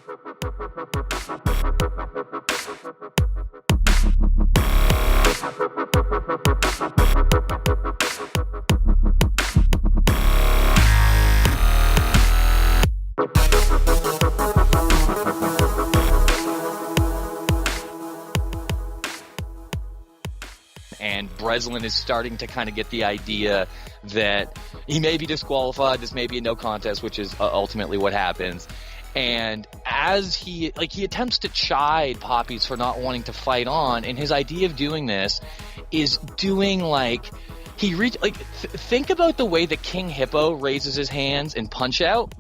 And Breslin is starting to kind of get the idea that he may be disqualified. This may be a no contest, which is ultimately what happens. And as he attempts to chide Poppies for not wanting to fight on, and his idea of doing this is doing think about the way the King Hippo raises his hands in Punch Out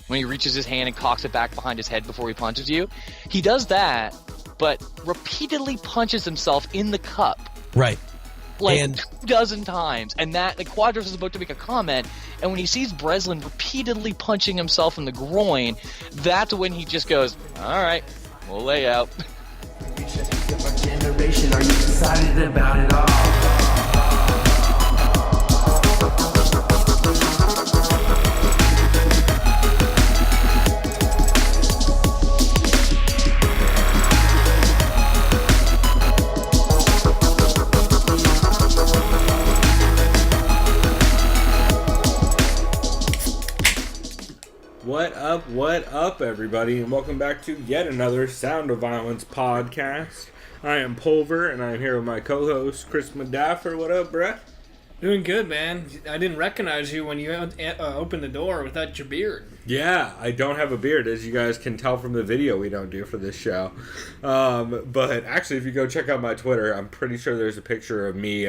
when he reaches his hand and cocks it back behind his head before he punches you. He does that, but repeatedly punches himself in the cup. Right. Like 24 times. And that, Quadros is about to make a comment, and when he sees Breslin repeatedly punching himself in the groin, that's when he just goes, all right, we'll lay out. Generation, are you excited about it all? What up, everybody, and welcome back to yet another Sound of Violence podcast. I am Pulver, and I'm here with my co-host, Chris Madaffer. What up, bruh? Doing good, man. I didn't recognize you when you opened the door without your beard. Yeah, I don't have a beard, as you guys can tell from the video we don't do for this show. But actually, if you go check out my Twitter, I'm pretty sure there's a picture of me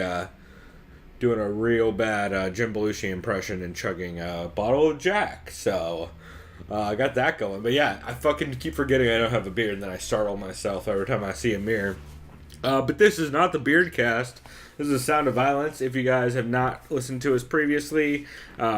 doing a real bad Jim Belushi impression and chugging a bottle of Jack. So I got that going. But yeah, I fucking keep forgetting I don't have a beard, and then I startle myself every time I see a mirror. But this is not the Beard Cast. This is the Sound of Violence. If you guys have not listened to us previously,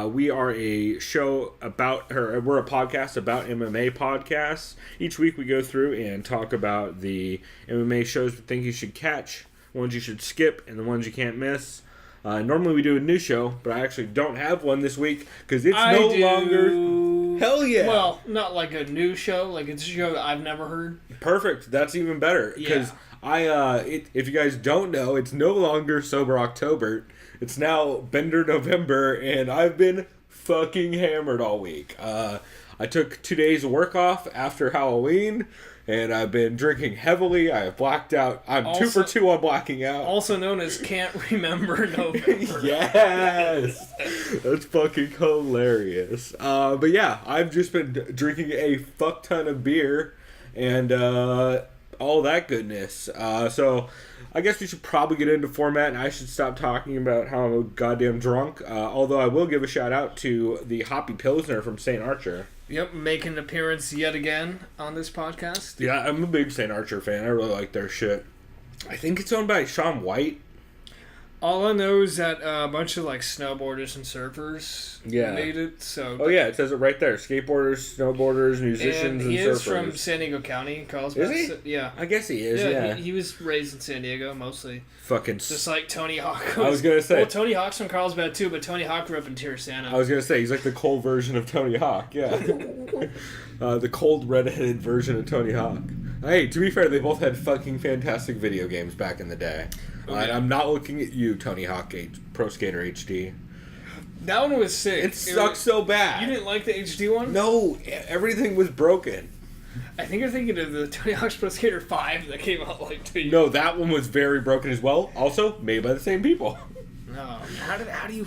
we are a show we're a podcast about MMA podcasts. Each week we go through and talk about the MMA shows we think you should catch, ones you should skip, and the ones you can't miss. Normally we do a new show, but I actually don't have one this week because it's no longer... Hell yeah! Well, not like a new show, like it's a show that I've never heard. Perfect. That's even better because if you guys don't know, it's no longer Sober October. It's now Bender November, and I've been fucking hammered all week. I took 2 days of work off after Halloween, and I've been drinking heavily. I have blacked out. I'm also 2 for 2 on blacking out. Also known as Can't Remember November. Yes! That's fucking hilarious. But yeah, I've just been drinking a fuck ton of beer and all that goodness. So I guess we should probably get into format, and I should stop talking about how I'm a goddamn drunk. Although I will give a shout out to the Hoppy Pilsner from St. Archer. Yep, making an appearance yet again on this podcast. Yeah, I'm a big St. Archer fan. I really like their shit. I think it's owned by Sean Whyte. All I know is that a bunch of snowboarders and surfers made it. So it says it right there: skateboarders, snowboarders, musicians, and he surfers. He is from San Diego County, Carlsbad. Is he? Yeah, I guess he is. Yeah, he was raised in San Diego mostly. Fucking just like Tony Hawk. I was gonna say. Well, Tony Hawk's from Carlsbad too, but Tony Hawk grew up in Terrasana. I was gonna say he's like the cold version of Tony Hawk. Yeah, the cold redheaded version of Tony Hawk. Hey, to be fair, they both had fucking fantastic video games back in the day. Okay. I'm not looking at you, Tony Hawk Pro Skater HD. That one was sick. It sucked so bad. You didn't like the HD one? No, everything was broken. I think you're thinking of the Tony Hawk's Pro Skater 5 that came out 2 years No, that one was very broken as well. Also, made by the same people. No, how do you...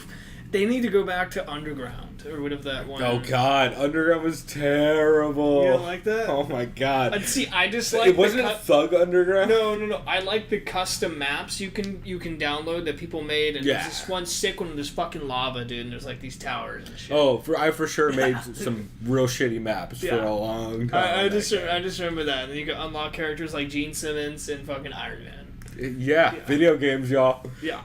They need to go back to Underground, or whatever that one. Oh God, Underground was terrible. You don't like that? Oh my God. See, I just like it wasn't Thug Underground. No. I like the custom maps you can download that people made, and there's this one sick one. There's fucking lava, dude, and there's these towers and shit. Oh, I for sure made some real shitty maps for a long time. I just remember that. And you can unlock characters like Gene Simmons and fucking Iron Man. Yeah, video games, y'all. Yeah.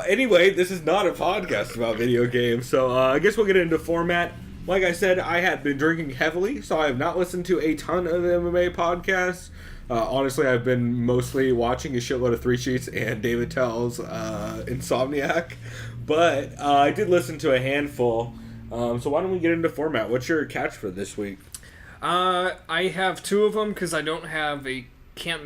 Anyway, this is not a podcast about video games, so I guess we'll get into format. Like I said, I had been drinking heavily, so I have not listened to a ton of MMA podcasts. Honestly, I've been mostly watching a shitload of Three Sheets and David Tell's Insomniac, but I did listen to a handful. So why don't we get into format? What's your catch for this week? I have 2 of them because I don't have a can't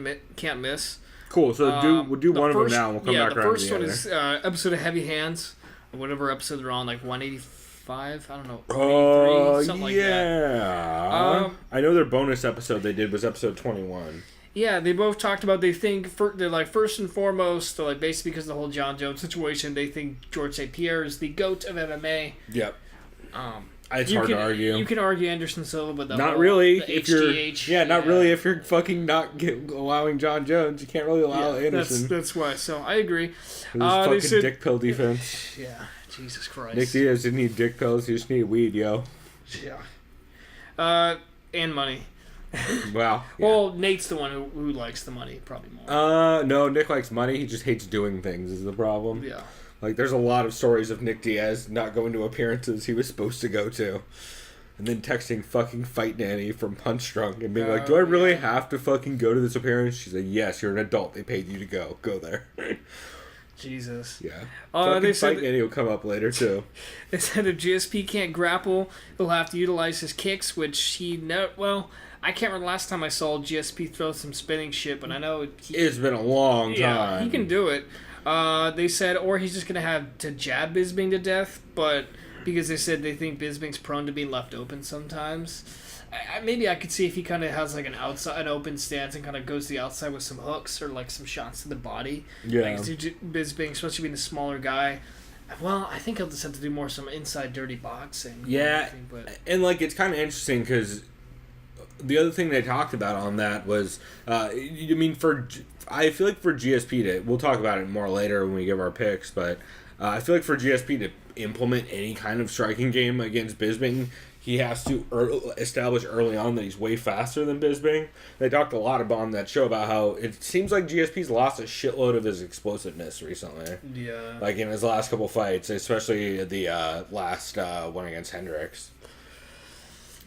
miss. Cool. So we'll do one of them now, and we'll come back around to the the first one is episode of Heavy Hands, whatever episode they're on, like 185. I don't know. 183, something like that. I know their bonus episode they did was episode 21. Yeah, they both talked about they're like first and foremost, they're like basically because of the whole John Jones situation, they think George St. Pierre is the GOAT of MMA. Yep. It's hard to argue. You can argue Anderson Silva, but not really the if HGH, you're not really if you're fucking not allowing John Jones. You can't really allow Anderson. That's why. So I agree. Fucking dick pill defense. Yeah, Jesus Christ. Nick Diaz didn't need dick pills. He just needed weed, yo. Yeah. And money. Wow. Yeah. Well, Nate's the one who likes the money probably more. No, Nick likes money. He just hates doing things is the problem. Yeah. Like, there's a lot of stories of Nick Diaz not going to appearances he was supposed to go to. And then texting fucking Fight Nanny from Punchdrunk and being like, do I really have to fucking go to this appearance? She's like, yes, you're an adult. They paid you to go. Go there. Jesus. Yeah. They Fight Nanny will come up later, too. They said if GSP can't grapple, he'll have to utilize his kicks, which I can't remember last time I saw GSP throw some spinning shit, but I know it's been a long time. Yeah, he can do it. They said, or he's just going to have to jab Bisping to death, but because they said they think Bisping's prone to being left open sometimes. Maybe I could see if he kind of has like an open stance and kind of goes to the outside with some hooks or like some shots to the body. Yeah. Like Bisping, especially being a smaller guy. Well, I think he'll just have to do some inside dirty boxing. Yeah, and like it's kind of interesting because the other thing they talked about on that was, I feel like for GSP we'll talk about it more later when we give our picks, but I feel like for GSP to implement any kind of striking game against Bisping, he has to establish early on that he's way faster than Bisping. They talked a lot about on that show about how it seems like GSP's lost a shitload of his explosiveness recently. Yeah. Like in his last couple fights, especially the last one against Hendricks.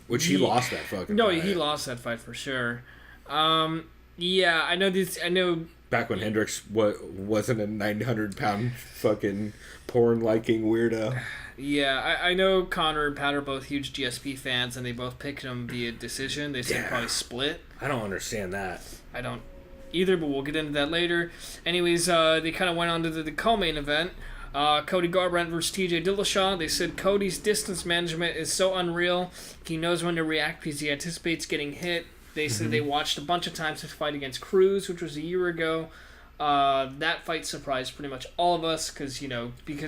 Which he lost that fucking fight. He lost that fight for sure. Yeah, I know. Back when Hendricks wasn't a 900-pound fucking porn-liking weirdo. Yeah, I know Connor and Pat are both huge GSP fans, and they both picked him via decision. They said probably split. I don't understand that. I don't either, but we'll get into that later. Anyways, they kind of went on to the co-main event. Cody Garbrandt versus TJ Dillashaw. They said Cody's distance management is so unreal. He knows when to react because he anticipates getting hit. They said they watched a bunch of times his fight against Cruz, which was a year ago. That fight surprised pretty much all of us because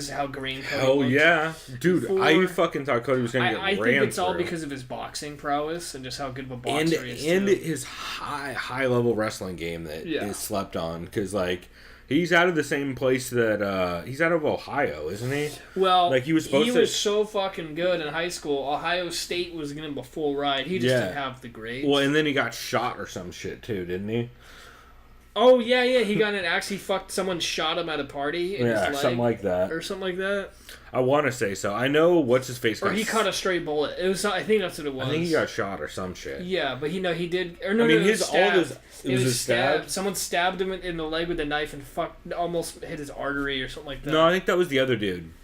of how green Cody looked. Oh, yeah. Dude, before. I fucking thought Cody was going to get ran I think it's all through. because of his boxing prowess and just how good of a boxer he is. And his high-level wrestling game that is slept on because, like, he's out of the same place that he's out of Ohio, isn't he? Well, like he was so fucking good in high school. Ohio State was giving him a full ride. He just didn't have the grades. Well, and then he got shot or some shit too, didn't he? Oh yeah. He got in an accident. He fucked someone, shot him at a party. In his leg, something like that, or something like that. I want to say so. I know what's his face. Or he caught a stray bullet. It was. I think that's what it was. I think he got shot or some shit. Yeah, but he did. Or it was stabbed. Someone stabbed him in the leg with a knife and almost hit his artery or something like that. No, I think that was the other dude.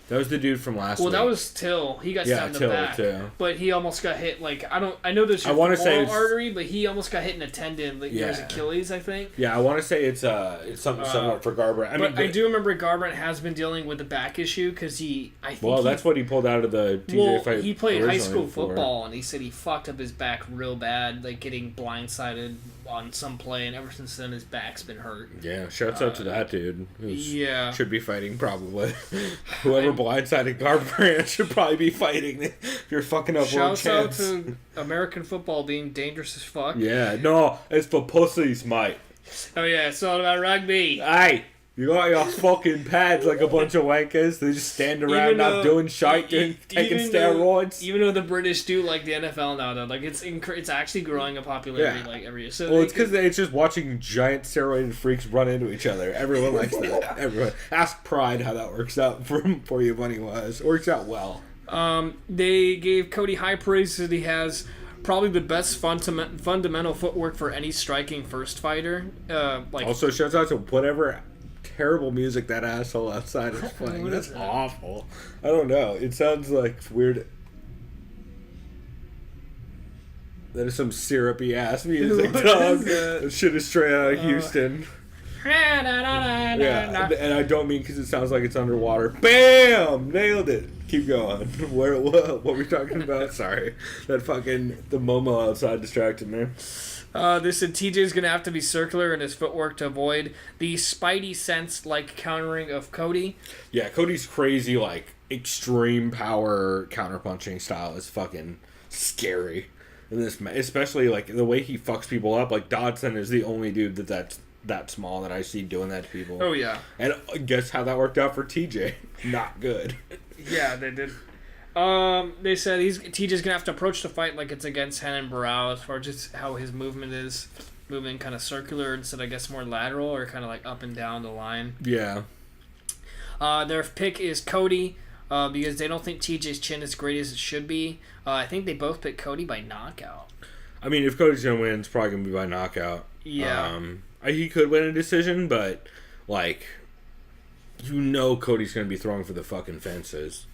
That was the dude from last week. Well, that was Till. He got stabbed in the back. Too. But he almost got hit. Like I know there's a femoral artery, but he almost got hit in a tendon. Like his Achilles, I think. Yeah, I want to say it's something similar for Garbrandt. I do remember Garbrandt has been dealing with a back issue because that's what he pulled out of the TJ fight. He played high school football, and he said he fucked up his back real bad, like getting blindsided on some play, and ever since then his back's been hurt. Yeah, shouts out to that dude. Should be fighting probably. Whoever blindsided Garbrandt should probably be fighting. If you're fucking up world champs. Shouts out to American football being dangerous as fuck. Yeah, no, it's for pussies, mate. Oh yeah, it's all about rugby. Hey, you got your fucking pads like a bunch of wankers. They just stand around not doing shite, taking steroids. Even though the British do like the NFL now, though, like it's actually growing in popularity like every year. So it's because it's just watching giant steroided freaks run into each other. Everyone likes that. Everyone. Ask Pride how that works out for you, money wise. Works out well. They gave Cody high praise that he has probably the best fundamental footwork for any striking first fighter. Also, shouts out to whatever terrible music that asshole outside is playing. That's awful. I don't know. It sounds like weird. That is some syrupy ass music, dog. That shit is straight out of Houston. Yeah, and I don't mean because it sounds like it's underwater. Bam! Nailed it. Keep going. What were we talking about? Sorry. The Momo outside distracted me. They said TJ's going to have to be circular in his footwork to avoid the Spidey sense-like countering of Cody. Yeah, Cody's crazy, like, extreme power counterpunching style is fucking scary. In this, especially, like, the way he fucks people up. Like, Dodson is the only dude that's that small that I see doing that to people. Oh, yeah. And guess how that worked out for TJ? Not good. Yeah, they did. They said TJ's gonna have to approach the fight like it's against Renan Barao as far as just how his movement is, moving kind of circular instead of, I guess, more lateral or kind of like up and down the line. Yeah. Their pick is Cody because they don't think TJ's chin is great as it should be. I think they both picked Cody by knockout. I mean, if Cody's gonna win, it's probably gonna be by knockout. Yeah. He could win a decision, but like, Cody's gonna be throwing for the fucking fences.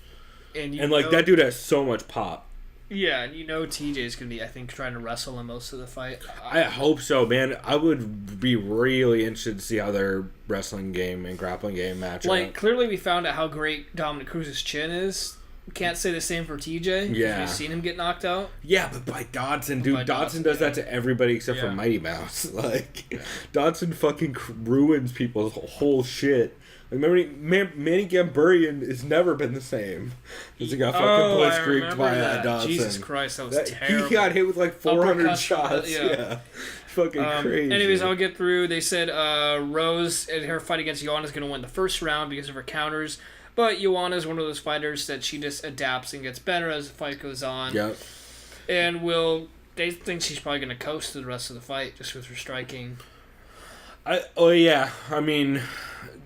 And like, that dude has so much pop. Yeah, and TJ's going to be, I think, trying to wrestle in most of the fight. I hope so, man. I would be really interested to see how their wrestling game and grappling game match up. Clearly we found out how great Dominick Cruz's chin is. Can't say the same for TJ. Yeah. You've seen him get knocked out. Yeah, but by Dodson, dude. Dodson does that to everybody except for Mighty Mouse. Like, Dodson fucking ruins people's whole shit. Like, Manny Gamburian has never been the same. Because he got fucking blitzkrieged by Dodson. Jesus Christ, that was terrible. He got hit with like 400 shots. Yeah. Fucking crazy. Anyways, I'll get through. They said Rose, in her fight against Joanna, is going to win the first round because of her counters. But Joanna is one of those fighters that she just adapts and gets better as the fight goes on. Yep. And they think she's probably going to coast the rest of the fight just with her striking. I mean,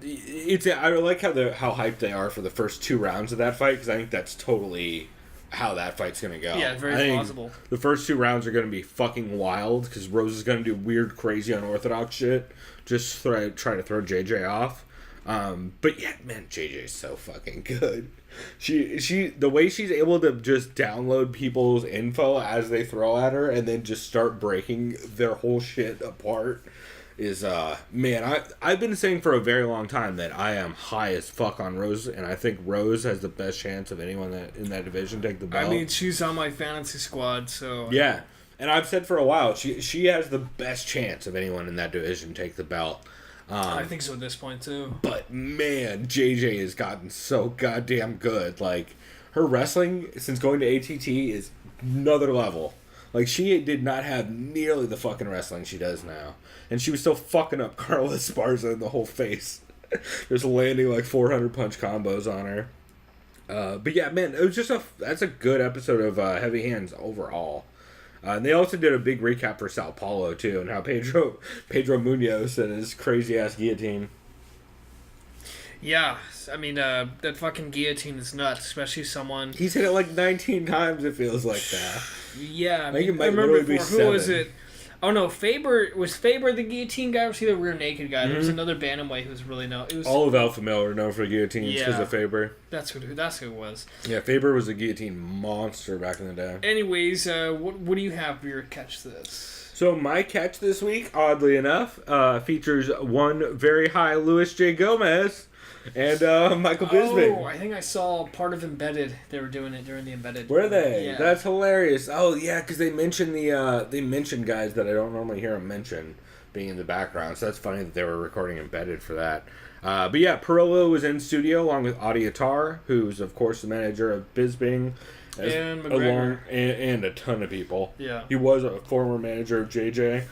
I like how hyped they are for the first 2 rounds of that fight, because I think that's totally how that fight's going to go. Yeah, very plausible. The first 2 rounds are going to be fucking wild, because Rose is going to do weird, crazy, unorthodox shit, just trying to throw JJ off. But yeah, man, JJ's so fucking good. The way she's able to just download people's info as they throw at her and then just start breaking their whole shit apart is, man, I've been saying for a very long time that I am high as fuck on Rose, and I think Rose has the best chance of anyone in that division take the belt. I mean, she's on my fantasy squad, so... Yeah, and I've said for a while, she has the best chance of anyone in that division take the belt. I think so at this point, too. But, man, JJ has gotten so goddamn good. Like, her wrestling, since going to ATT, is another level. Like, she did not have nearly the fucking wrestling she does now. And she was still fucking up Carla Esparza in the whole face. Just landing, like, 400 punch combos on her. But, yeah, man, it was just that's a good episode of Heavy Hands overall. And they also did a big recap for Sao Paulo, too, and how Pedro Munoz and his crazy-ass guillotine. Yeah, I mean, that fucking guillotine is nuts, especially someone... He's hit it like 19 times, it feels like that. Yeah, I think it might remember be before, 7. who was it? Oh, no, Was Faber the guillotine guy, or was he the rear naked guy? Mm-hmm. There was another bantamweight who was really known. All of Alpha Male are known for guillotines because of Faber. That's who it was. Yeah, Faber was a guillotine monster back in the day. Anyways, what do you have for your catch this? So my catch this week, oddly enough, features one very high Luis J. Gomez and Michael Bisping. Oh, I think I saw part of Embedded. They were doing it during the Embedded. Were they? Yeah. That's hilarious. Oh yeah, because they mentioned they mentioned guys that I don't normally hear them mention being in the background. So that's funny that they were recording Embedded for that. But yeah, Perillo was in studio along with Adi Attar, who's of course the manager of Bisping. And McGregor. And a ton of people. Yeah. He was a former manager of JJ.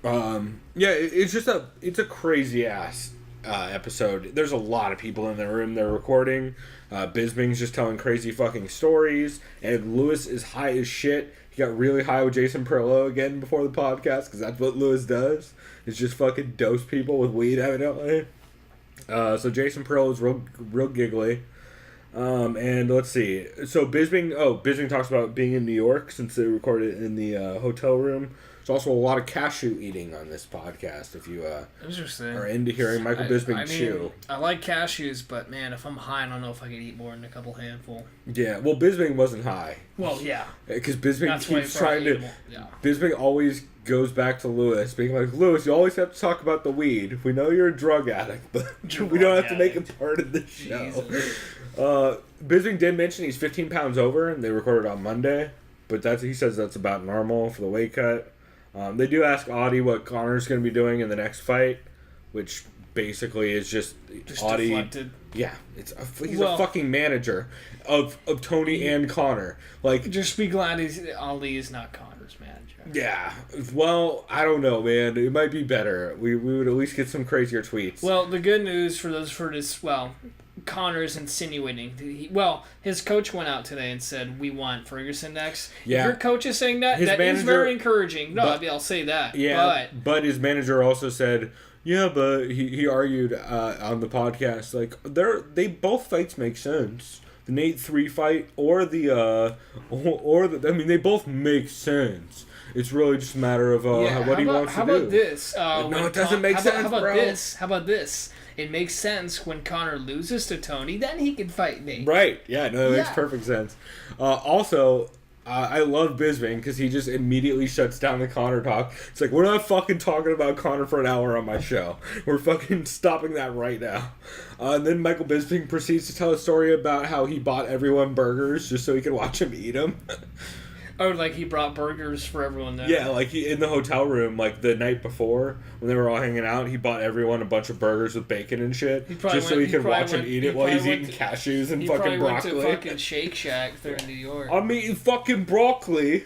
Yeah, it's a crazy ass episode. There's a lot of people in the room they're recording. Bisping's just telling crazy fucking stories, and Lewis is high as shit. He got really high with Jason Perillo again before the podcast, because that's what Lewis does. Is just fucking dose people with weed evidently. So Jason Perillo is real giggly. And let's see. So Bisping talks about being in New York since they recorded it in the hotel room. There's also a lot of cashew eating on this podcast. If you Interesting. are into hearing Michael Bisping chew. I like cashews, but man, if I'm high, I don't know if I could eat more than a couple handful. Yeah, well, Bisping wasn't high. Well, yeah. Because Bisping That's why keeps he probably trying to. ate more. Yeah. Bisping always goes back to Lewis, being like, Lewis, you always have to talk about the weed. We know you're a drug addict, but we don't have to make it part of the show. Bisping did mention he's 15 pounds over, and they recorded on Monday, but he says that's about normal for the weight cut. They do ask Audie what Conor's going to be doing in the next fight, which basically is just Audie. Deflected. Yeah, he's a fucking manager of Tony and Conor. Like, just be glad Ali is not Conor's manager. Yeah, well, I don't know, man. It might be better. We would at least get some crazier tweets. Well, the good news for this, Conor's insinuating. His coach went out today and said, we want Ferguson next. Yeah. If your coach is saying that, is very encouraging. No, I'll say that. Yeah, but his manager also said, yeah, but he argued on the podcast, like, they both fights make sense. The Nate 3 fight or the they both make sense. It's really just a matter of what he wants to do. How about this? No, it doesn't make sense, bro. How about this? It makes sense when Conor loses to Tony, then he can fight Nate. Right. Yeah, no, that makes perfect sense. Also, I love Bisping because he just immediately shuts down the Conor talk. It's like, we're not fucking talking about Conor for an hour on my show. We're fucking stopping that right now. And then Michael Bisping proceeds to tell a story about how he bought everyone burgers just so he could watch him eat them. Oh, like he brought burgers for everyone there. Yeah, like in the hotel room, like the night before when they were all hanging out, he bought everyone a bunch of burgers with bacon and shit, just so he could watch him eat it while he's eating cashews and fucking broccoli. He probably went to fucking Shake Shack there in New York. I'm eating fucking broccoli.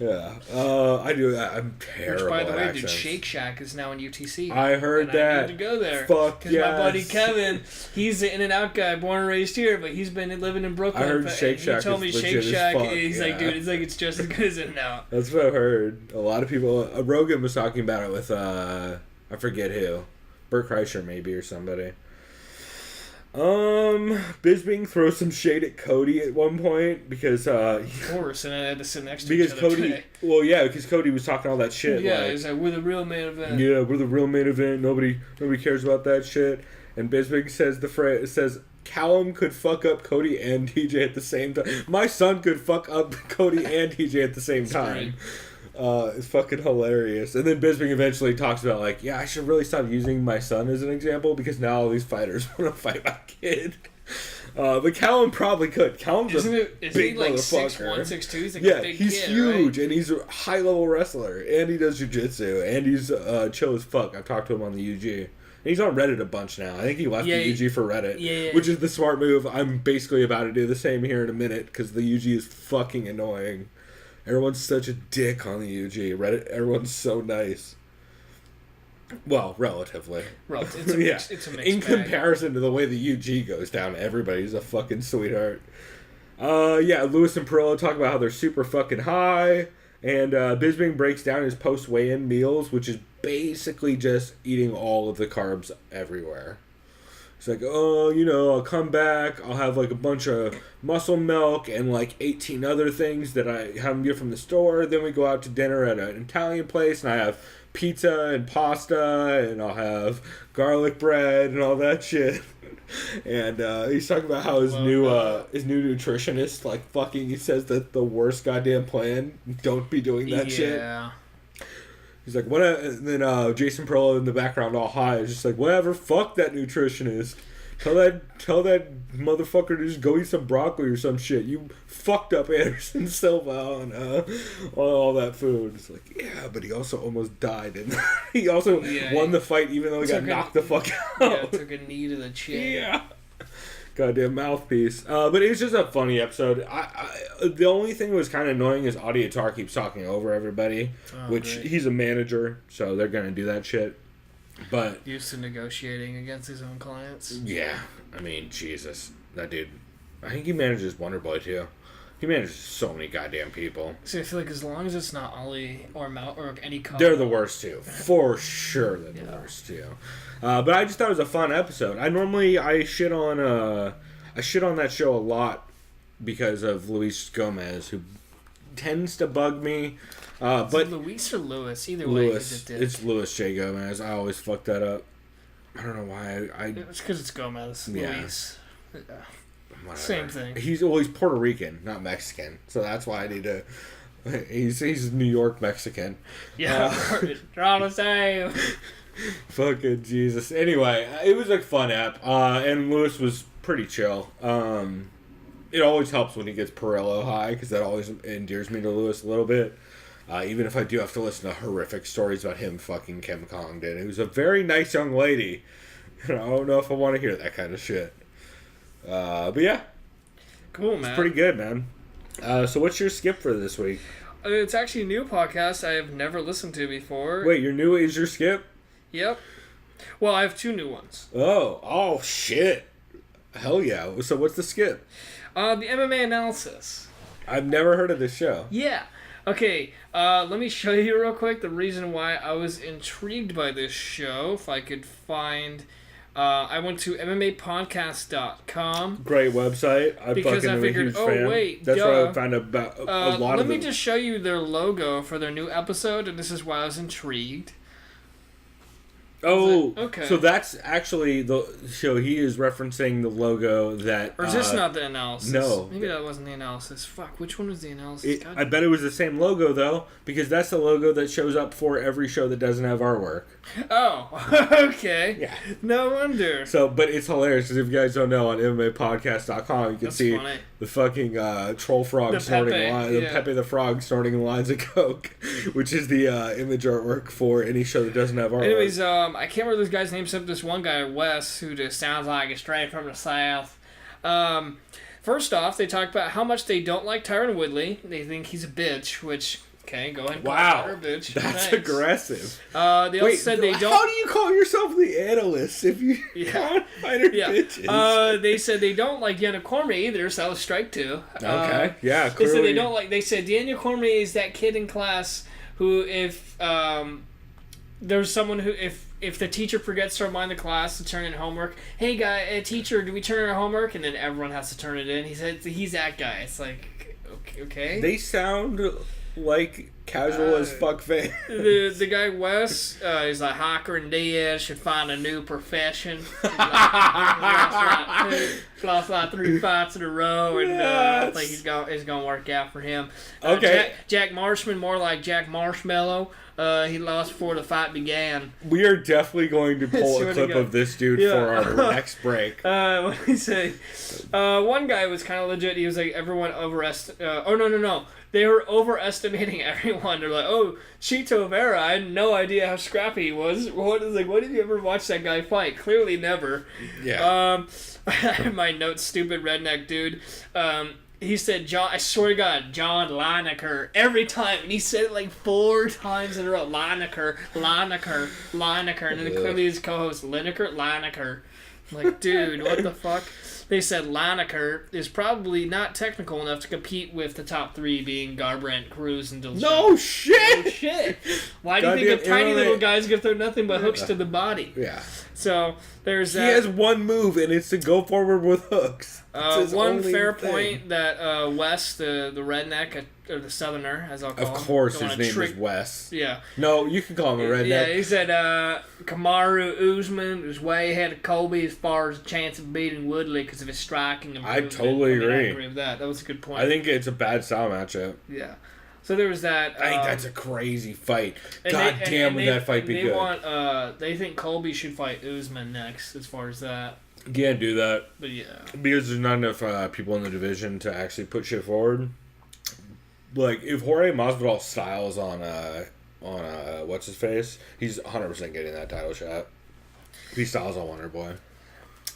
Yeah, I do. I'm terrible. Which, by the way, accents. dude, Shake Shack is now in UTC. I heard that. I need to go there. Fuck because yes. my buddy Kevin, he's the In-N-Out guy, born and raised here, but he's been living in Brooklyn. I heard Shake Shack. He told me is Shake legit Shack. as fuck. He's like, dude, it's like it's just as good as In-N-Out. That's what I've heard. A lot of people. Rogan was talking about it with I forget who, Bert Kreischer maybe or somebody. Bisping throws some shade at Cody at one point because of course, and I had to sit next to because each other Cody today. Well, yeah, because Cody was talking all that shit. Yeah, like, he's like, we're the real main event. Yeah, we're the real main event. Nobody cares about that shit. And Bisping says Callum could fuck up Cody and TJ at the same time. My son could fuck up Cody and TJ at the same time. It's fucking hilarious. And then Bisping eventually talks about, like, yeah, I should really stop using my son as an example because now all these fighters want to fight my kid. But Callum probably could. Callum's isn't he like motherfucker. 6'1", 6'2"? He's like a big he's kid, huge, right? and he's a high-level wrestler, and he does jiu-jitsu, and he's chill as fuck. I've talked to him on the UG. And he's on Reddit a bunch now. I think he left the UG for Reddit, which is the smart move. I'm basically about to do the same here in a minute because the UG is fucking annoying. Everyone's such a dick on the UG. Reddit, everyone's so nice. Well, relatively. It's a mixed in comparison to the way the UG goes down, everybody's a fucking sweetheart. Lewis and Perillo talk about how they're super fucking high, and Bisping breaks down his post-weigh-in meals, which is basically just eating all of the carbs everywhere. It's like, I'll come back, I'll have like a bunch of muscle milk and like 18 other things that I have them get from the store. Then we go out to dinner at an Italian place and I have pizza and pasta and I'll have garlic bread and all that shit. And he's talking about how his new nutritionist, like, fucking, he says that the worst goddamn plan, don't be doing that shit. Yeah. He's like, what? And then Jason Perillo in the background, all high, is just like, whatever. Fuck that nutritionist. Tell that motherfucker to just go eat some broccoli or some shit. You fucked up Anderson Silva on all that food. It's like, yeah, but he also almost died, and he also won the fight even though he got knocked the fuck out. Yeah, took a knee to the chin. Yeah. Goddamn mouthpiece. But it was just a funny episode. The only thing that was kind of annoying is Audiatar keeps talking over everybody, which he's a manager, so they're going to do that shit. But used to negotiating against his own clients. Yeah. I mean, Jesus. That dude. I think he manages Wonderboy, too. He manages so many goddamn people. See, I feel like as long as it's not Ali or Mount or any couple, they're the worst, too. For sure they're the worst, too. But I just thought it was a fun episode. I shit on I shit on that show a lot because of Luis Gomez, who tends to bug me. But Luis or Lewis? Either Lewis, way, it's Luis J. Gomez. I always fuck that up. I don't know why. It's because it's Gomez. Yeah. Luis. Whatever. Same thing. He's Puerto Rican, not Mexican. So that's why I need to. He's New York Mexican. Yeah, they're all the same. Fucking Jesus. Anyway, it was a fun app, and Lewis was pretty chill. It always helps when he gets Pirello high, because that always endears me to Lewis a little bit. Even if I do have to listen to horrific stories about him fucking Kim Congdon, who's a very nice young lady. I don't know if I want to hear that kind of shit. But yeah. Cool, man. It's pretty good, man. So what's your skip for this week? It's actually a new podcast I have never listened to before. Wait, your new is your skip? Yep. Well, I have 2 new ones. Oh shit. Hell yeah. So what's the skip? The MMA analysis. I've never heard of this show. Yeah. Okay, let me show you real quick the reason why I was intrigued by this show. If I could find... I went to MMApodcast.com. Great website. Because I figured, wait, That's where I found about a lot of them. Let me just show you their logo for their new episode, and this is why I was intrigued. Oh, okay. So that's actually the show. He is referencing the logo that... Or is this not the analysis? No. Maybe that wasn't the analysis. Fuck, which one was the analysis? I bet it was the same logo, though, because that's the logo that shows up for every show that doesn't have artwork. Oh, okay. Yeah. No wonder. So, but it's hilarious, because if you guys don't know, on MMApodcast.com, you can see funny. the fucking troll frog snorting the Pepe the Frog snorting lines of coke, which is the image artwork for any show that doesn't have artwork. Anyways, I can't remember this guy's name except this one guy, Wes, who just sounds like a straight from the South. First off, they talk about how much they don't like Tyron Woodley. They think he's a bitch, which... Okay, go ahead and call her a bitch. That's Thanks. aggressive. They also said they don't... How do you call yourself the analyst if you can't find her bitches? They said they don't like Yannick Cormier either, so that was strike 2. Okay, yeah, They clearly. said they don't like... They said Daniel Cormier is that kid in class who, if there's someone who... If the teacher forgets to remind the class to turn in homework, hey, teacher, do we turn in our homework? And then everyone has to turn it in. He said he's that guy. It's like, okay. They sound... like casual as fuck fans. The guy Wes, he's like Hawker and Diaz should find a new profession. Lost like 3 fights in a row, and I think it's gonna work out for him. Okay. Jack Marshman, more like Jack Marshmallow. He lost before the fight began. We are definitely going to pull a clip of this dude for our next break. What did he say? One guy was kind of legit. He was like, everyone no. They were overestimating everyone. They're like, oh, Chito Vera, I had no idea how scrappy he was. What did you ever watch that guy fight? Clearly never. Yeah. I have my notes, stupid redneck dude. He said, I swear to God, John Lineker, every time. And he said it like 4 times in a row. Lineker. And then clearly his co-host, Lineker. I'm like, dude, what the fuck? They said Lineker is probably not technical enough to compete with the top 3 being Garbrandt, Cruz, and Dillashaw. No shit! No shit! Why do you think of tiny little guys can throw nothing but hooks to the body? Yeah. So, there's that. He has one move, and it's to go forward with hooks. One fair point that Wes, the redneck, or the southerner, as I'll call him. Of course, his name is Wes. Yeah. No, you can call him a redneck. Yeah, he said Kamaru Usman is way ahead of Colby as far as the chance of beating Woodley because of his striking and movement. I totally agree. I agree with that. That was a good point. I think it's a bad style matchup. Yeah. So there was that. I think that's a crazy fight. God damn, would that fight be good. They think Colby should fight Usman next, as far as that. Can't do that. But yeah. Because there's not enough people in the division to actually put shit forward. Like, if Jorge Masvidal styles on what's his face, he's 100% getting that title shot. If he styles on Wonder Boy.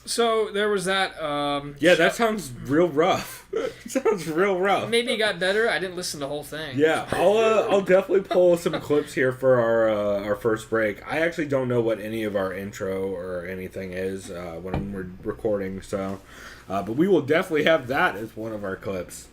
So there was that. That sounds real rough. Sounds real rough. Maybe it got better. I didn't listen to the whole thing. Yeah, I'll definitely pull some clips here for our first break. I actually don't know what any of our intro or anything is when we're recording, so but we will definitely have that as one of our clips.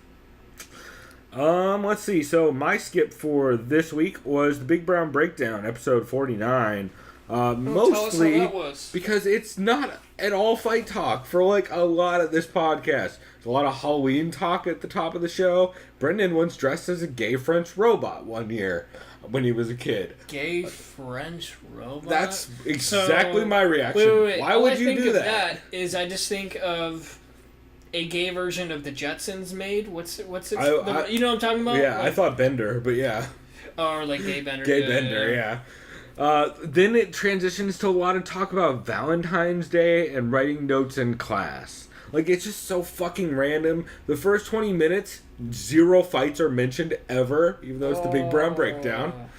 Let's see. So my skip for this week was the Big Brown Breakdown, episode 49. Mostly tell us how that was. because it's not at all fight talk for like a lot of this podcast. There's a lot of Halloween talk at the top of the show. Brendan once dressed as a gay French robot one year when he was a kid. Gay French robot? That's exactly my reaction. Wait. Why All would I you think do of that? Is I just think of a gay version of the Jetsons made. What's it? You know what I'm talking about? Yeah, like, I thought Bender, but yeah. Or like Gay Bender. Gay Bender, yeah. Then it transitions to a lot of talk about Valentine's Day and writing notes in class. Like, it's just so fucking random. The first 20 minutes, 0 fights are mentioned ever, even though it's the Big Brown Breakdown.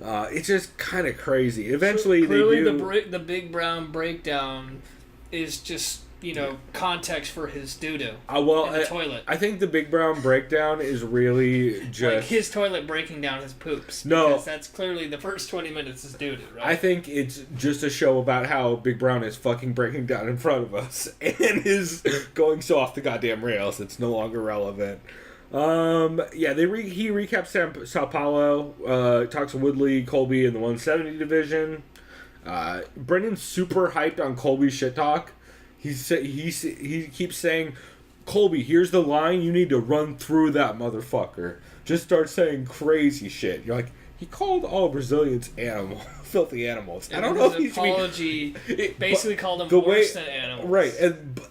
It's just kind of crazy. Eventually, clearly they do... the Big Brown Breakdown is just, context for his doo-doo in the toilet. I think the Big Brown Breakdown is really just... like his toilet breaking down his poops. No. Because that's clearly the first 20 minutes is doo-doo, right? I think it's just a show about how Big Brown is fucking breaking down in front of us and is going so off the goddamn rails it's no longer relevant. He recaps Sao Paulo, talks to Woodley, Colby in the 170 division. Brendan's super hyped on Colby's shit talk. He keeps saying, Colby, here's the line, you need to run through that motherfucker. Just start saying crazy shit. You're like, he called all Brazilians filthy animals. I don't know if he's apology basically called them worse than animals. Right,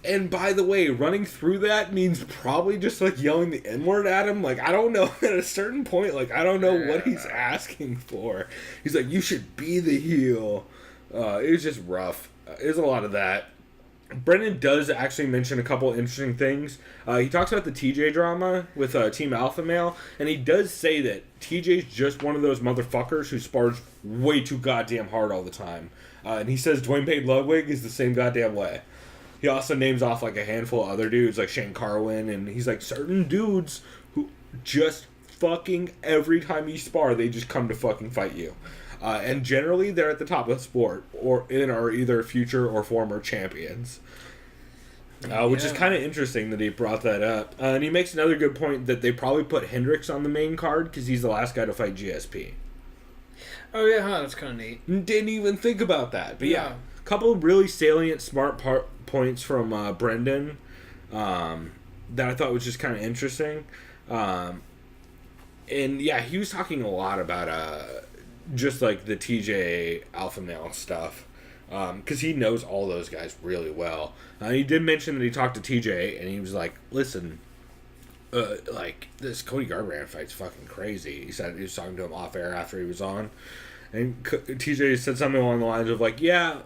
and by the way, running through that means probably just like yelling the N-word at him. Like, I don't know, at a certain point, like, I don't know what he's asking for. He's like, you should be the heel. It was just rough. There's a lot of that. Brendan does actually mention a couple interesting things. He talks about the TJ drama with Team Alpha Male, and he does say that TJ's just one of those motherfuckers who spars way too goddamn hard all the time. And he says Dwayne Payne Ludwig is the same goddamn way. He also names off like a handful of other dudes like Shane Carwin, and he's like, certain dudes who just fucking every time you spar, they just come to fucking fight you. And generally, they're at the top of the sport, or are either future or former champions. Which is kind of interesting that he brought that up. And he makes another good point that they probably put Hendricks on the main card because he's the last guy to fight GSP. Oh, yeah, that's kind of neat. Didn't even think about that. But yeah, a couple of really salient, smart points from Brendan that I thought was just kind of interesting. And yeah, he was talking a lot about... just like the TJ Alpha Male stuff, because he knows all those guys really well. He did mention that he talked to TJ, and he was like, listen, like, this Cody Garbrandt fight's fucking crazy. He said he was talking to him off air after he was on, and TJ said something along the lines of like, yeah,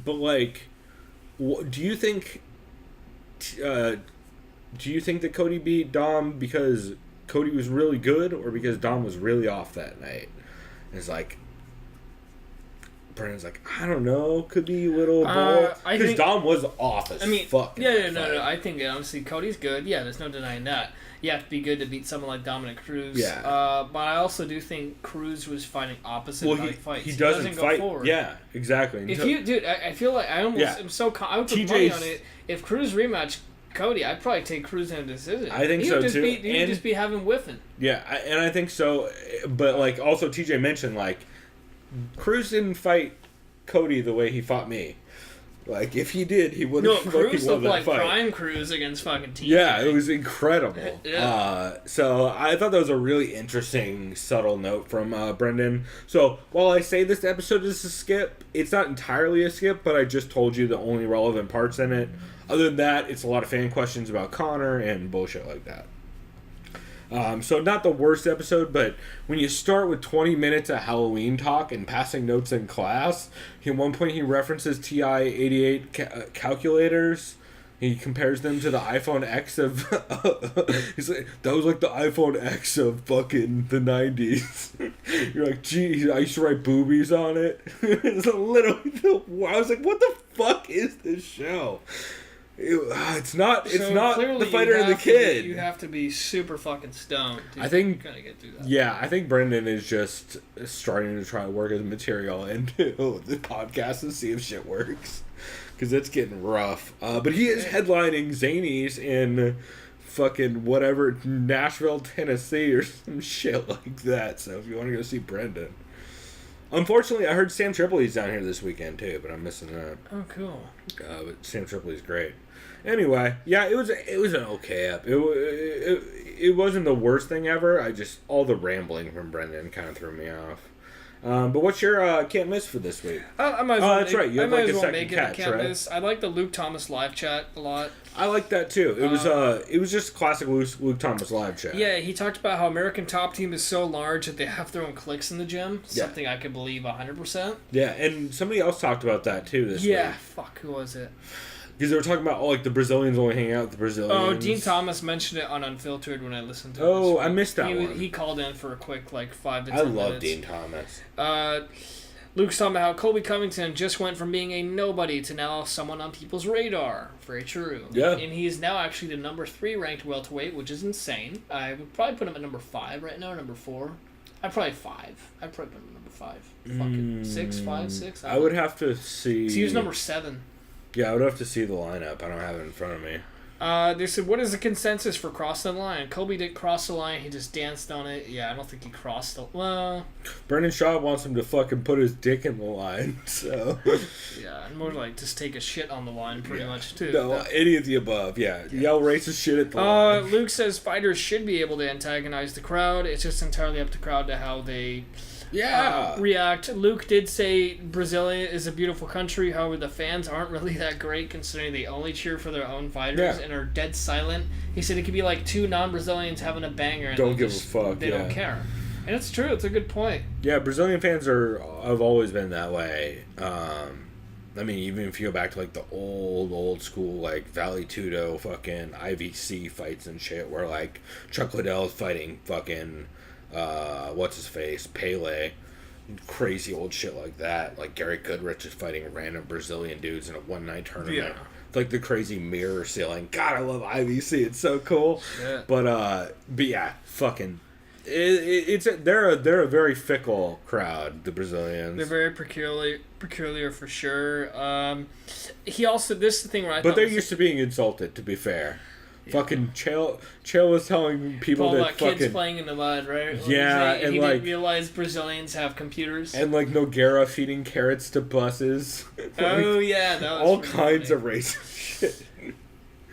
but like, do you think that Cody beat Dom because Cody was really good, or because Dom was really off that night? And it's like, Brennan's like, I don't know, could be a little both. Because Dom was off as fuck. No. I think honestly Cody's good. Yeah, there's no denying that. You have to be good to beat someone like Dominick Cruz. Yeah. But I also do think Cruz was fighting opposite fights. He doesn't go fight forward. Yeah, exactly. I feel like I almost am so. I would put money on it. If Cruz rematch Cody, I'd probably take Cruz in a decision. I think so too. He would just be having whiffing. Yeah, and I think so. But like, also TJ mentioned like, Cruz didn't fight Cody the way he fought me. Like, if he did, he would have Cruz looked like fight. prime Cruz against fucking TJ. Yeah, it was incredible. Yeah. So I thought that was a really interesting, subtle note from Brendan. So while I say this episode is a skip, it's not entirely a skip, but I just told you the only relevant parts in it. Other than that, it's a lot of fan questions about Connor and bullshit like that. So not the worst episode, but when you start with 20 minutes of Halloween talk and passing notes in class, at one point he references TI-88 calculators. He compares them to the iPhone X of... he's like, that was like the iPhone X of fucking the 90s. You're like, gee, I used to write boobies on it. It's a little... I was like, what the fuck is this show? It's not the fighter and the kid. You have to be super fucking stoned. I think kind of get through that. Yeah, I think Brendan is just starting to try to work his material into the podcast and see if shit works, because it's getting rough. But he is headlining Zanies in fucking whatever, Nashville, Tennessee, or some shit like that. So if you want to go see Brendan, Unfortunately, I heard Sam Tripoli's down here this weekend too, but I'm missing that. Oh, cool. But Sam Tripoli's great. Anyway, yeah, it was an okay up. It wasn't the worst thing ever. All the rambling from Brendan kind of threw me off. But what's your can't miss for this week? I might as well that's right. You have like a second catch, can't right? miss. I like the Luke Thomas live chat a lot. I like that too. It was just classic Luke Thomas live chat. Yeah, he talked about how American Top Team is so large that they have their own cliques in the gym. Yeah. Something I could believe 100%. Yeah, and somebody else talked about that too this week. Yeah, fuck, who was it? Because they were talking about the Brazilians only hang out with the Brazilians. Oh, Dean Thomas mentioned it on Unfiltered when I listened to it. Oh, I missed that one. He called in for a quick 5 to 10 I minutes. love Dean Thomas. Luke's talking about how Colby Covington just went from being a nobody to now someone on people's radar. Very true. Yeah. And he is now actually the number 3 ranked welterweight, which is insane. I would probably put him at number 5 right now, or number 4. I'd probably 5. I'd probably put him at number 5. Fucking 6, 5, 6. I would have to see. He was number 7. Yeah, I would have to see the lineup. I don't have it in front of me. They said, what is the consensus for crossing the line? Colby didn't cross the line. He just danced on it. Yeah, I don't think he crossed the... Well... Brendan Shaw wants him to fucking put his dick in the line, so... Yeah, and more like just take a shit on the line pretty much, too. No, any of the above, yeah. Yell racist shit at the line. Luke says fighters should be able to antagonize the crowd. It's just entirely up to the crowd to how they... react. Luke did say Brazilian is a beautiful country, however the fans aren't really that great considering they only cheer for their own fighters and are dead silent. He said it could be like 2 non-Brazilians having a banger and don't give a fuck. They don't care. And it's true, it's a good point. Yeah, Brazilian fans have always been that way. I mean, even if you go back to the old school Vale Tudo fucking IVC fights and shit where Chuck Liddell's fighting fucking what's his face, Pele, crazy old shit like that. Gary Goodrich is fighting random Brazilian dudes in a one-night tournament. Yeah. It's the crazy mirror ceiling. God, I love IVC. It's so cool. Yeah. But yeah, fucking. They're a very fickle crowd, the Brazilians. They're very peculiar for sure. He also this is the thing where but they're used to being insulted. To be fair. Fucking Chael was telling people that fucking kids playing in the mud, right? Yeah, he didn't realize Brazilians have computers. And Nogueira feeding carrots to buses. Oh yeah, that was all kinds of racist shit.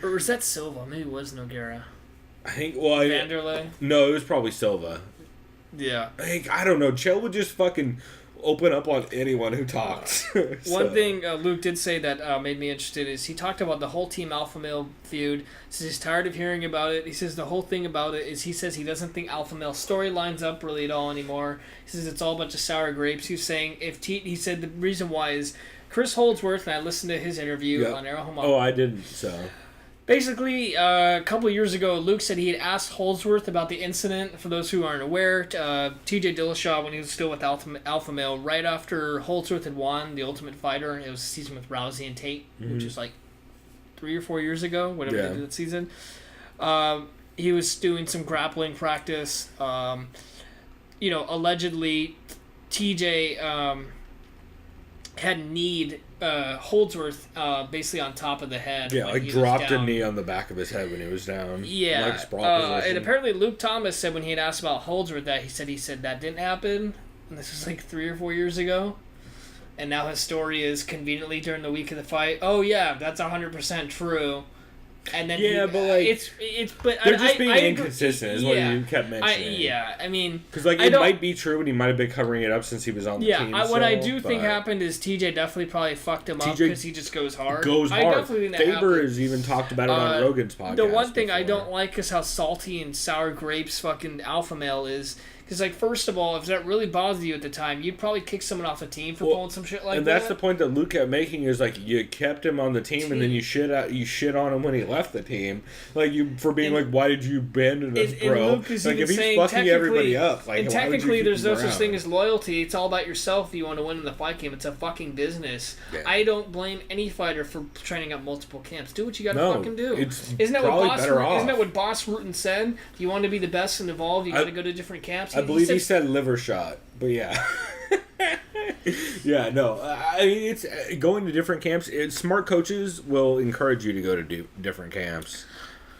Or was that Silva? Maybe it was Nogueira. I think Vanderlei. No, it was probably Silva. Yeah. I don't know. Chael would just fucking open up on anyone who talks. One thing Luke did say that made me interested is he talked about the whole Team Alpha Male feud. He says he's tired of hearing about it. He says the whole thing about it is he says he doesn't think Alpha Male story lines up really at all anymore. He says it's all a bunch of sour grapes. He was saying he said the reason why is Chris Holdsworth, and I listened to his interview on Arrow Home. Oh, I didn't, so... Basically, a couple of years ago, Luke said he had asked Holdsworth about the incident. For those who aren't aware, TJ Dillashaw, when he was still with Alpha Male, right after Holdsworth had won The Ultimate Fighter, it was a season with Rousey and Tate, which was 3 or 4 years ago, whatever they did that season. He was doing some grappling practice. Allegedly, TJ had kneed Holdsworth basically on top of the head. Yeah, dropped a knee on the back of his head when he was down. Yeah. And apparently Luke Thomas said when he had asked about Holdsworth that, he said that didn't happen. And this was 3 or 4 years ago. And now his story is conveniently during the week of the fight. Oh yeah, that's 100% true. And then but they're just being inconsistent is what you kept mentioning. I mean, because it might be true, and he might have been covering it up since he was on the team. What I do think happened is TJ definitely probably fucked him up because he just goes hard. I definitely think Faber has even talked about it on Rogan's podcast. The one thing I don't like is how salty and sour grapes fucking Alpha Male is. Because, first of all, if that really bothered you at the time, you'd probably kick someone off the team for pulling some shit like that. And that's the point that Luke kept making is, you kept him on the team, and then you shit on him when he left the team. Why did you abandon us, bro? Luke is if he's fucking everybody up, and technically there's no such thing as loyalty. It's all about yourself if you want to win in the fight game. It's a fucking business. Yeah. I don't blame any fighter for training up multiple camps. Do what you gotta fucking do. Isn't that what Boss Rutan said? If you want to be the best and evolve, you gotta go to different camps. I believe he said liver shot, but yeah. Yeah, no. I mean, it's going to different camps. Smart coaches will encourage you to go to different camps.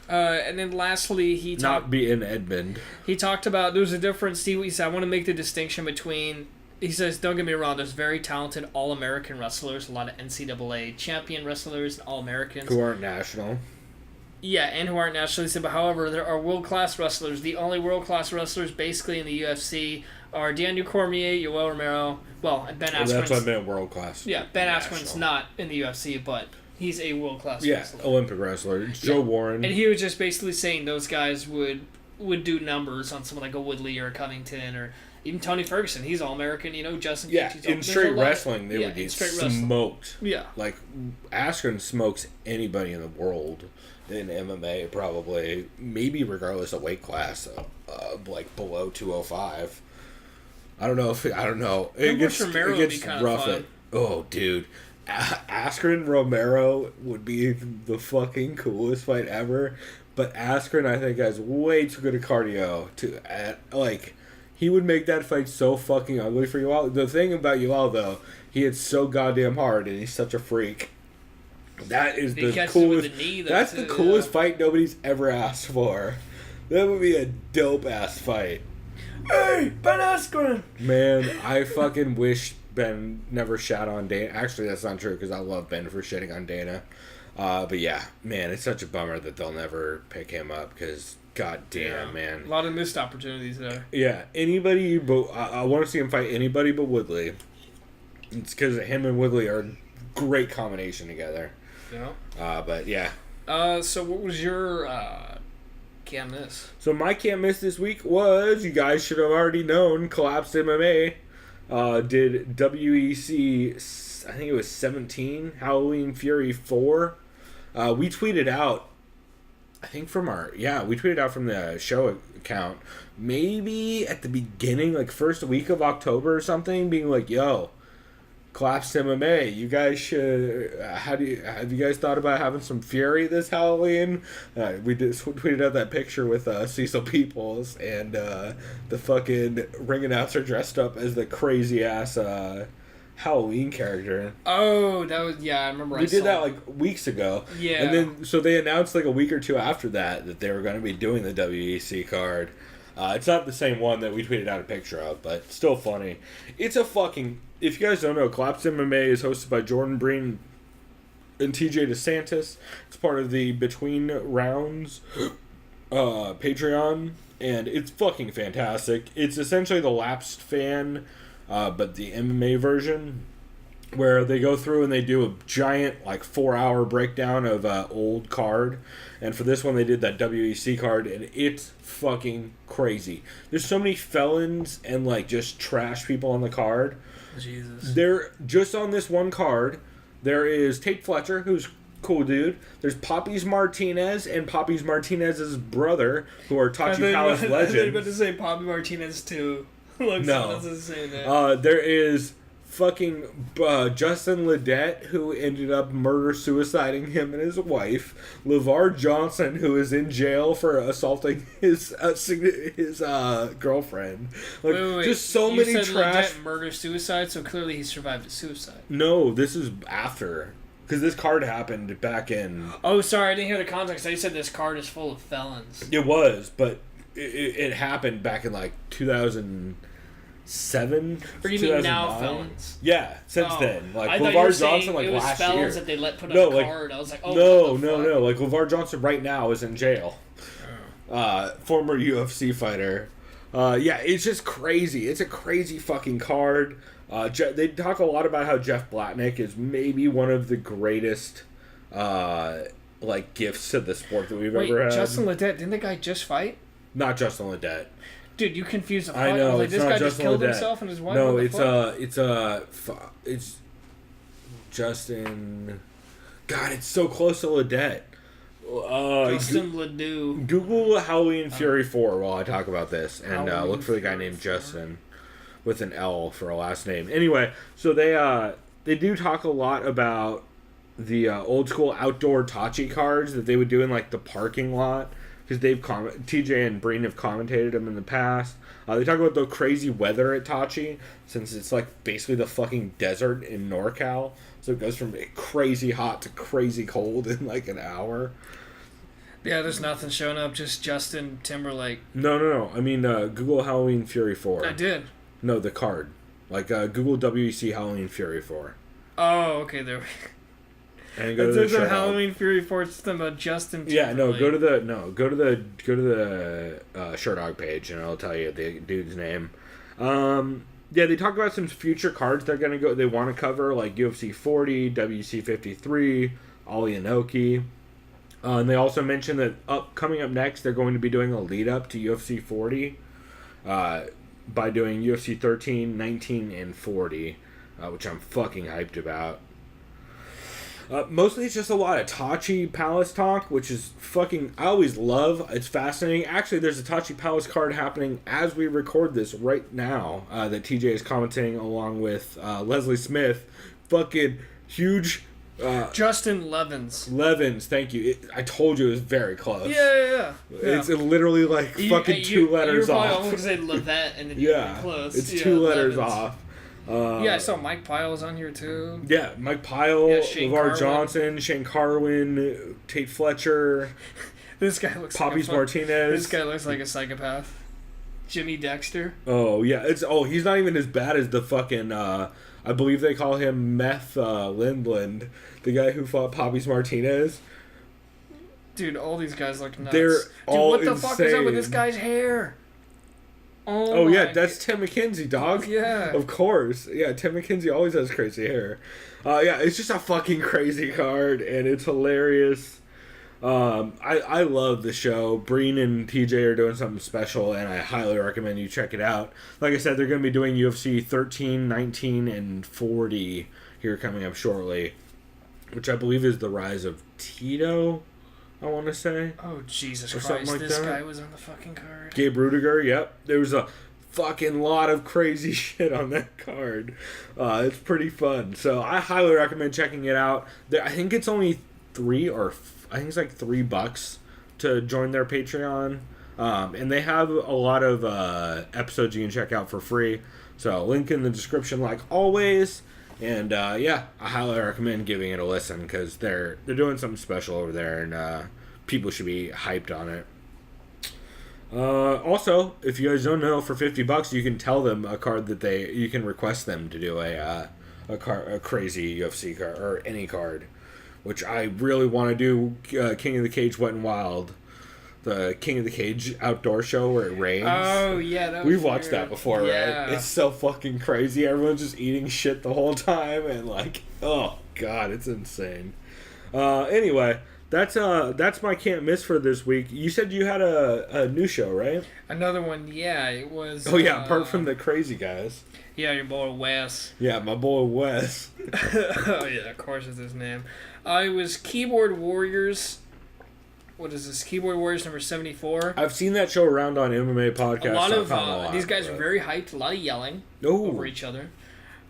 And then lastly, not be in Edmond. He talked about there's a difference. He said, I want to make the distinction between He says, don't get me wrong, there's very talented All-American wrestlers, a lot of NCAA champion wrestlers, and All-Americans. Who aren't national. Yeah, and who aren't nationally. But however, there are world-class wrestlers. The only world-class wrestlers basically in the UFC are Daniel Cormier, Yoel Romero, and Ben Askren's... That's what I meant, world-class. Yeah, Ben Askren's not in the UFC, but he's a world-class wrestler. Yeah, Olympic wrestler. It's Joe Warren. And he was just basically saying those guys would do numbers on someone like a Woodley or a Covington or even Tony Ferguson. He's All-American, Justin Gaethje's in straight wrestling, they would get smoked. Yeah. Like, Askren smokes anybody in the world in MMA, probably. Maybe regardless of weight class, like below 205. I don't know. It gets rough. Oh, dude. Askren Romero would be the fucking coolest fight ever. But Askren, I think, has way too good a cardio he would make that fight so fucking ugly for Yoel. The thing about Yoel, though, he hits so goddamn hard, and he's such a freak. That is the coolest. That's the coolest fight nobody's ever asked for. That would be a dope ass fight. Hey, Ben Askren! Man, I fucking wish Ben never shat on Dana. Actually, that's not true because I love Ben for shitting on Dana. But yeah, man, it's such a bummer that they'll never pick him up because. God damn, man. A lot of missed opportunities there. Yeah, anybody but... I want to see him fight anybody but Woodley. It's because him and Woodley are a great combination together. Yeah. But, yeah. So what was your can't miss? So my can't miss this week was, you guys should have already known, Collapsed MMA did WEC, I think it was 17, Halloween Fury 4. We tweeted out, I think we tweeted out from the show account, maybe at the beginning, like first week of October or something, being like, yo, Collapsed MMA, you guys should, have you guys thought about having some Fury this Halloween? We just tweeted out that picture with Cecil Peoples and the fucking ring announcer dressed up as the crazy ass Halloween character. Oh, that was, I remember. We did that like weeks ago. Yeah. And then, so they announced like a week or two after that they were going to be doing the WEC card. It's not the same one that we tweeted out a picture of, but still funny. It's a fucking, if you guys don't know, Collapsed MMA is hosted by Jordan Breen and TJ DeSantis. It's part of the Between Rounds Patreon, and it's fucking fantastic. It's essentially the Lapsed fan, but the MMA version, where they go through and they do a giant, 4-hour breakdown of old card. And for this one, they did that WEC card, and it's fucking crazy. There's so many felons and, just trash people on the card. Jesus. They're just on this one card. There is Tate Fletcher, who's cool dude. There's Poppies Martinez and Poppies Martinez's brother, who are Tachi Palace legends. I was about to say Poppy Martinez, too. No. There is fucking Justin Ledet, who ended up murder-suiciding him and his wife. LeVar Johnson, who is in jail for assaulting his girlfriend. Wait. Just so you many said trash... Ledet murder-suicide, so clearly he survived a suicide. No, this is after. Because this card happened back in... Oh, sorry, I didn't hear the context. I said this card is full of felons. It was, but it happened back in 2007. Or you mean now felons? Yeah, since then. I thought LeVar Johnson, it was last felons year. That they let put on a card. I was like, oh, no. LeVar Johnson right now is in jail. Former UFC fighter. It's just crazy. It's a crazy fucking card. They talk a lot about how Jeff Blatnick is maybe one of the greatest gifts to the sport that we've ever had. Justin Ledet, didn't the guy just fight? Not Justin Ledet. Dude, you confused the fight. I know, this it's guy not just Justin killed Ledet. himself and his wife. No, it's Justin. God, it's so close to Ledet. Justin Ledoux. Google Halloween Fury 4 while I talk about this, and look for the guy named Justin with an L for a last name. Anyway, so they do talk a lot about the old school outdoor Tachi cards that they would do in the parking lot, because TJ and Breen have commentated them in the past. They talk about the crazy weather at Tachi, since it's basically the fucking desert in NorCal, so it goes from crazy hot to crazy cold in an hour. Yeah, there's nothing showing up, just Justin Timberlake. No. I mean, Google Halloween Fury 4. I did. No, the card. Like, Google WEC Halloween Fury 4. Oh, okay, there. And go to the show. Halloween Fury 4 system about Justin Timberlake. Yeah, go to the Shirt Dog page, and it'll tell you the dude's name. Yeah, they talk about some future cards they want to cover, like UFC 40, WC 53, Ali Inoki. And they also mentioned that coming up next, they're going to be doing a lead up to UFC 40 by doing UFC 13, 19, and 40, which I'm fucking hyped about. Mostly it's just a lot of Tachi Palace talk, which is fucking... I always love. It's fascinating. Actually, there's a Tachi Palace card happening as we record this right now that TJ is commenting along with Leslie Smith. Fucking huge... Justin Levens, thank you. I told you it was very close. Yeah. It's literally like fucking two letters off. You're probably say Levette and then you're close. It's two letters off. I saw Mike Pyle's on here too. Yeah, Mike Pyle, LeVar Johnson, Shane Carwin, Tate Fletcher. This guy looks Poppies like Martinez. This guy looks like a psychopath. Jimmy Dexter. Oh yeah, he's not even as bad as the fucking I believe they call him Meth Lindland, the guy who fought Poppies Martinez. Dude, all these guys look nuts. They're all what the insane. fuck is up with this guy's hair? Oh yeah, that's Tim McKenzie, dog. Yeah. Of course. Yeah, Tim McKenzie always has crazy hair. Yeah, it's just a fucking crazy card, and it's hilarious. I love the show. Breen and TJ are doing something special, and I highly recommend you check it out. Like I said, they're going to be doing UFC 13, 19, and 40 here coming up shortly, which I believe is the rise of Tito, I want to say. Oh, Jesus or Christ, like this that. guy was on the fucking card. Gabe Rudiger, yep. There was a fucking lot of crazy shit on that card. It's pretty fun. So I highly recommend checking it out. I think it's only I think it's like $3 to join their Patreon. And they have a lot of episodes you can check out for free. So link in the description like always. And I highly recommend giving it a listen because they're doing something special over there, and people should be hyped on it. Also, if you guys don't know, for $50 you can tell them a card that you can request them to do a crazy UFC card or any card, which I really want to do. King of the Cage Wet and Wild, the King of the Cage outdoor show where it rains. Oh yeah, we've watched that before, right? It's so fucking crazy. Everyone's just eating shit the whole time, and like, oh god, it's insane. Anyway, that's my can't miss for this week. You said you had a new show, right? Another one, yeah. It was. Oh yeah, apart from the crazy guys. Yeah, your boy Wes. Yeah, my boy Wes. Oh yeah, of course it's his name. It was Keyboard Warriors. What is this? Keyboard Warriors number 74. I've seen that show around on MMA Podcasts. A lot of these guys are very hyped. A lot of yelling over each other.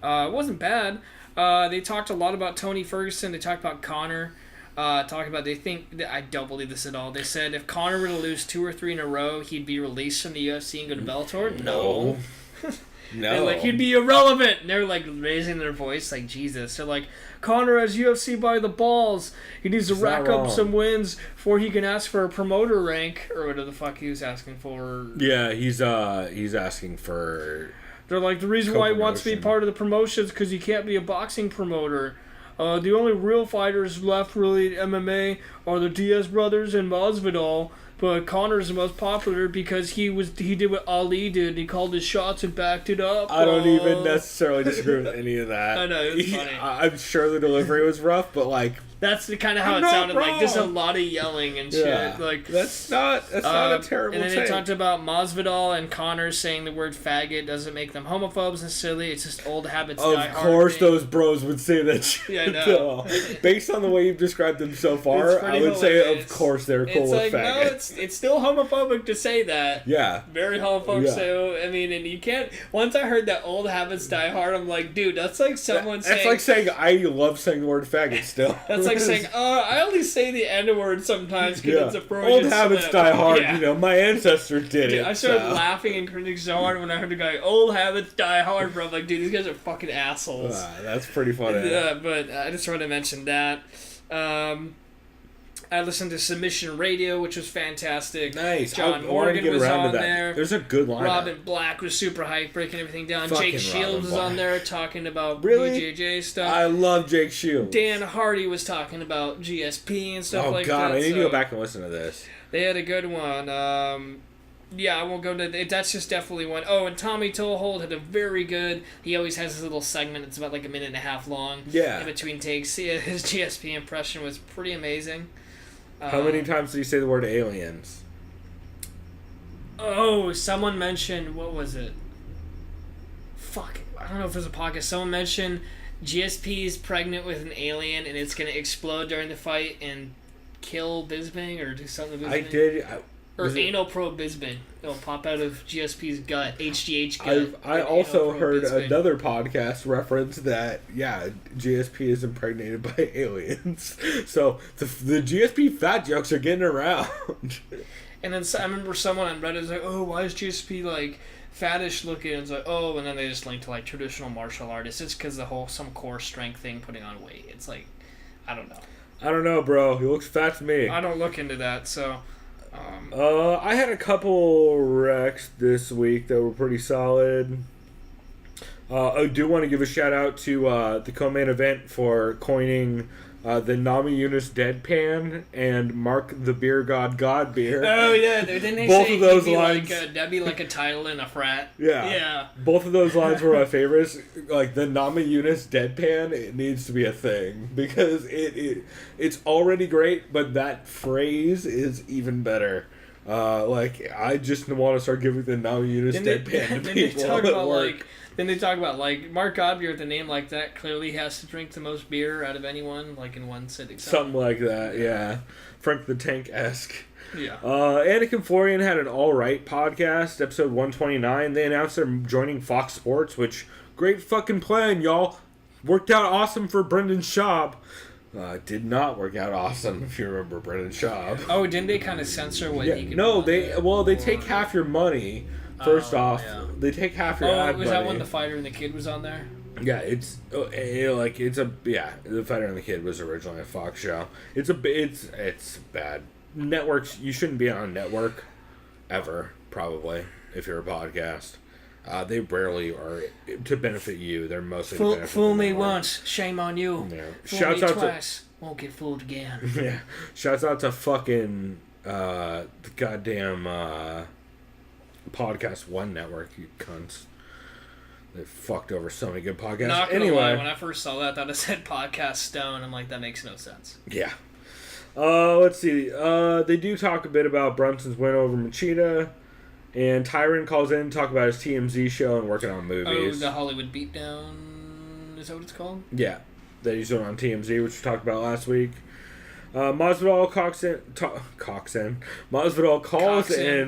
It wasn't bad. They talked a lot about Tony Ferguson. They talked about Conor. Talking about I don't believe this at all. They said if Conor were to lose 2 or 3 in a row, he'd be released from the UFC and go to Bellator. No. No. And like he'd be irrelevant. And they're like raising their voice like Jesus. They're like, Conor has UFC by the balls. He needs to rack up some wins before he can ask for a promoter rank or whatever the fuck he was asking for. Yeah, he's asking for. They're like, the reason why he wants to be part of the promotions because he can't be a boxing promoter. The only real fighters left really in MMA are the Diaz brothers and Masvidal. But Conor's the most popular because he did what Ali did. He called his shots and backed it up. I don't even necessarily disagree with any of that. I know, it's funny. I'm sure the delivery was rough, but like that's the kind of how it sounded like. Just a lot of yelling and shit. Like that's not a terrible. And then take. they talked about Masvidal and Conor saying the word faggot doesn't make them homophobes necessarily. It's just old habits. Of course, those bros would say that shit. Yeah, I know. Based on the way you've described them so far, I would say of course they're cool with faggot. No, it's still homophobic to say that. Yeah. Very homophobic. Yeah. So I mean, and you can't. Once I heard that old habits die hard, I'm like, dude, that's like someone saying. That's like saying I love saying the word faggot still. That's like saying, I only say the N-word sometimes because it's a Freudian old habits slip. die hard. Yeah. You know, my ancestors did it. I started laughing and cringing so hard when I heard the guy, old habits die hard, bro. I'm like, dude, these guys are fucking assholes. That's pretty funny. Yeah, but I just wanted to mention that. I listened to Submission Radio, which was fantastic. Nice. John I wanted to Morgan get was around to on that. there. There's a good lineup. Robin Black was super hype, breaking everything down. Fucking Jake Shields Robin was Black. on there talking about Really? BJJ stuff. I love Jake Shields. Dan Hardy was talking about GSP and stuff like that. Oh, God. I need to so go back and listen to this. They had a good one. Yeah, I won't go to... That's just definitely one. Oh, and Tommy Toehold had a very good... He always has his little segment. It's about like a minute and a half long. Yeah. In between takes. Yeah, his GSP impression was pretty amazing. How many times do you say the word aliens? Oh, someone mentioned... What was it? Fuck. I don't know if it was a podcast. Someone mentioned GSP is pregnant with an alien and it's going to explode during the fight and kill Bisping or do something to Bisping. I did... Or anal probe Bisping. It'll pop out of GSP's gut. HGH gut. I also heard another podcast reference that, yeah, GSP is impregnated by aliens. So the GSP fat jokes are getting around. And then I remember someone on Reddit was like, oh, why is GSP like fattish looking? And it's like, oh, and then they just linked to like traditional martial artists. It's because the whole some core strength thing putting on weight. It's like, I don't know. I don't know, bro. He looks fat to me. I don't look into that, so... I had a couple wrecks this week that were pretty solid. I do want to give a shout out to the co-main event for coining the Nami Yunus Deadpan and Mark the Beer God beer. Oh yeah, didn't they Both say of those he'd be lines. that'd be like a title in a frat? Yeah. Yeah. Both of those lines were my favorites. Like the Nami Yunus Deadpan, it needs to be a thing because it's already great, but that phrase is even better. Like I just want to start giving the Nami Yunus Deadpan to people at work. Then they talk about like Mark Godbeer with a name like that clearly has to drink the most beer out of anyone, like in one sitting. Something like that, yeah. Frank the Tank-esque. Yeah. Anik and Florian had an alright podcast, episode 129. They announced they're joining Fox Sports, which, great fucking plan, y'all. Worked out awesome for Brendan Schaub. Did not work out awesome, if you remember Brendan Schaub. Oh, didn't they kind of censor what he could No, do? they take half your money. First off, yeah. they take half your ad money. Was that when the fighter and the kid was on there? Yeah, the Fighter and the Kid was originally a Fox show. It's bad. Networks, you shouldn't be on a network ever, probably, if you're a podcast. They rarely are to benefit you. They're mostly to benefit fool the me network. once, shame on you. Yeah. Fool Shouts me out twice, won't get fooled again. Yeah. Shouts out to fucking the goddamn Podcast One network, you cunts. They fucked over so many good podcasts. Not gonna anyway, lie, when I first saw that, I thought it said Podcast Stone. I'm like, that makes no sense. Yeah. Let's see. They do talk a bit about Brunson's win over Machida. And Tyron calls in to talk about his TMZ show and working on movies. Oh, the Hollywood Beatdown. Is that what it's called? Yeah. That he's doing on TMZ, which we talked about last week. Masvidal calls in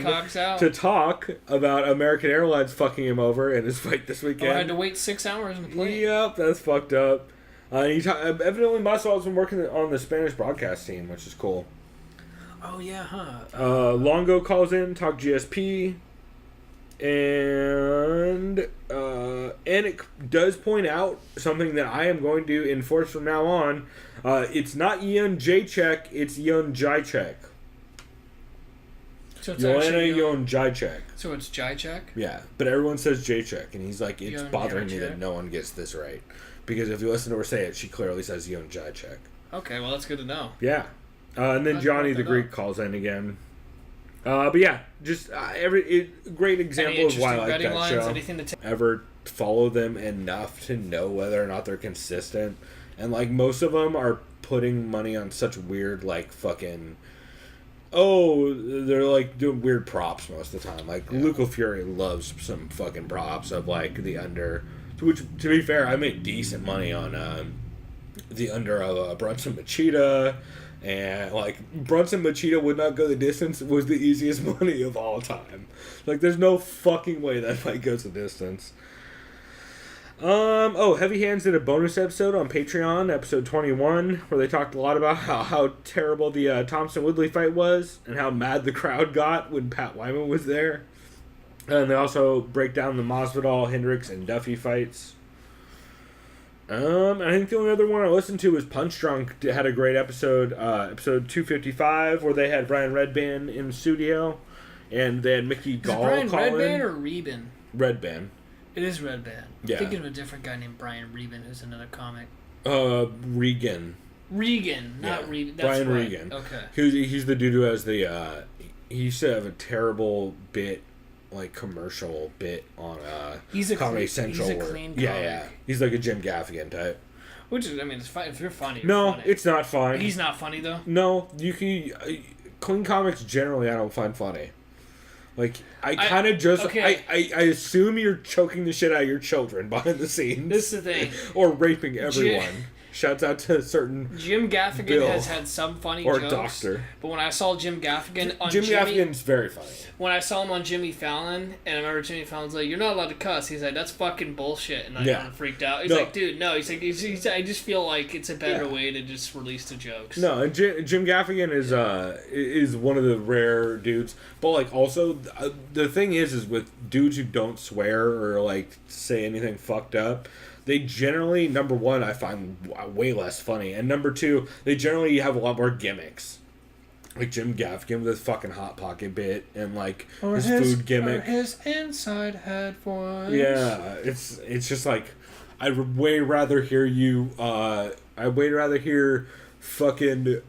to talk about American Airlines fucking him over in his fight this weekend. Oh, I had to wait 6 hours in the plane. Yep, that's fucked up. Evidently, Masvidal's been working on the Spanish broadcast team, which is cool. Oh, yeah, huh? Longo calls in, talk GSP. And Anik does point out something that I am going to enforce from now on. It's not Yon Jacek, it's Yon Jacek. So it's Joanna Yon Jacek. So it's Jacek? Yeah, but everyone says Jacek, and he's like, it's Yon bothering me Jacek? that no one gets this right. Because if you listen to her say it, she clearly says Yon Jacek. Okay, well, that's good to know. Yeah. And then Johnny the Greek calls in again. But yeah, just great example of why I like that lines, show. Ever follow them enough to know whether or not they're consistent. And like most of them are putting money on such weird like fucking... Oh, they're like doing weird props most of the time. Like Luca Fury loves some fucking props of like the under... Which, to be fair, I made decent money on the under of Brunson Machida. And, like, Brunson Machida would not go the distance was the easiest money of all time. Like, there's no fucking way that fight goes the distance. Heavy Hands did a bonus episode on Patreon, episode 21, where they talked a lot about how terrible the Thompson-Woodley fight was and how mad the crowd got when Pat Wyman was there. And they also break down the Masvidal, Hendricks, and Duffy fights. I think the only other one I listened to was Punchdrunk. It had a great episode, episode 255, where they had Brian Redband in the studio, and they had Mickey Gall call in. Brian Redband or Reben? Redband. It is Redband. Yeah. I'm thinking of a different guy named Brian Reben, who's another comic. Regan, not Reben. That's Brian right. Regan. Okay. He's the dude who has the, he used to have a terrible bit, like commercial bit on Comedy Central. He's a clean comic. Yeah. He's like a Jim Gaffigan type. Which is, I mean, it's fine if you're funny. No, funny. it's not fun. He's not funny though. No, you can. Clean comics generally I don't find funny. Like I kind of just okay. I assume you're choking the shit out of your children behind the scenes. This is the thing. Or raping everyone. Shouts out to certain Jim Gaffigan Bill has had some funny or jokes. Doctor. But when I saw Jim Gaffigan on Jim Gaffigan's very funny. When I saw him on Jimmy Fallon, and I remember Jimmy Fallon's like, "You're not allowed to cuss." He's like, "That's fucking bullshit," and I kind of freaked out. He's like, "Dude, no." He's like, "I just feel like it's a better way to just release the jokes." No, and Jim Gaffigan is one of the rare dudes. But like also the thing is with dudes who don't swear or like say anything fucked up. They generally, number one, I find way less funny. And number two, they generally have a lot more gimmicks. Like Jim Gaffigan with his fucking Hot Pocket bit and like his food gimmick. Or his inside headphones. Yeah, it's just like, I'd way rather hear you, I'd way rather hear fucking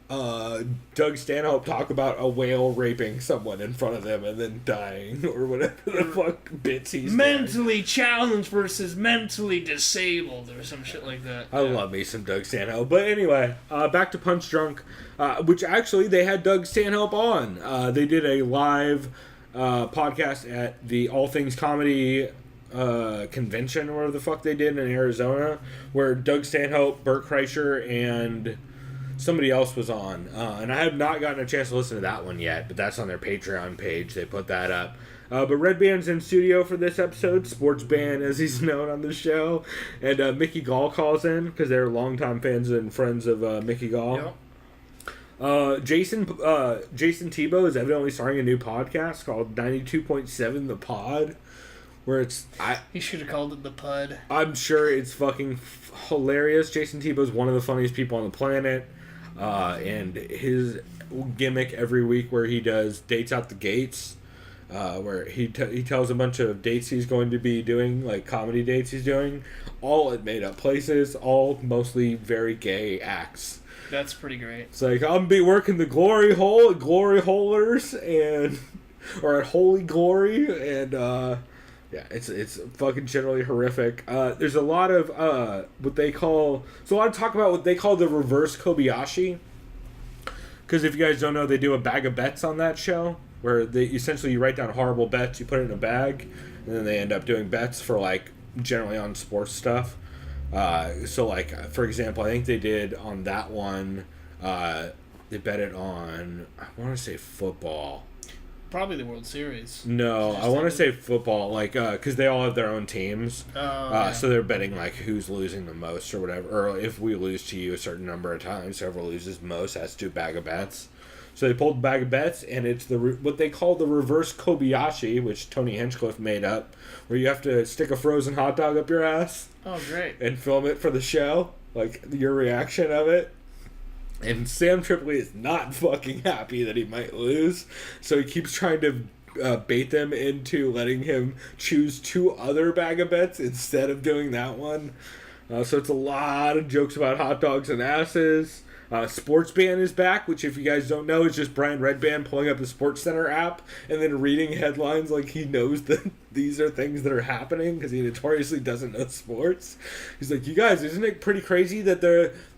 Doug Stanhope talk about a whale raping someone in front of them and then dying or whatever the fuck bits he's mentally challenged versus mentally disabled or some shit like that. I love me some Doug Stanhope. But anyway, back to Punchdrunk, which actually they had Doug Stanhope on. They did a live podcast at the All Things Comedy convention or whatever the fuck they did in Arizona, where Doug Stanhope, Bert Kreischer, and somebody else was on, and I have not gotten a chance to listen to that one yet, but that's on their Patreon page. They put that up. But Redband's in studio for this episode, Sports Band as he's known on the show, and Mickey Gall calls in because they're longtime fans and friends of Mickey Gall. Yep. Jason Tebow is evidently starting a new podcast called 92.7 The Pod, where he should have called it The Pud. I'm sure it's fucking hilarious. Jason Tebow's one of the funniest people on the planet. And his gimmick every week where he does Dates Out the Gates, where he tells a bunch of dates he's going to be doing, like comedy dates he's doing, all at made up places, all mostly very gay acts. That's pretty great. It's like, I'm be working the glory hole at Glory Holers and or at Holy Glory, and yeah, it's fucking generally horrific. There's a lot of a lot of talk about what they call the reverse Kobayashi. Because if you guys don't know, they do a bag of bets on that show, where they essentially you write down horrible bets, you put it in a bag, and then they end up doing bets for like generally on sports stuff. So like for example, I think they did on that one. They bet it on, I want to say football. Probably the World Series. No, I want to say football, like, because they all have their own teams. Yeah. So they're betting, like, who's losing the most or whatever. Or if we lose to you a certain number of times, whoever loses most has to do a bag of bets. So they pulled a bag of bets, and it's what they call the reverse Kobayashi, which Tony Hinchcliffe made up, where you have to stick a frozen hot dog up your ass. Oh, great. And film it for the show, like, your reaction of it. And Sam Tripoli is not fucking happy that he might lose, so he keeps trying to bait them into letting him choose two other bag of bets instead of doing that one. So it's a lot of jokes about hot dogs and asses. Sports Band is back, which if you guys don't know is just Brian Redband pulling up the Sports Center app and then reading headlines like he knows that these are things that are happening because he notoriously doesn't know sports. He's like, you guys, isn't it pretty crazy that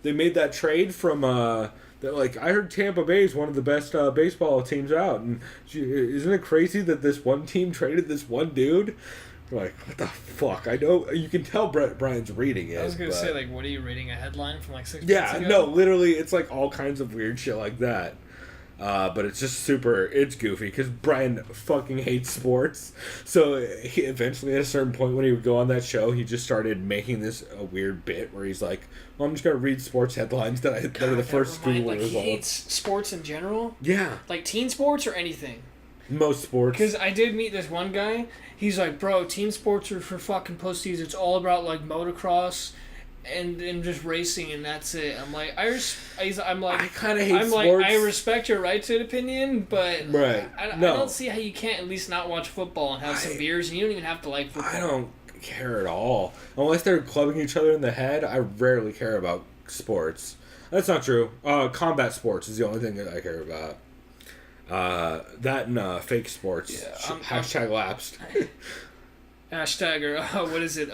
they made that trade from that, like, I heard Tampa Bay is one of the best baseball teams out, and isn't it crazy that this one team traded this one dude? Like, what the fuck? I know you can tell Brian's reading it. I was gonna say, like, what are you reading? A headline from like 6 months Yeah, ago? no, literally, it's like all kinds of weird shit like that. But it's just it's goofy because Brian fucking hates sports. So he eventually, at a certain point when he would go on that show, he just started making this a weird bit where he's like, well, I'm just gonna read sports headlines that are the first Google like, results. he hates sports in general. Yeah. Like teen sports or anything. Most sports. Because I did meet this one guy. He's like, bro, team sports are for fucking pussies. It's all about like motocross and just racing, and that's it. I'm like, I kind of hate sports. like, I respect your right to an opinion, but right. I don't see how you can't at least not watch football and have some beers, and you don't even have to like football. I don't care at all. Unless they're clubbing each other in the head, I rarely care about sports. That's not true. Combat sports is the only thing that I care about. That and fake sports. Yeah, Hashtag lapsed. Hashtag, or what is it?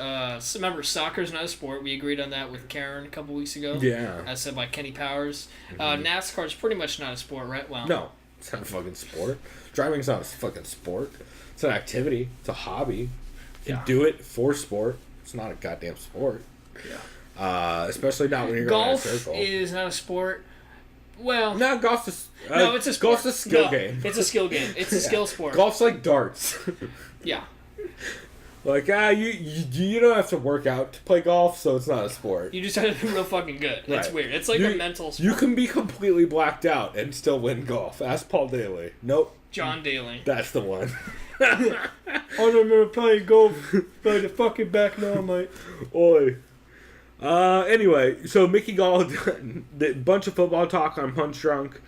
Remember, soccer's not a sport. We agreed on that with Karen a couple weeks ago. Yeah. As said by Kenny Powers. NASCAR's pretty much not a sport, right? Well, no, it's not a fucking sport. Driving's not a fucking sport. It's an activity. It's a hobby. You can do it for sport. It's not a goddamn sport. Yeah. Especially not when you're going in a circle. Golf is not a sport. Well, no, golf's a no, it's a sport. Golf's a skill game. It's a skill game. It's a skill sport. Golf's like darts. Yeah. Like, you don't have to work out to play golf, so it's not a sport. You just have to be real fucking good. It's weird. It's like a mental sport. You can be completely blacked out and still win golf. Ask Paul Daly. Nope. John Daly. That's the one. I remember playing golf by the fucking back now, mate. Oi. Anyway, so Mickey Gall, the bunch of football talk on Punchdrunk.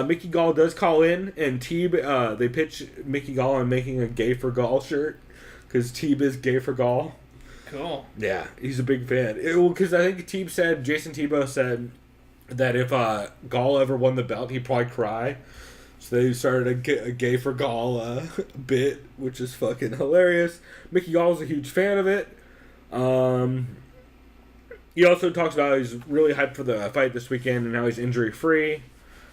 Mickey Gall does call in, and Teeb, they pitch Mickey Gall on making a Gay for Gall shirt. Because Teeb is gay for Gall. Cool. Yeah, he's a big fan. Because I think Jason Tebow said that if Gall ever won the belt, he'd probably cry. So they started a gay for Gall bit, which is fucking hilarious. Mickey Gall's a huge fan of it. He also talks about how he's really hyped for the fight this weekend and how he's injury-free.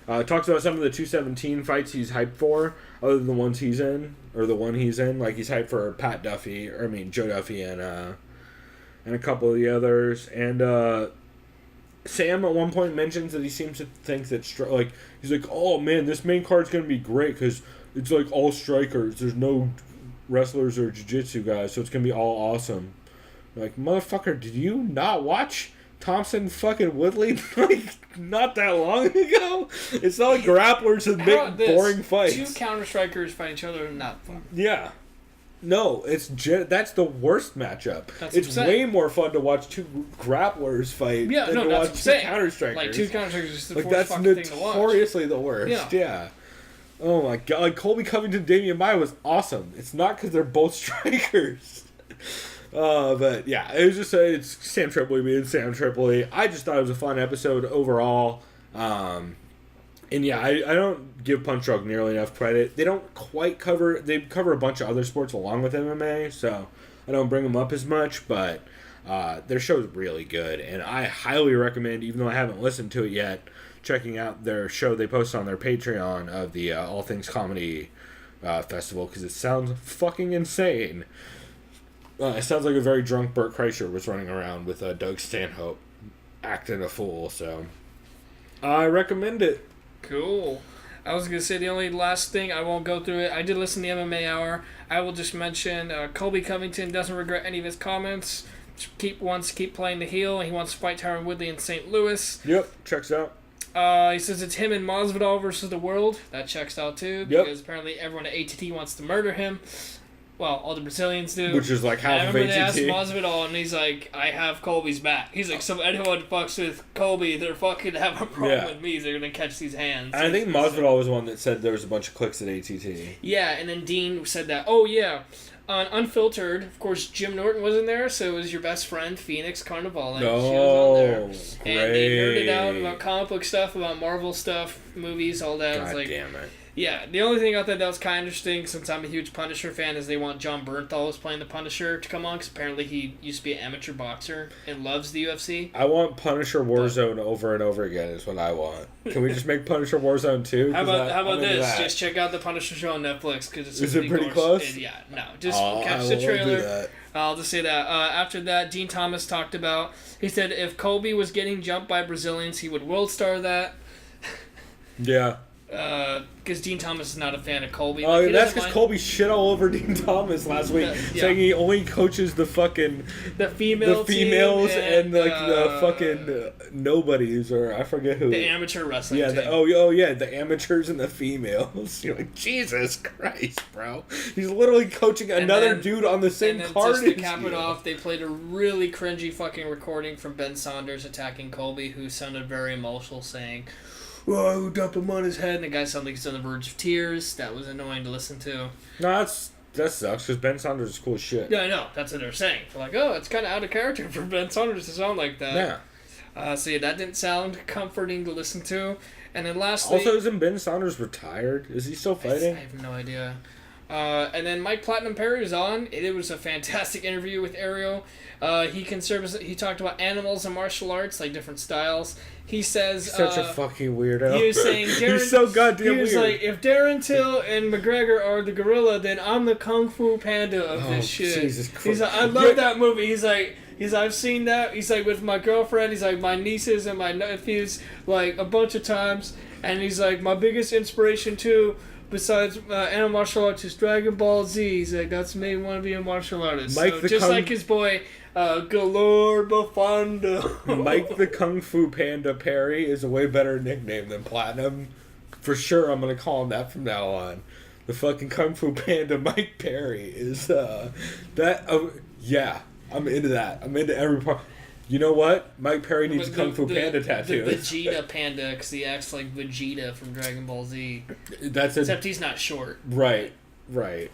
Talks about some of the 217 fights he's hyped for, other than the ones he's in, or the one he's in. Like, he's hyped for Joe Duffy and a couple of the others. And Sam at one point mentions that he seems to think that, he's like, oh man, this main card's going to be great because it's like all strikers. There's no wrestlers or jiu-jitsu guys, so it's going to be all awesome. Like, motherfucker, did you not watch Thompson fucking Woodley not that long ago? It's not like grapplers and make boring fights. Two counter strikers fight each other and not fun. Yeah. No, that's the worst matchup. It's way more fun to watch two grapplers fight than to watch two counter strikers. Like, two counter strikers is the worst that's fucking thing to watch. Notoriously the worst. Yeah. Oh my god. Like, Colby Covington, Damian Maia was awesome. It's not because they're both strikers. But yeah, it was just it's Sam Tripoli being Sam Tripoli. I just thought it was a fun episode overall. And yeah, I don't give Punchdrunk nearly enough credit. They don't quite cover a bunch of other sports along with MMA, so I don't bring them up as much, but their show is really good, and I highly recommend, even though I haven't listened to it yet, checking out their show they post on their Patreon of the All Things Comedy Festival, because it sounds fucking insane. It sounds like a very drunk Bert Kreischer was running around with Doug Stanhope acting a fool, so I recommend it. Cool. I was going to say the only last thing, I won't go through it. I did listen to the MMA Hour. I will just mention Colby Covington doesn't regret any of his comments. Wants to keep playing the heel. He wants to fight Tyron Woodley in St. Louis. Yep, checks out. He says it's him and Masvidal versus the world. That checks out too, because apparently everyone at ATT wants to murder him. Well, all the Brazilians do. Which is like half of ATT. I remember they asked Masvidal, and he's like, I have Colby's back. He's like, so anyone fucks with Colby, they're fucking have a problem with me. They're going to catch these hands. I think Masvidal was the one that said there was a bunch of clicks at ATT. Yeah, and then Dean said that, oh yeah, on Unfiltered, of course, Jim Norton was in there, so it was your best friend, Phoenix Carnival. And she was on there. Great. And they nerded out about comic book stuff, about Marvel stuff, movies, all that. God like, damn it. Yeah, the only thing I thought that was kind of interesting, since I'm a huge Punisher fan, is they want John Bernthal, who's playing the Punisher, to come on, because apparently he used to be an amateur boxer and loves the UFC. I want Punisher Warzone over and over again is what I want. Can we just make Punisher Warzone 2? How about this? Just check out the Punisher show on Netflix, because it's Is it pretty close? Yeah, no. Just catch the trailer. I'll just say that. After that, Dean Thomas talked about, he said if Colby was getting jumped by Brazilians, he would world star that. Yeah. because Dean Thomas is not a fan of Colby. Oh, that's because Colby shit all over Dean Thomas last week, saying he only coaches the fucking the females and like the fucking nobodies, or I forget who. The amateur wrestling. Yeah. team. The amateurs and the females. You're like, Jesus Christ, bro. He's literally coaching another dude on the same card. Just to cap it off, they played a really cringy fucking recording from Ben Saunders attacking Colby, who sounded very emotional, saying, "Oh, who dumped him on his head?" And the guy sounded like he's on the verge of tears. That was annoying to listen to. No, that sucks, because Ben Saunders is cool as shit. Yeah, I know. That's what they're saying. They're like, oh, it's kind of out of character for Ben Saunders to sound like that. Yeah. So that didn't sound comforting to listen to. And then lastly... Also, isn't Ben Saunders retired? Is he still fighting? I have no idea. And then Mike Platinum Perry was on. It was a fantastic interview with Ariel. He talked about animals and martial arts, like different styles. He says... He's such a fucking weirdo. He was saying... He's so goddamn weird. He was like, if Darren Till and McGregor are the gorilla, then I'm the Kung Fu Panda of this shit. Jesus Christ. He's like, I love that movie. He's like, I've seen that. He's like, with my girlfriend. He's like, my nieces and my nephews, like, a bunch of times. And he's like, my biggest inspiration, too, besides animal martial arts, is Dragon Ball Z. He's like, that's made me want to be a martial artist. Mike so just like his boy... Galore Bafanda. Mike the Kung Fu Panda Perry is a way better nickname than Platinum. For sure, I'm going to call him that from now on. The fucking Kung Fu Panda Mike Perry is, yeah, I'm into that. I'm into every part. You know what? Mike Perry needs a Kung Fu Panda tattoo. The Vegeta Panda, because he acts like Vegeta from Dragon Ball Z. Except he's not short. Right. I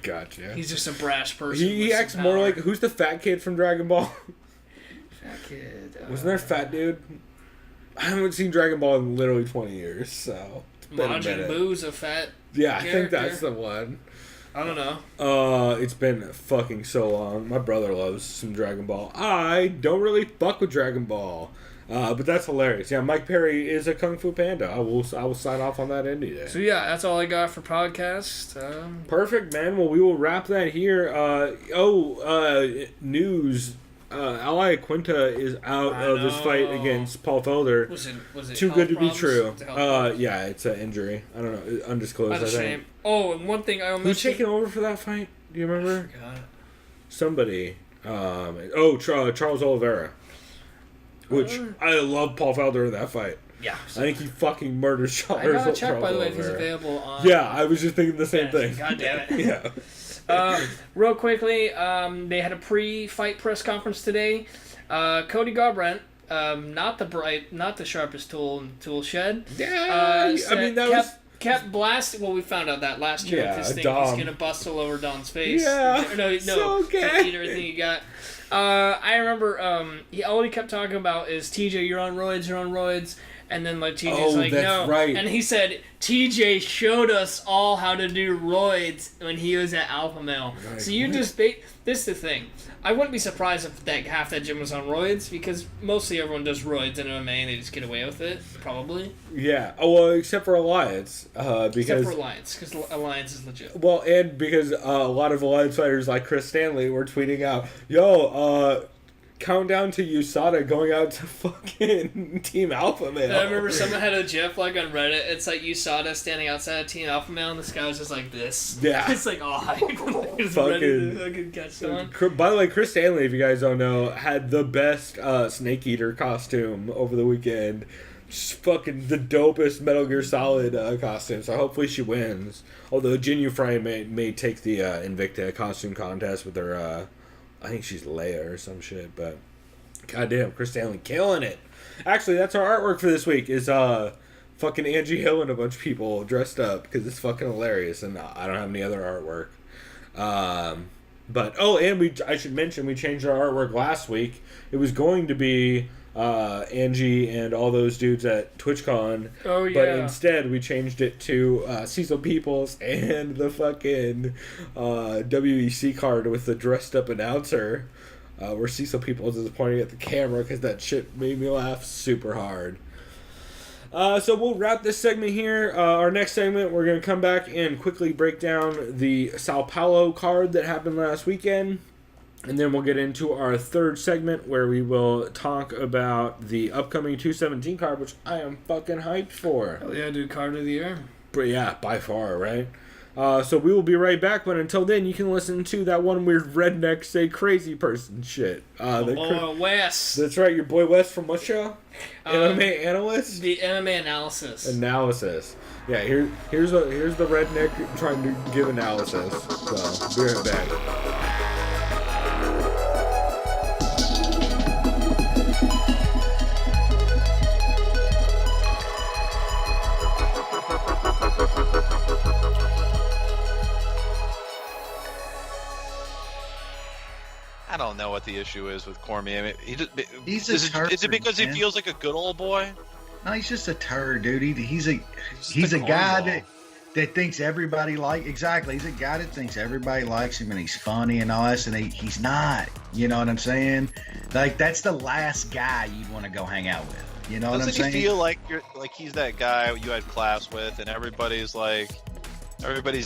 gotcha. He's just a brash person. He acts more like... Who's the fat kid from Dragon Ball? Fat kid. Wasn't there a fat dude? I haven't seen Dragon Ball in literally 20 years, so... Majin Buu's a fat Yeah, I character. think that's the one. I don't know. It's been fucking so long. My brother loves some Dragon Ball. I don't really fuck with Dragon Ball. But that's hilarious. Yeah, Mike Perry is a Kung Fu Panda. I will sign off on that any day. So yeah, that's all I got for podcast. Perfect, man. Well, we will wrap that here. News. Ally Quinta is out of this fight against Paul Felder. Was it too good to be problems? true? Yeah, it's an injury. I don't know. Undisclosed. That's a shame. Oh, and one thing I almost... Who's taking over for that fight? Do you remember? I forgot. Somebody. Charles Oliveira. Which, I love Paul Felder in that fight. Yeah. I think he fucking murdered Charles I gotta Oliveira. check, by the way, if he's available on... Yeah, I was just thinking the same thing. God damn it. Yeah. Real quickly, they had a pre-fight press conference today. Cody Garbrandt, not the sharpest tool in the tool shed. Yeah, I mean, that kept blasting. Well, we found out that last year with his thing. Dom. He's gonna bust all over Don's face. Yeah, no, so gay. eat everything he got. I remember all he kept talking about is TJ, you're on roids, and then like TJ's like, that's no, right. And he said TJ showed us all how to do roids when he was at Alpha Male. Right. So you just this is the thing. I wouldn't be surprised if half that gym was on roids, because mostly everyone does roids in MMA and they just get away with it, probably. Yeah. Oh, well, except for Alliance, because Alliance, because Alliance is legit. Well, and because a lot of Alliance fighters like Chris Stanley were tweeting out, "Yo, countdown to USADA going out to fucking Team Alpha Male." I remember someone had a GIF like on Reddit. It's like USADA standing outside of Team Alpha Male, and this guy was just like this. Yeah. It's like, he's ready to fucking catch someone. By the way, Chris Stanley, if you guys don't know, had the best Snake Eater costume over the weekend. Just fucking the dopest Metal Gear Solid costume. So hopefully she wins. Although Jinyu Fry may take the Invicta costume contest with her. I think she's Leia or some shit, but goddamn, Chris Stanley killing it. Actually, that's our artwork for this week is fucking Angie Hill and a bunch of people dressed up because it's fucking hilarious, and I don't have any other artwork. But I should mention we changed our artwork last week. It was going to be Angie and all those dudes at TwitchCon. Oh, yeah. But instead, we changed it to Cecil Peoples and the fucking WEC card with the dressed up announcer, where Cecil Peoples is pointing at the camera because that shit made me laugh super hard. So we'll wrap this segment here. Our next segment, we're going to come back and quickly break down the Sao Paulo card that happened last weekend. And then we'll get into our third segment where we will talk about the upcoming 217 card, which I am fucking hyped for. Oh yeah, dude, card of the year. But yeah, by far, right? So we will be right back, but until then, you can listen to that one weird redneck say crazy person shit. Wes. That's right, your boy Wes from what show? MMA analyst? The MMA analysis. Yeah, here's the redneck trying to give analysis. So, be right back. I don't know what the issue is with Cormier. I mean, He's a turd, is it because man. he feels like a good old boy? No, he's just a turd, dude. He's a guy that thinks everybody exactly. He's a guy that thinks everybody likes him and he's funny and all that, and he's not. You know what I'm saying? Like that's the last guy you'd want to go hang out with. You know what I'm saying? Doesn't he feel like he's that guy you had class with, and everybody's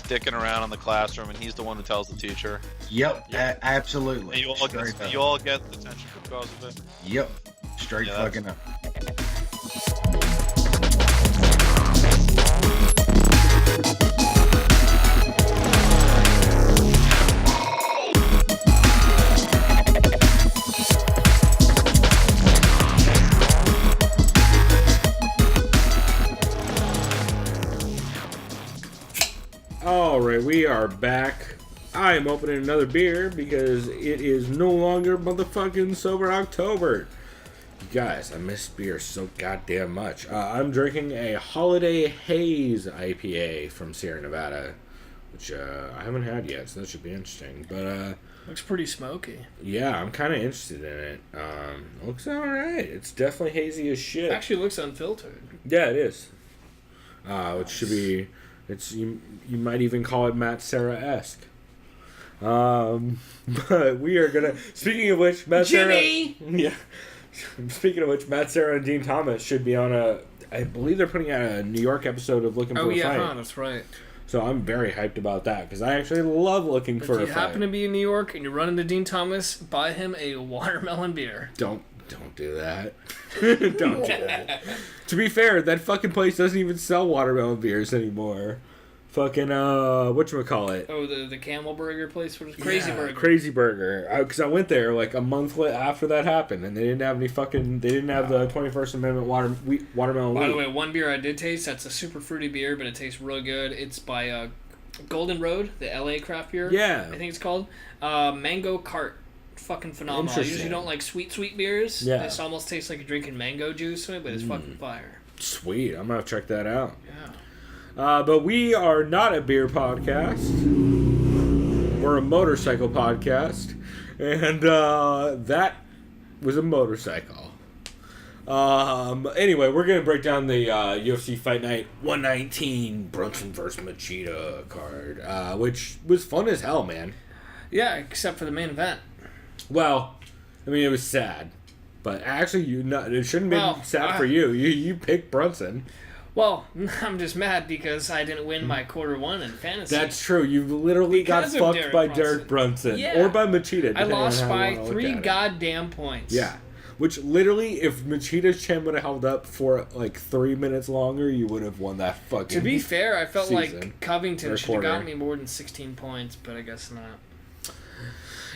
dicking around in the classroom, and he's the one that tells the teacher? Yep, absolutely. And you all get the attention because of it? Yep, straight fucking up. Alright, we are back. I am opening another beer because it is no longer motherfucking sober October. You guys, I miss beer so goddamn much. I'm drinking a Holiday Haze IPA from Sierra Nevada, which I haven't had yet, so that should be interesting. But looks pretty smoky. Yeah, I'm kind of interested in it. Looks alright. It's definitely hazy as shit. Actually looks unfiltered. Yeah, it is. Which should be... you might even call it Matt Serra-esque. But we are gonna. Speaking of which, Matt Jimmy! Serra. Yeah. Speaking of which, Matt Serra and Dean Thomas should be on I believe they're putting out a New York episode of Looking for a Fight. Oh, that's right. So I'm very hyped about that because I actually love looking for a fight. If you happen to be in New York and you're running to Dean Thomas, buy him a watermelon beer. Don't do that. Don't do that. To be fair, that fucking place doesn't even sell watermelon beers anymore. Fucking whatchamacallit? Oh, the Camel Burger place, which is Crazy Burger. Crazy Burger. Because I went there like a month after that happened, and they didn't have the 21st Amendment watermelon. By the way, one beer I did taste that's a super fruity beer, but it tastes really good. It's by Golden Road, the LA craft beer. Yeah, I think it's called Mango Cart. Fucking phenomenal. I usually don't like sweet beers. Yeah, this almost tastes like you're drinking mango juice, but it's fucking fire. Sweet, I'm gonna check that out. Yeah. But we are not a beer podcast. We're a motorcycle podcast. And that was a motorcycle. Anyway, we're going to break down the UFC Fight Night 119 Brunson vs. Machida card, which was fun as hell, man. Yeah, except for the main event. Well, I mean, it was sad. But actually, it shouldn't have been sad for you. You picked Brunson. Well, I'm just mad because I didn't win my quarter one in fantasy. That's true. You literally got fucked by Derek Brunson. Yeah. Or by Machida. I lost by 3 goddamn points. Yeah. Which literally, if Machida's chin would have held up for like 3 minutes longer, you would have won that fucking To be fair, I felt season. like Covington should have gotten me more than 16 points, but I guess not.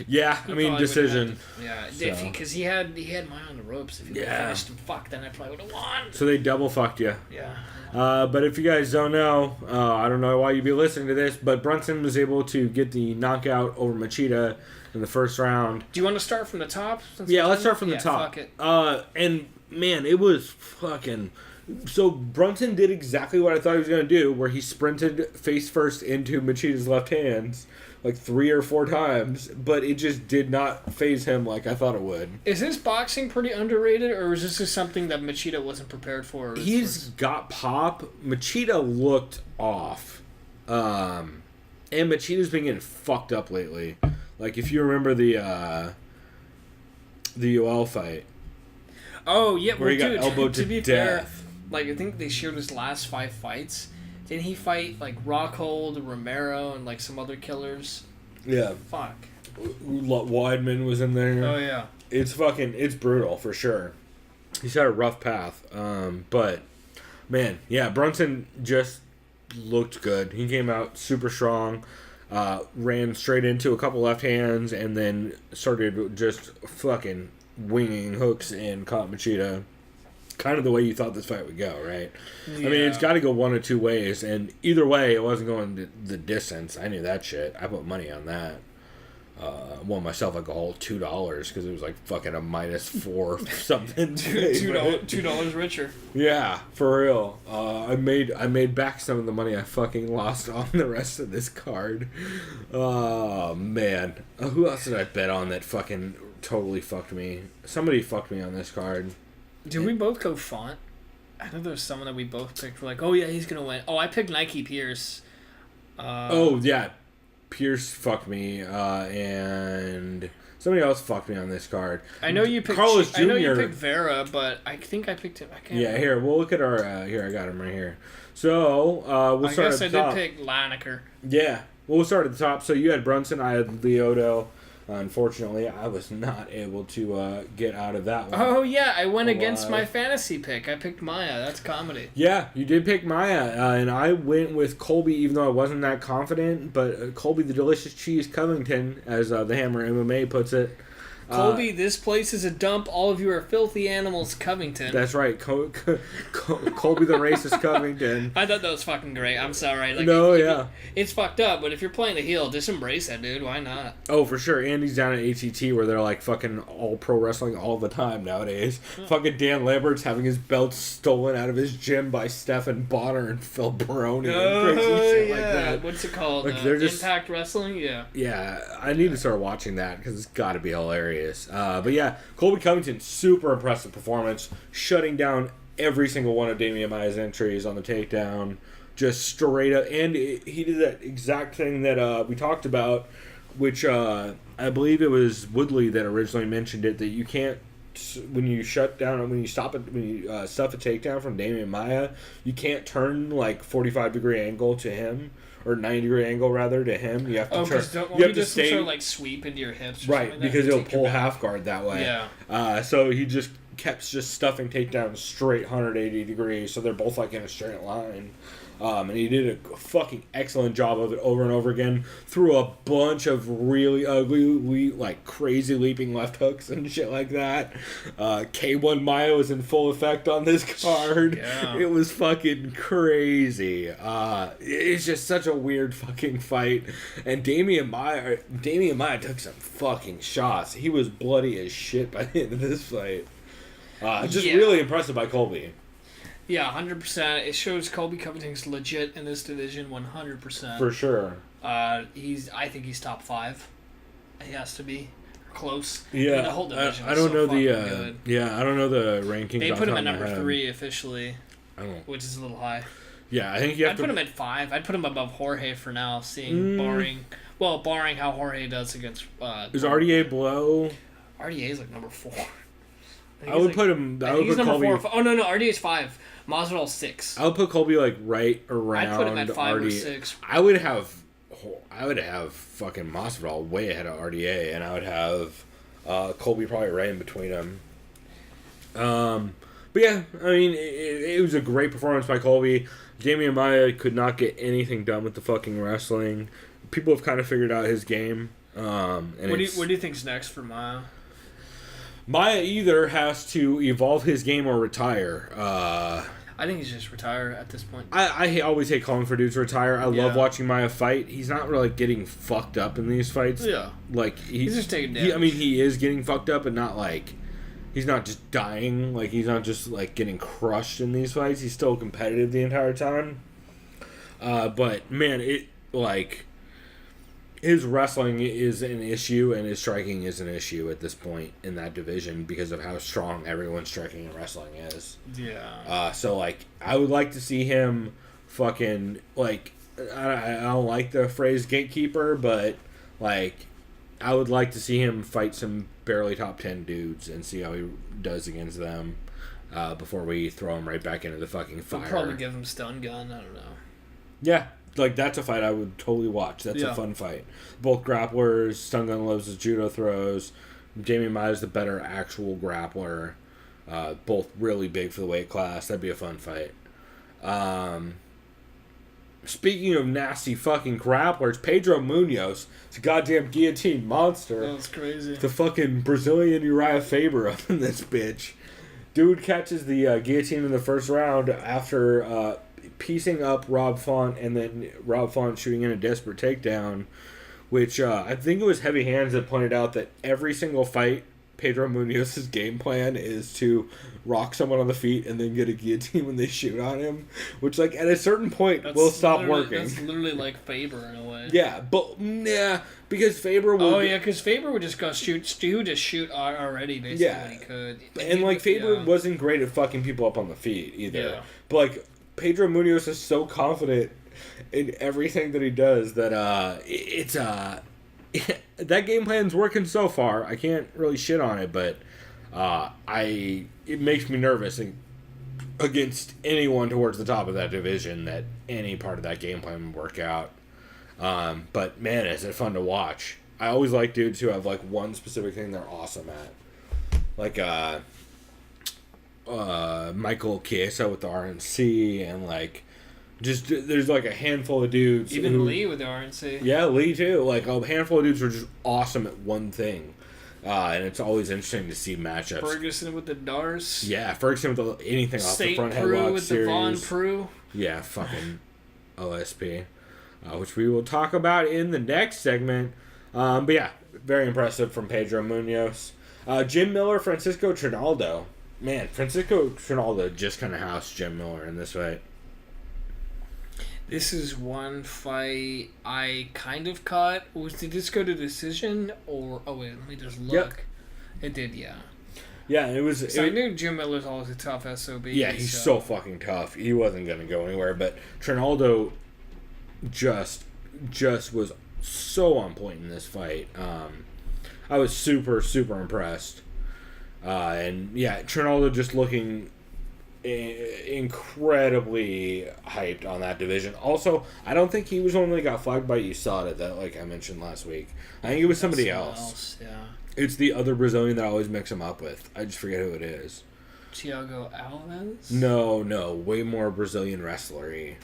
Yeah, I mean, decision. Yeah, because he had mine on the ropes. If he would have finished him, then I probably would have won. So they double fucked you. Yeah. But if you guys don't know, I don't know why you'd be listening to this, but Brunson was able to get the knockout over Machida in the first round. Do you want to start from the top? Yeah, let's start from the top. Fuck it. And man, it was fucking... So Brunson did exactly what I thought he was going to do, where he sprinted face first into Machida's left hands like 3 or 4 times, but it just did not phase him like I thought it would. Is his boxing pretty underrated, or is this just something that Machida wasn't prepared for? He's got pop. Machida looked off. And Machida's been getting fucked up lately. Like, if you remember the Yoel fight. Oh, yeah. Where he got elbowed to be death. Fair, like, I think they shared his last 5 fights. Didn't he fight, like, Rockhold, Romero, and, like, some other killers? Yeah. Fuck. Weidman was in there. Oh yeah. It's brutal for sure. He's had a rough path. But man, yeah, Brunson just looked good. He came out super strong. Ran straight into a couple left hands and then started just fucking winging hooks and caught Machida. Kind of the way you thought this fight would go, right? Yeah. I mean, it's got to go one of two ways, and either way, it wasn't going the distance. I knew that shit. I put money on that. Won myself like a whole $2 because it was like fucking a -4 something. $2 richer. Yeah, for real. I made back some of the money I fucking lost on the rest of this card. Oh man, who else did I bet on that fucking totally fucked me? Somebody fucked me on this card. Did we both go Font? I know there was someone that we both picked. We're like, oh yeah, he's gonna win. Oh, I picked Nike Pierce. Oh yeah, Pierce fucked me, and somebody else fucked me on this card. I know you picked Carlos Jr. I know you picked Vera, but I think I picked him. I can't remember. Here we'll look at our. Here I got him right here. So we'll start at the top. I guess I did pick Lineker. Yeah, we'll start at the top. So you had Brunson, I had Lyoto. Unfortunately, I was not able to get out of that one. Oh, yeah. I went against my fantasy pick. I picked Maya. That's comedy. Yeah, you did pick Maya. And I went with Colby, even though I wasn't that confident. But Colby the Delicious Cheese Covington, as the Hammer MMA puts it. Colby, this place is a dump. All of you are filthy animals, Covington. That's right. Colby the Racist Covington. I thought that was fucking great. I'm sorry. It's fucked up, but if you're playing the heel, just embrace that, dude. Why not? Oh, for sure. Andy's down at ATT where they're like fucking all pro wrestling all the time nowadays. Fucking Dan Lambert's having his belt stolen out of his gym by Stephen Bonner and Phil Baroni and crazy shit like that. What's it called? Like, they're just, Impact Wrestling? Yeah. Yeah, I need to start watching that because it's got to be hilarious. But yeah, Colby Covington, super impressive performance, shutting down every single one of Damian Maia's entries on the takedown, just straight up. And he did that exact thing that we talked about, which I believe it was Woodley that originally mentioned it, that you can't, when you stuff a takedown from Damian Maia, you can't turn like 45-degree angle to him. Or 90-degree angle rather to him. You have to you have to stay sort of like sweep into your hips, right? Because he'll pull half guard that way. Yeah. So he just kept just stuffing takedowns straight 180 degrees, so they're both like in a straight line. And he did a fucking excellent job of it over and over again. Threw a bunch of really ugly, like crazy leaping left hooks and shit like that. K1 Maia was in full effect on this card. Yeah. It was fucking crazy. It's just such a weird fucking fight. And Damian Maia took some fucking shots. He was bloody as shit by the end of this fight. Really impressive by Colby. Yeah, 100%. It shows Colby Covington's legit in this division, 100%. For sure. I think he's top 5. He has to be close. Yeah, I mean, the whole division. I don't know good. I don't know the rankings. They put him at number 3 officially, which is a little high. Yeah, I think you have I'd put him at 5. I'd put him above Jorge for now, barring how Jorge does against. Is RDA below? RDA is like number 4. I would put him. I would put number Colby. 4. Oh no, RDA's 5. Masvidal's 6. I would put Colby like right around. I'd put him at 5 RDA. or 6. I would have fucking Masvidal way ahead of RDA, and I would have Colby probably right in between them. But yeah, I mean, it was a great performance by Colby. Damian Maia could not get anything done with the fucking wrestling. People have kind of figured out his game. And what do you think's next for Maia? Maia either has to evolve his game or retire. I think he's just retire at this point. I always hate calling for dudes to retire. I love watching Maia fight. He's not really getting fucked up in these fights. Yeah. Like he's just taking damage. He is getting fucked up, but not like he's not just dying. Like he's not just like getting crushed in these fights. He's still competitive the entire time. But man, his wrestling is an issue, and his striking is an issue at this point in that division because of how strong everyone's striking and wrestling is. Yeah. So, like, I would like to see him fucking, like, I don't like the phrase gatekeeper, but, like, I would like to see him fight some barely top 10 dudes and see how he does against them before we throw him right back into the fucking fire. We'll probably give him stun gun. I don't know. Yeah. like that's a fight I would totally watch. That's Yeah. a fun fight. Both grapplers. Stun Gun loves his judo throws. Jamie Mai's the better actual grappler. Both really big for the weight class. That'd be a fun fight. Speaking of nasty fucking grapplers, Pedro Munoz, it's a goddamn guillotine monster. That was crazy. The fucking Brazilian Uriah Faber up in this bitch. Dude catches the guillotine in the first round after piecing up Rob Font and then Rob Font shooting in a desperate takedown, which I think it was Heavy Hands that pointed out that every single fight, Pedro Munoz's game plan is to rock someone on the feet and then get a guillotine when they shoot on him, which like at a certain point will stop working. That's literally like Faber in a way. Yeah, but nah, because Faber will... Oh yeah, because Faber would just go shoot. He would just shoot already basically when he could. And like Faber wasn't great at fucking people up on the feet either. Yeah. But like Pedro Munoz is so confident in everything that he does that it's that game plan's working so far. I can't really shit on it, but it makes me nervous against anyone towards the top of that division that any part of that game plan would work out. But man, is it fun to watch. I always like dudes who have like one specific thing they're awesome at. Like Michael Chiesa with the RNC, and like just there's like a handful of dudes. Even Lee with the RNC. Yeah, Lee too. Like a handful of dudes are just awesome at one thing. And it's always interesting to see matchups. Ferguson with the Dars. Yeah, Ferguson with anything off the front Prue headlock with series. the Von Prue. Yeah, fucking OSP. Which we will talk about in the next segment. But yeah, very impressive from Pedro Munoz. Jim Miller, Francisco Trinaldo. Man, Francisco Trinaldo just kind of housed Jim Miller in this fight. This is one fight I kind of caught. Did this go to decision or... Oh, wait, let me just look. Yep. It did, yeah. Yeah, it was... So I knew Jim Miller's always a tough SOB. Yeah, he's so fucking tough. He wasn't going to go anywhere, but Trinaldo just was so on point in this fight. I was super, super impressed. And yeah, Trinaldo just looking incredibly hyped on that division. Also, I don't think he was the one that got flagged by USADA that like I mentioned last week. I think it was somebody else. Yeah. It's the other Brazilian that I always mix him up with. I just forget who it is. Thiago Alves? No, way more Brazilian wrestlery.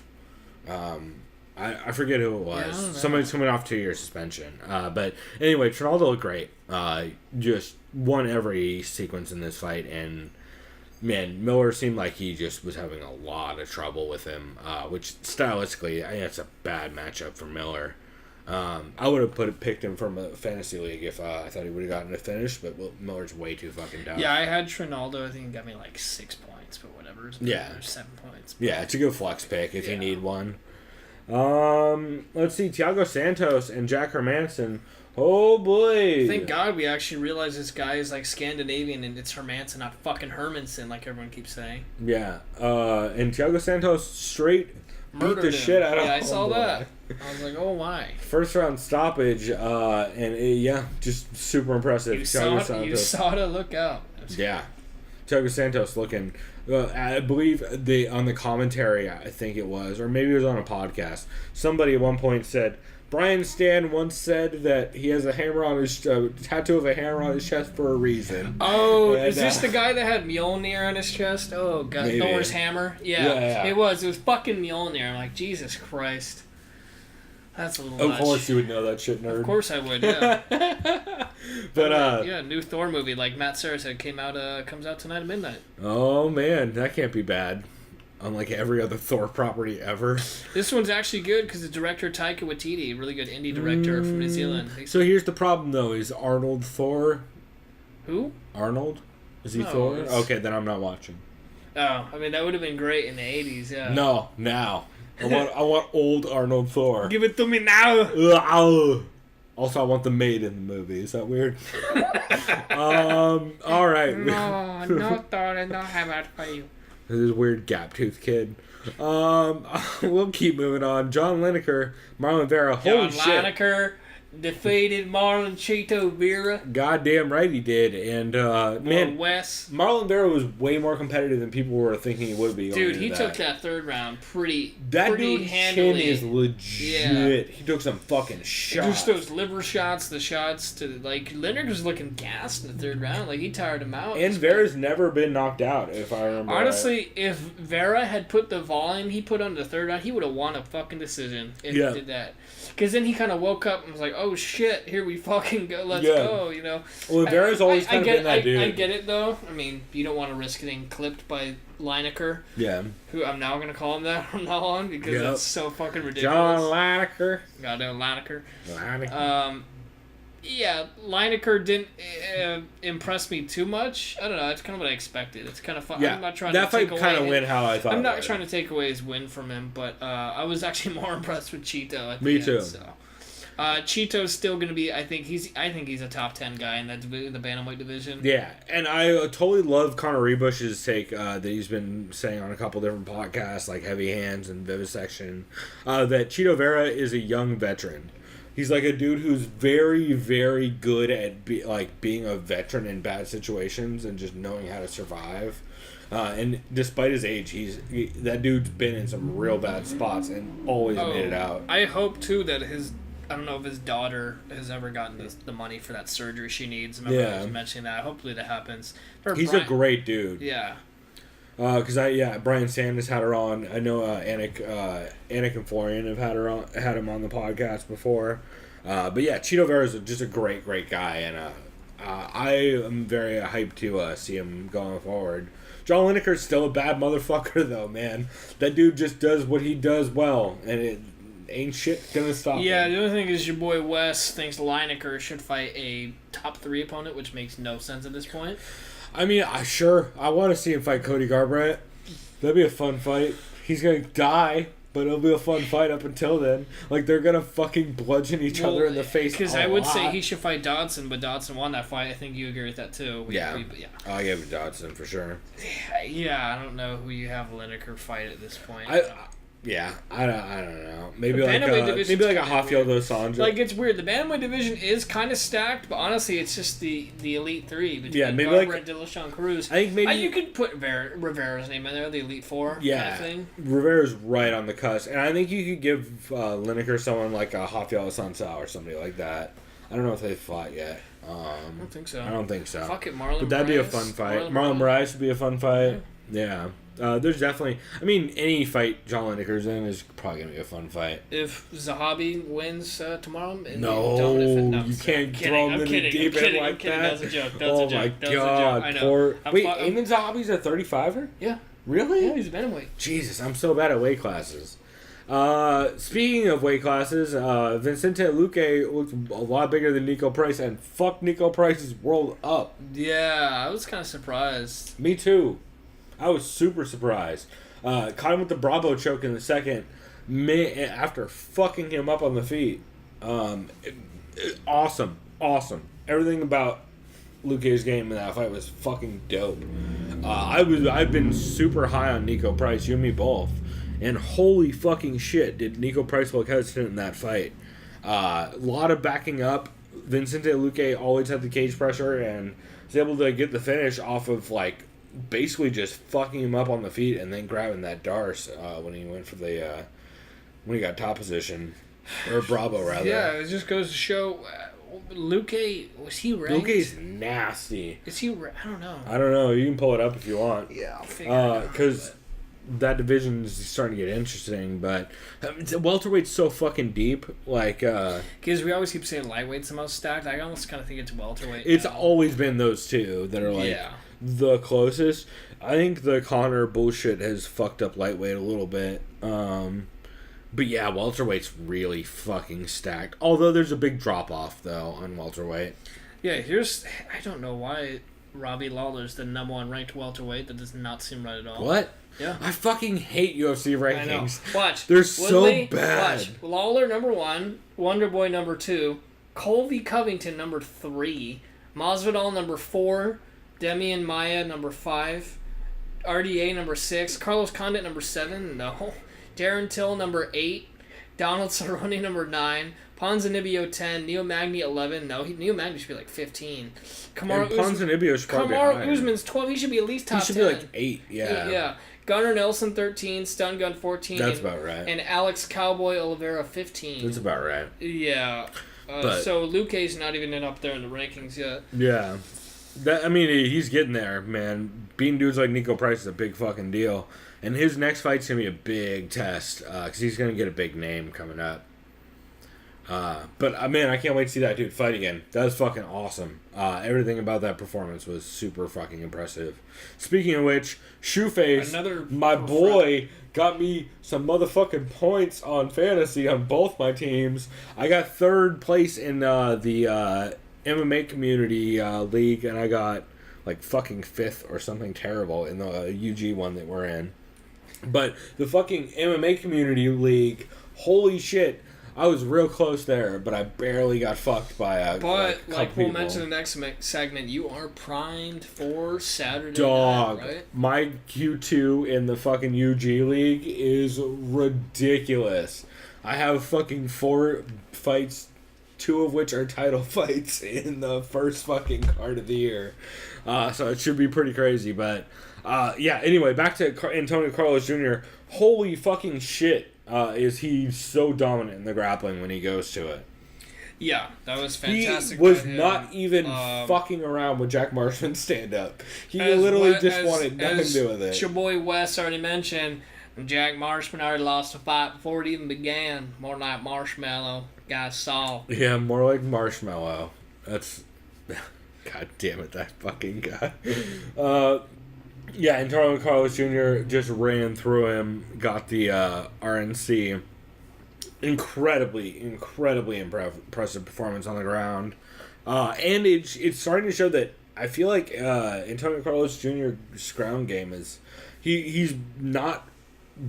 I forget who it was. Yeah, Somebody's coming off 2-year suspension. But anyway, Trinaldo looked great. Just won every sequence in this fight, and man, Miller seemed like he just was having a lot of trouble with him, which stylistically, I think that's a bad matchup for Miller. I would have picked him from a fantasy league if I thought he would have gotten a finish, but Miller's way too fucking tough. Yeah, I had Trinaldo. I think he got me like 6 points, but whatever. Yeah. 7 points. Yeah, it's a good flex pick if you need one. Let's see, Thiago Santos and Jack Hermanson. Oh boy! Thank God we actually realized this guy is like Scandinavian and it's Hermanson, not fucking Hermanson, like everyone keeps saying. Yeah, and Thiago Santos straight beat the shit out of him. Yeah, I saw that. I was like, oh my. First round stoppage, and just super impressive. You saw to look out. Yeah, Thiago Santos looking. I believe on the commentary, I think it was, or maybe it was on a podcast. Somebody at one point said, Brian Stan once said that he has a hammer on his tattoo of a hammer on his chest for a reason. Oh, and, is this the guy that had Mjolnir on his chest? Oh god, maybe. Thor's hammer. Yeah, it was. It was fucking Mjolnir. I'm like, Jesus Christ. That's a little much. Of course you would know that shit, nerd. Of course I would, yeah. But yeah, new Thor movie, like Matt Sarah said, comes out tonight at midnight. Oh man, that can't be bad. Unlike every other Thor property ever. This one's actually good because the director Taika Waititi, really good indie director from New Zealand. So here's the problem though: is Arnold Thor? Who? Arnold? Is he No, Thor? it's- Okay, then I'm not watching. Oh, I mean that would have been great in the 80s, yeah. No, now. I want old Arnold Thor. Give it to me now. Also, I want the maid in the movie. Is that weird? All right. No, Thor, I don't have that for you. This is a weird gap-toothed kid. We'll keep moving on. John Lineker, Marlon Vera. Holy John shit. Lineker, defeated Marlon Chito Vera. Goddamn right he did. And, man, Wes. Marlon Vera was way more competitive than people were thinking he would be. Dude, he took that third round pretty dude's handily. chin is legit. Yeah. He took some fucking shots. Just those liver shots, the shots to, like, Leonard was looking gassed in the third round. Like, he tired him out. And Vera's never been knocked out, if I remember. Honestly, if Vera had put the volume he put on the third round, he would have won a fucking decision if he did that. Because then he kind of woke up and was like, oh shit, here we fucking go, let's go, you know. Well, Vera's always kind of been that dude. I get it, though. I mean, you don't want to risk getting clipped by Lineker. Yeah. Who I'm now going to call him that from now on because that's so fucking ridiculous. John Lineker. Goddamn Lineker. Lineker. Yeah, Lineker didn't impress me too much. I don't know. It's kind of what I expected. It's kind of fun. Yeah, I'm not trying that to fight take kind of away went how I thought. I'm not trying to take away his win from him, but I was actually more impressed with Chito. At Me the too. End, so. Cheeto's still going to be. I think he's a top 10 guy in the bantamweight division. Yeah, and I totally love Conor Rebush's take that he's been saying on a couple different podcasts, like Heavy Hands and Vivisection, that Chito Vera is a young veteran. He's like a dude who's very, very good at being a veteran in bad situations and just knowing how to survive. And despite his age, that dude's been in some real bad spots and always made it out. I hope too that I don't know if his daughter has ever gotten the money for that surgery she needs. Remember I was mentioning that. Hopefully that happens. He's a great dude. Yeah. Because Brian Sanders had her on. I know Anik and Florian have had him on the podcast before. But yeah, Chito Vera is just a great guy, and I am very hyped to see him going forward. John Lineker's still a bad motherfucker though, man. That dude just does what he does well, and it ain't shit gonna stop him. Yeah, the other thing is your boy Wes thinks Lineker should fight a top 3 opponent, which makes no sense at this point. I mean, I want to see him fight Cody Garbrandt. That'd be a fun fight. He's gonna die, but it'll be a fun fight up until then. Like, they're gonna fuking bludgeon each other in the face. Because I would say he should fight Dodson, but Dodson won that fight. I think you agree with that too. Yeah. I'll give it Dodson for sure. Yeah, I don't know who you have Lineker fight at this point. I don't know. Maybe like a Rafael dos Anjos. Like, it's weird. The bantamweight division is kind of stacked, but honestly, it's just the elite 3 between maybe Garbrandt, Dillashaw, and Cruz. I think maybe you could put Rivera's name in there, the elite 4. Yeah, kind of thing. Rivera's right on the cusp, and I think you could give Lineker someone like a Rafael dos Anjos or somebody like that. I don't know if they've fought yet. I don't think so. I don't think so. Fuck it, Marlon. But that'd be a fun fight. Marlon Moraes would be a fun fight. Yeah. There's definitely... I mean, any fight John Lineker's in is probably going to be a fun fight. If Zahabi wins tomorrow... you can't throw him in the deep end like that. That's a joke. Oh my god. Wait, Eamon Zahabi's a 35er? Yeah. Really? Yeah, he's a bantamweight. Jesus, I'm so bad at weight classes. Speaking of weight classes, Vicente Luque looks a lot bigger than Nico Price, and fuck Nico Price's world up. Yeah, I was kind of surprised. Me too. I was super surprised. Caught him with the Bravo choke in the second minute after fucking him up on the feet. Awesome. Everything about Luque's game in that fight was fucking dope. I've been super high on Nico Price, you and me both. And holy fucking shit, did Nico Price look hesitant in that fight. A lot of backing up. Vicente Luque always had the cage pressure and was able to get the finish off of, like, basically just fucking him up on the feet and then grabbing that Darce when he went for the when he got top position, or Bravo rather. Yeah, it just goes to show Luque, was he ranked? Luque's nasty. Is he? I don't know. You can pull it up if you want. Yeah, I'll figure it out. Because that division is starting to get interesting, but welterweight's so fucking deep. Like, because we always keep saying lightweight's the most stacked. I almost kind of think it's welterweight. It's always been those two that are like the closest. I think the Conor bullshit has fucked up lightweight a little bit. But yeah, welterweight's really fucking stacked. Although there's a big drop off though on welterweight. Yeah, I don't know why Robbie Lawler's the number 1 ranked welterweight. That does not seem right at all. What? Yeah. I fucking hate UFC rankings. I know. Watch. They're Woodley, so bad. Watch. Lawler number 1, Wonderboy number 2, Colby Covington number 3, Masvidal number 4, Demian Maia number 5, RDA number 6, Carlos Condit number 7, no, Darren Till number 8, Donald Cerrone, number 9. Ponzinibbio, 10. Neil Magny, 11. No, Neil Magny should be like 15. Ponzinibbio should probably be higher. Usman's 12. He should be at least top 10. He should be like 8, yeah. Yeah. Gunnar Nelson, 13. Stun Gun, 14. That's about right. And Alex Cowboy Oliveira, 15. That's about right. Yeah. So Luque's not even up there in the rankings yet. Yeah. He's getting there, man. Beating dudes like Nico Price is a big fucking deal. And his next fight's going to be a big test because he's going to get a big name coming up. But man, I can't wait to see that dude fight again. That was fucking awesome. Everything about that performance was super fucking impressive. Speaking of which, Shoeface, my boy, got me some motherfucking points on fantasy on both my teams. I got 3rd place in the MMA community league, and I got like fucking 5th or something terrible in the UG one that we're in. But the fucking MMA community league, holy shit, I was real close there, but I barely got fucked by a couple we'll mention in the next segment, you are primed for Saturday night, right? My Q2 in the fucking UG league is ridiculous. I have fucking 4 fights, 2 of which are title fights in the first fucking card of the year. So it should be pretty crazy, but anyway, back to Antonio Carlos Jr. Holy fucking shit. Is he so dominant in the grappling when he goes to it? Yeah, that was fantastic. He was not even fucking around with Jack Marshman's stand-up. He literally just wanted nothing to do with it. Your boy Wes already mentioned, Jack Marshman already lost a fight before it even began. More like Marshmallow. Guys saw. Yeah, more like Marshmallow. That's... God damn it, that fucking guy. Yeah, Antonio Carlos Jr. just ran through him, got the RNC. Incredibly impressive performance on the ground. And it's starting to show that I feel like Antonio Carlos Jr.'s ground game is... He's not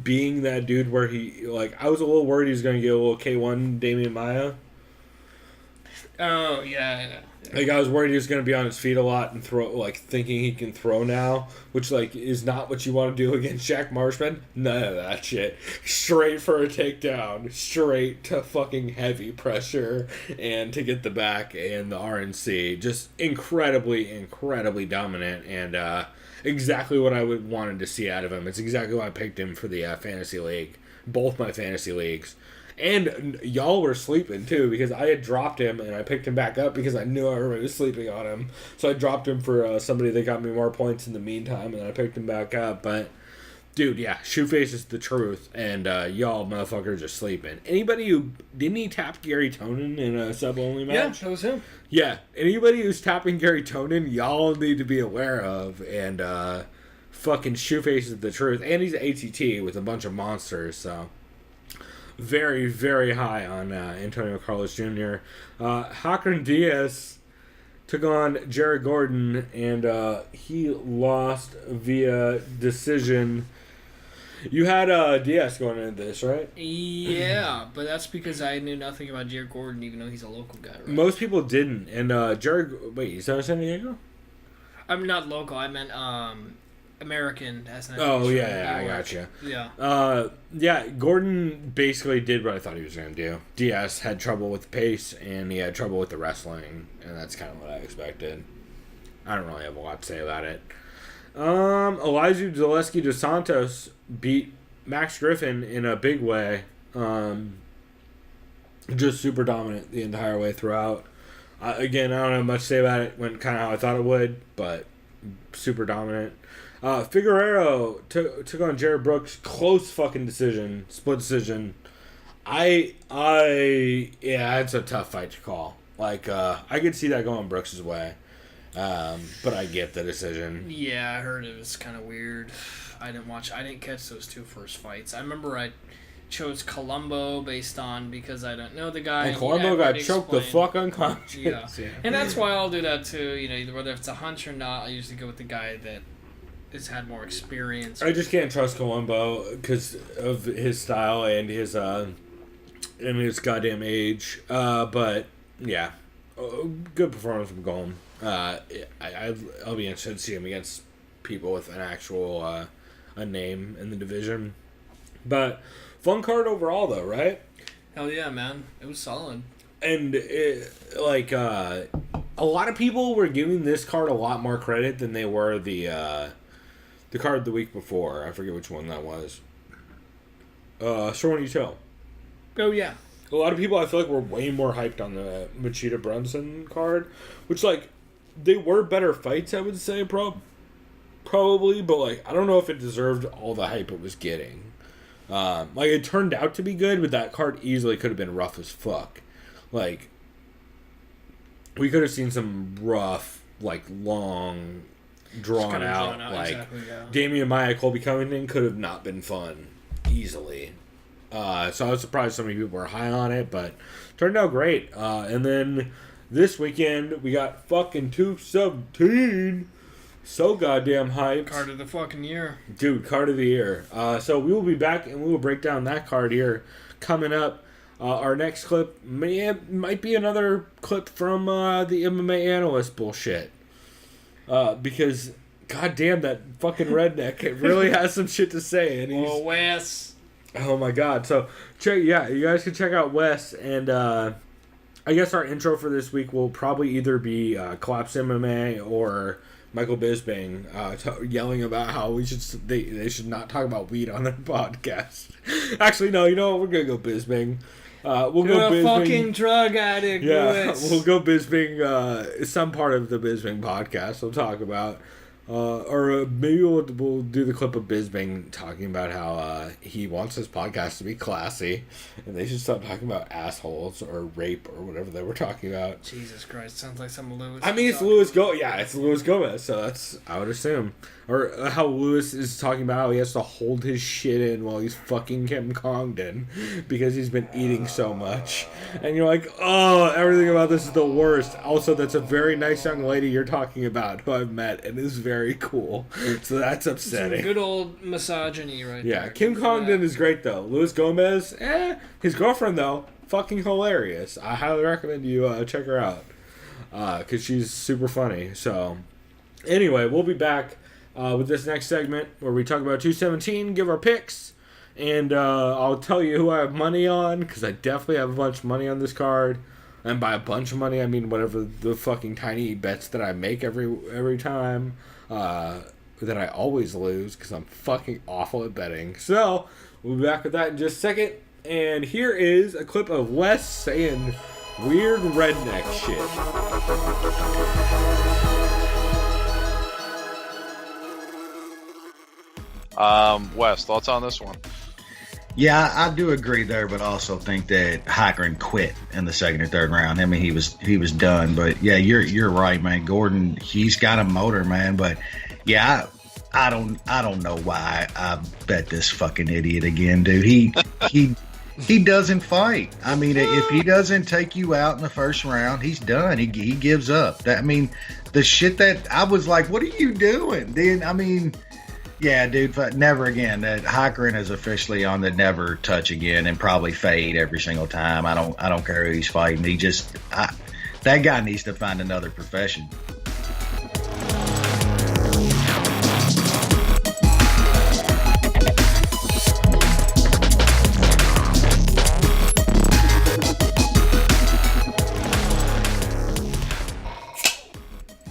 being that dude where he... Like, I was a little worried he was going to get a little K1 Damian Maia. Oh, yeah. Like, I was worried he was going to be on his feet a lot and throw, like, thinking he can throw now, which, like, is not what you want to do against Jack Marshman. None of that shit. Straight for a takedown. Straight to fucking heavy pressure and to get the back and the RNC. Just incredibly dominant and exactly what I would wanted to see out of him. It's exactly why I picked him for the fantasy league. Both my fantasy leagues. And y'all were sleeping, too, because I had dropped him, and I picked him back up because I knew everybody was sleeping on him. So I dropped him for somebody that got me more points in the meantime, and then I picked him back up. But, dude, yeah, Shoeface is the truth, and y'all motherfuckers are sleeping. Anybody who... Didn't he tap Gary Tonin in a sub-only match? Yeah, that was him. Yeah, anybody who's tapping Gary Tonin, y'all need to be aware of, and fucking Shoeface is the truth. And he's an ATT with a bunch of monsters, so... Very, very high on Antonio Carlos Jr. Hakron Diaz took on Jared Gordon, and he lost via decision. You had Diaz going into this, right? Yeah, but that's because I knew nothing about Jared Gordon, even though he's a local guy, right? Most people didn't. And Jared... Wait, he's out of San Diego? I'm not local. I meant American. Oh, yeah, I gotcha. Yeah. Yeah, Gordon basically did what I thought he was going to do. Diaz had trouble with the pace, and he had trouble with the wrestling, and that's kind of what I expected. I don't really have a lot to say about it. Elijah Zaleski dos Santos beat Max Griffin in a big way. Just super dominant the entire way throughout. Again, I don't have much to say about it. Went kind of how I thought it would, but super dominant. Figueroa took on Jared Brooks. Close fucking decision. Split decision. It's a tough fight to call. Like, I could see that going Brooks' way. But I get the decision. Yeah, I heard it was kind of weird. I didn't catch those 2 first fights. I remember I chose Colombo because I don't know the guy. And Colombo got choked the fuck unconscious. Yeah. And that's why I'll do that too. You know, whether it's a hunch or not, I usually go with the guy that has had more experience. I just can't trust Colombo because of his style and his goddamn age. But yeah, good performance from Golem. I'll be interested to see him against people with an actual a name in the division. But fun card overall, though, right? Hell yeah, man. It was solid. And a lot of people were giving this card a lot more credit than they were the card the week before. I forget which one that was. Sure, you tell. Oh yeah. A lot of people, I feel like, were way more hyped on the Machida Brunson card, which, like, they were better fights, I would say, probably, but, like, I don't know if it deserved all the hype it was getting. Like, it turned out to be good, but that card easily could have been rough as fuck. Like, we could have seen some rough, like, long, drawn out, like, exactly, yeah. Damian Maia, Colby Covington could have not been fun, easily. So I was surprised so many people were high on it, but turned out great. And then this weekend, we got fucking 217. So goddamn hyped. Card of the fucking year. Dude, card of the year. So we will be back and we will break down that card here coming up. Our next clip might be another clip from the MMA analyst bullshit. Because, goddamn, that fucking redneck it really has some shit to say. And he's, Wes. oh my god. So, you guys can check out Wes. And I guess our intro for this week will probably either be Collapse MMA or Michael Bisping yelling about how they should not talk about weed on their podcast. Actually, no, you know what? We're going to go Bisping. We'll You're go a Bisping. fucking drug addict, Yeah, Lewis. we'll go Bisping. Some part of the Bisping podcast we'll talk about. Or maybe we'll do the clip of Bisping talking about how he wants his podcast to be classy, and they should stop talking about assholes or rape or whatever they were talking about. Jesus Christ, sounds like some Lewis. I mean, it's Luis Gomez. Yeah, it's Luis Gomez, so that's, I would assume. Or how Luis is talking about how he has to hold his shit in while he's fucking Kim Congdon because he's been eating so much. And you're like, oh, everything about this is the worst. Also, that's a very nice young lady you're talking about who I've met and is very cool. So that's upsetting. Some good old misogyny right there. Yeah, Kim Congdon is great, though. Luis Gomez, his girlfriend, though, fucking hilarious. I highly recommend you check her out because she's super funny. So, anyway, we'll be back with this next segment where we talk about 217, give our picks, and I'll tell you who I have money on because I definitely have a bunch of money on this card. And by a bunch of money, I mean whatever the fucking tiny bets that I make every time that I always lose because I'm fucking awful at betting. So, we'll be back with that in just a second. And here is a clip of Wes saying weird redneck shit. Wes, thoughts on this one? Yeah, I do agree there, but also think that Heikern quit in the second or third round. I mean, he was done. But yeah, you're right, man. Gordon, he's got a motor, man. But yeah, I don't know why I bet this fucking idiot again, dude. He doesn't fight. I mean, if he doesn't take you out in the first round, he's done. He gives up. I mean, the shit that I was like, what are you doing? Then I mean. Yeah, dude, never again. That Heikern is officially on the never touch again and probably fade every single time. I don't care who he's fighting. That guy needs to find another profession.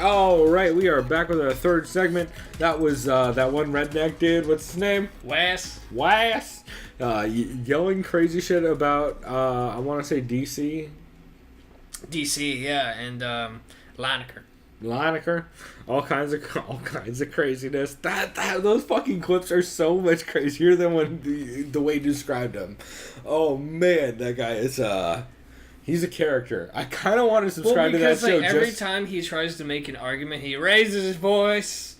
All right, we are back with our third segment. That was that one redneck dude. What's his name? Wes. Yelling crazy shit about I want to say DC, yeah, and Lineker, all kinds of craziness. Those fucking clips are so much crazier than when the way you described him. Oh man, that guy is he's a character. I kind of want to subscribe to that show. Every time he tries to make an argument, he raises his voice.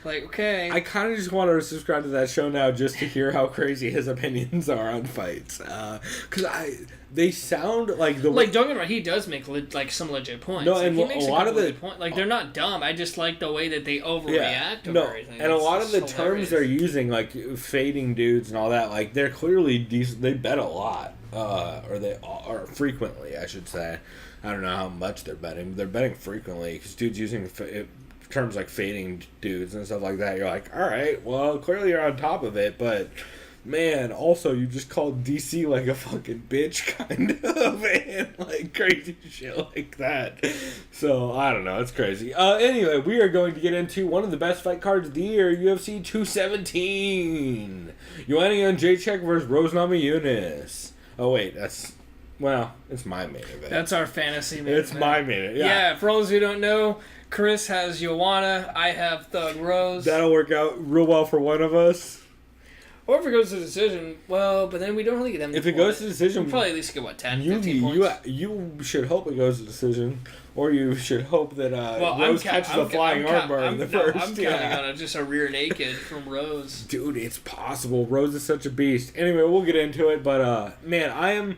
Like, okay. I kind of just want to subscribe to that show now just to hear how crazy his opinions are on fights. Because they sound like the like. Don't get me wrong, he does make some legit points. No, and he makes a lot of the points. Like they're not dumb. I just like the way that they overreact to everything. And a lot of the terms they're using, like fading dudes and all that, like they're clearly decent. They bet a lot. Or they are frequently, I should say. I don't know how much they're betting, but they're betting frequently because dudes using terms like fading dudes and stuff like that. You're like, all right, well, clearly you're on top of it, but Man, also, you just called DC like a fucking bitch, kind of, and like crazy shit like that. So, I don't know, it's crazy. Anyway, we are going to get into one of the best fight cards of the year, UFC 217. Yannick and Jacek versus Rose Namajunas. Oh, wait, it's my main event. That's our fantasy main event. It's my main event, Yeah, for those who don't know, Chris has Joanna, I have Thug Rose. That'll work out real well for one of us. Or if it goes to decision, well, but then we don't really get them. If it goes to decision, we'll probably at least get, 15 points? You should hope it goes to decision, or you should hope that Rose catches a flying armbar in the first. I'm counting on just a rear naked from Rose. Dude, it's possible. Rose is such a beast. Anyway, we'll get into it, but man, I am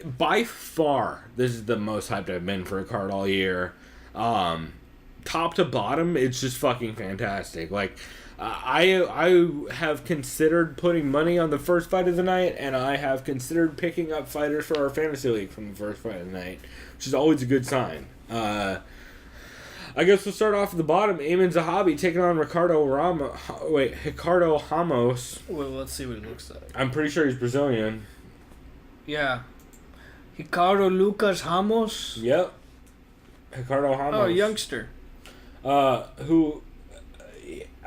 by far, this is the most hyped I've been for a card all year. Top to bottom, it's just fucking fantastic. Like, I have considered putting money on the first fight of the night, and I have considered picking up fighters for our fantasy league from the first fight of the night, which is always a good sign. I guess we'll start off at the bottom. Amin Zahabi taking on Ricardo Ramos. Well, let's see what he looks like. I'm pretty sure he's Brazilian. Yeah. Ricardo Lucas Ramos. Yep. Ricardo Ramos. Oh, youngster. Who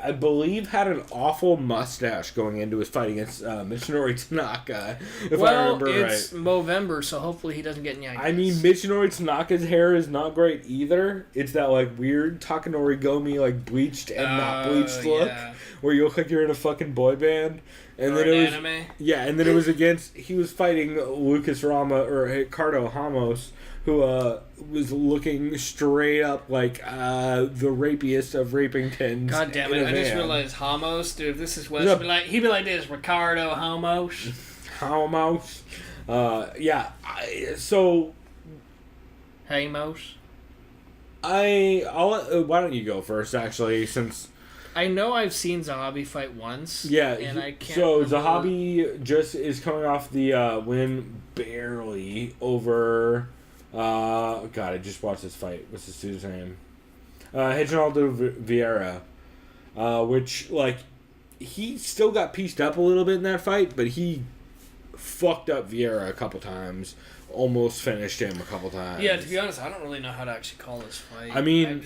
I believe had an awful mustache going into his fight against Michinori Tanaka, if I remember right. Well, it's Movember, so hopefully he doesn't get yankees. I mean, Michinori Tanaka's hair is not great either. It's that, like, weird Takanori Gomi, like, bleached and not bleached look, where you look like you're in a fucking boy band. And or then it was anime. Yeah, and then it was he was fighting Ricardo Ramos, who was looking straight up like the rapiest of Rapingtons. God damn it! I just realized Ramos, dude. If this is West, he'd be like this, Ricardo Ramos. Ramos. Yeah. So. Ramos. I'll. Why don't you go first? Actually, since. I know I've seen Zahabi fight once. Yeah, and I can't. So Zahabi just is coming off the win barely over. God, I just watched this fight. What's this dude's name? Reginaldo Vieira. Which, like, he still got pieced up a little bit in that fight, but he fucked up Vieira a couple times. Almost finished him a couple times. Yeah, to be honest, I don't really know how to actually call this fight. I mean,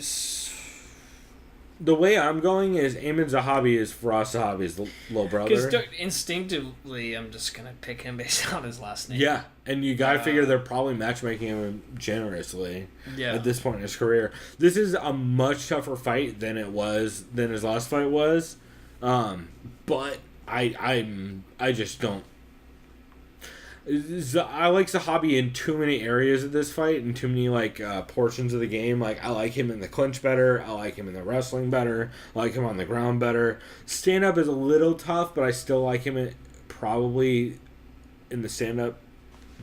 the way I'm going is Amin Zahabi is Firas Zahabi's little brother. Because instinctively, I'm just going to pick him based on his last name. Yeah, and you got to figure they're probably matchmaking him generously at this point in his career. This is a much tougher fight than his last fight was. But I just don't. I like Zahabi in too many areas of this fight and too many portions of the game. Like, I like him in the clinch better. I like him in the wrestling better. I like him on the ground better. Stand up is a little tough, but I still like him probably in the stand up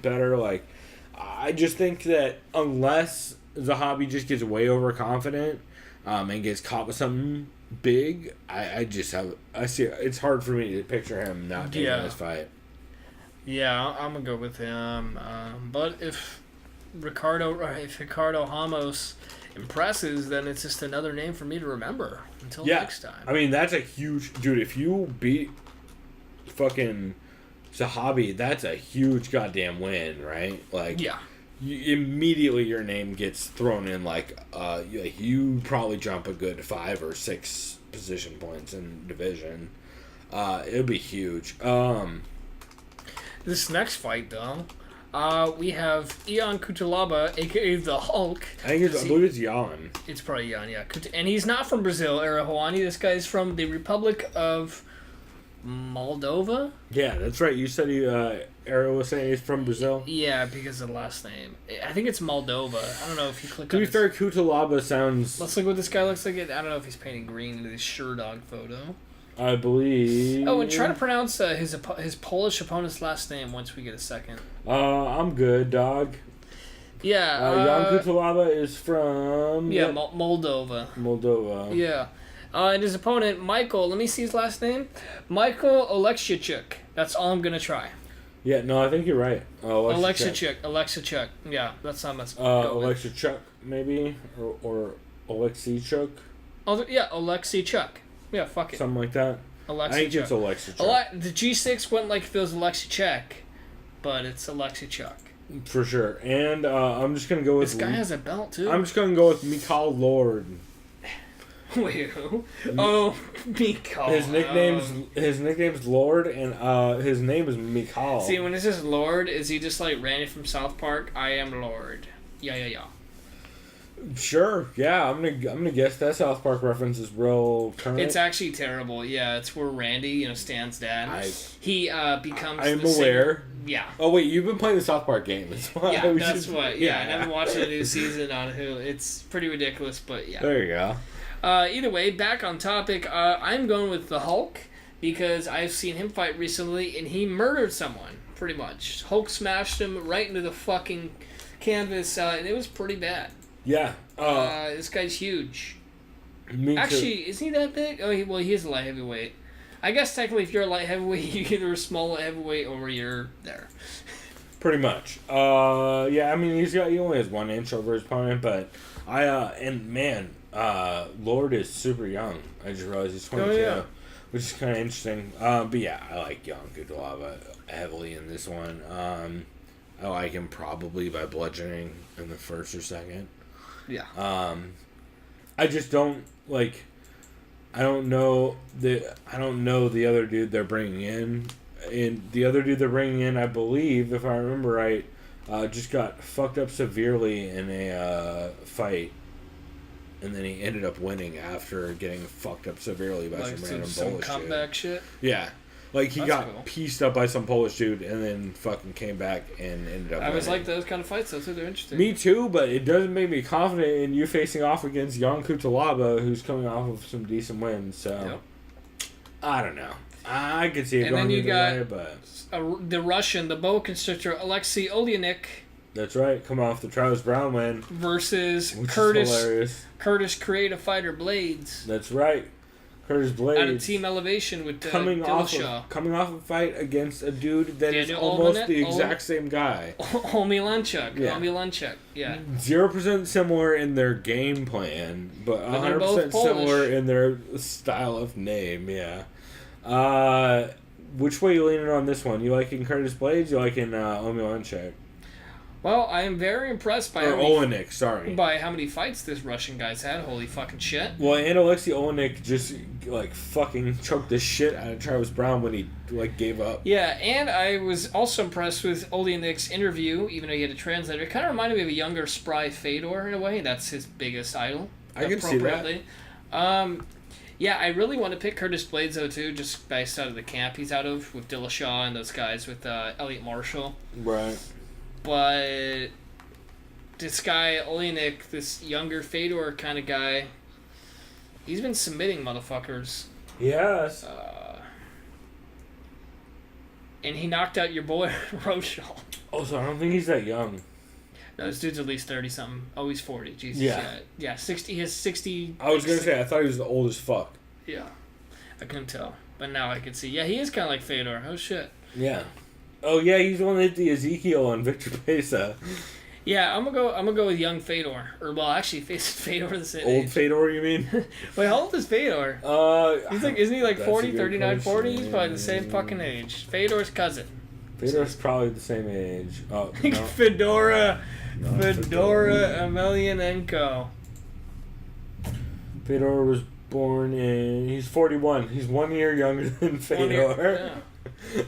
better. Like, I just think that unless Zahabi just gets way overconfident and gets caught with something big, I see it's hard for me to picture him not taking this fight. Yeah, I'm gonna go with him. But if Ricardo Ramos impresses, then it's just another name for me to remember until next time. I mean, that's a huge dude. If you beat fucking Zahabi, that's a huge goddamn win, right? Like, immediately your name gets thrown in. You probably jump a good 5 or 6 position points in division. It'll be huge. This next fight, though, we have Ion Cutelaba, a.k.a. the Hulk. I believe it's Jan. It's probably Jan, yeah. And he's not from Brazil, Arahuani. This guy's from the Republic of Moldova? Yeah, that's right. You said Ara was saying he's from Brazil? Yeah, because of the last name. I think it's Moldova. I don't know if you click on To be fair, Cutelaba sounds... Let's look what this guy looks like. I don't know if he's painting green into this Sherdog photo. I believe... Oh, and try to pronounce his Polish opponent's last name once we get a second. I'm good, dog. Yeah. Jan Cutelaba is from... Yeah, Moldova. Moldova. Yeah. And his opponent, Michael, let me see his last name. Michael Oleksichuk. That's all I'm going to try. Yeah, no, I think you're right. Oleksichuk. Yeah, that's not much. Oleksichuk, maybe? Or Oleksichuk? Oh, yeah, Oleksichuk. Yeah, fuck it. Something like that. Alexi I think Chuck. it's Alexi. The G6 went like if it was Alexi Czech, but it's Alexi Chuck. For sure. And I'm just going to go with... This guy has a belt, too. I'm just going to go with Mikal Lord. Wait, who? Oh, Mikal. His nickname's Lord, and his name is Mikal. See, when it says Lord, is he just like Randy from South Park? I am Lord. Yeah. Sure, yeah. I'm gonna guess that South Park reference is real current. It's actually terrible. Yeah, it's where Randy, Stan's dad. He becomes. I'm aware. Yeah. Oh wait, you've been playing the South Park game. That's why. Yeah, that's what. Yeah, and I've been watching the new season on Hulu. It's pretty ridiculous, but yeah. There you go. Either way, back on topic. I'm going with the Hulk because I've seen him fight recently, and he murdered someone pretty much. Hulk smashed him right into the fucking canvas, and it was pretty bad. Yeah. This guy's huge. Me too. Actually, is he that big? Oh, he is a light heavyweight. I guess technically, if you're a light heavyweight, you're either a small light heavyweight or you're there. Pretty much. Yeah. I mean, he only has 1 inch over his opponent, but Lord is super young. I just realized he's 22, which is kind of interesting. But yeah, I like Young Kudalaba heavily in this one. I like him probably by bludgeoning in the first or second. Yeah. I just don't like. I don't know the other dude they're bringing in. And the other dude they're bringing in, I believe, if I remember right, just got fucked up severely in a fight, and then he ended up winning after getting fucked up severely by some random Polish comeback dude. Shit. Yeah. Like, he got cool. pieced up by some Polish dude and then fucking came back and ended up I always winning. like those kind of fights, though, too. They're interesting. Me too, but it doesn't make me confident in you facing off against Jan Kutalaba, who's coming off of some decent wins, so... Yep. I don't know. I could see it going either way, but... the Russian, the boa constrictor, Alexei Oleinik. That's right, coming off the Travis Brown win. Versus which is hilarious. Curtis Creative Fighter Blades. That's right. Curtis Blades. Out of Team Elevation with coming off a fight against a dude that is almost the exact same guy. Omilanchuk. Yeah. Omilanchuk. Yeah. 0% similar in their game plan, but 100% similar in their style of name. Yeah. Which way you leaning on this one? You liking Curtis Blades? You liking Omilanchuk? Well, I am very impressed by by how many fights this Russian guy's had. Holy fucking shit. Well, and Alexei Oleinik just fucking choked the shit out of Travis Brown when he gave up. Yeah, and I was also impressed with Oleinik's interview, even though he had a translator. It kind of reminded me of a younger, spry Fedor in a way. That's his biggest idol. I can see that. Yeah, I really want to pick Curtis Blades, though, too, just based out of the camp he's out of with Dillashaw and those guys with Elliot Marshall. Right. But this guy, Oleinik, this younger Fedor kind of guy, he's been submitting motherfuckers. Yes. And he knocked out your boy, Rochelle. Oh, so I don't think he's that young. No, this dude's at least 30-something. Oh, he's 40. Jesus. Yeah, 60. He has 60. I was going to say, I thought he was old as fuck. Yeah. I couldn't tell. But now I can see. Yeah, he is kind of like Fedor. Oh, shit. Yeah. Oh yeah, he's the one that hit the Ezekiel on Victor Pesa. Yeah, I'm gonna go with young Fedor, or well, actually, Fedor the same old age. Fedor, you mean? Wait, how old is Fedor? Isn't he like 40, 39, 40? He's probably the same fucking age. Fedor's cousin. Fedor's probably the same age. Oh, no. Fedora Emelianenko. Fedor was born in. He's 41. He's 1 year younger than Fedor. Yeah.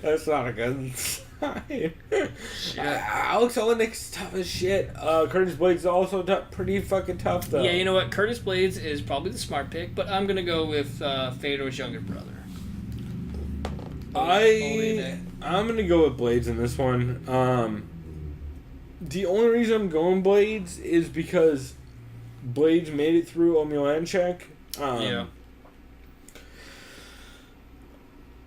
That's not a good sign. Alex Oleinik's tough as shit. Curtis Blades is also pretty fucking tough, though. Yeah, you know what? Curtis Blades is probably the smart pick, but I'm going to go with Fedor's younger brother. I'm going to go with Blades in this one. The only reason I'm going Blades is because Blades made it through Omilanchuk. Yeah.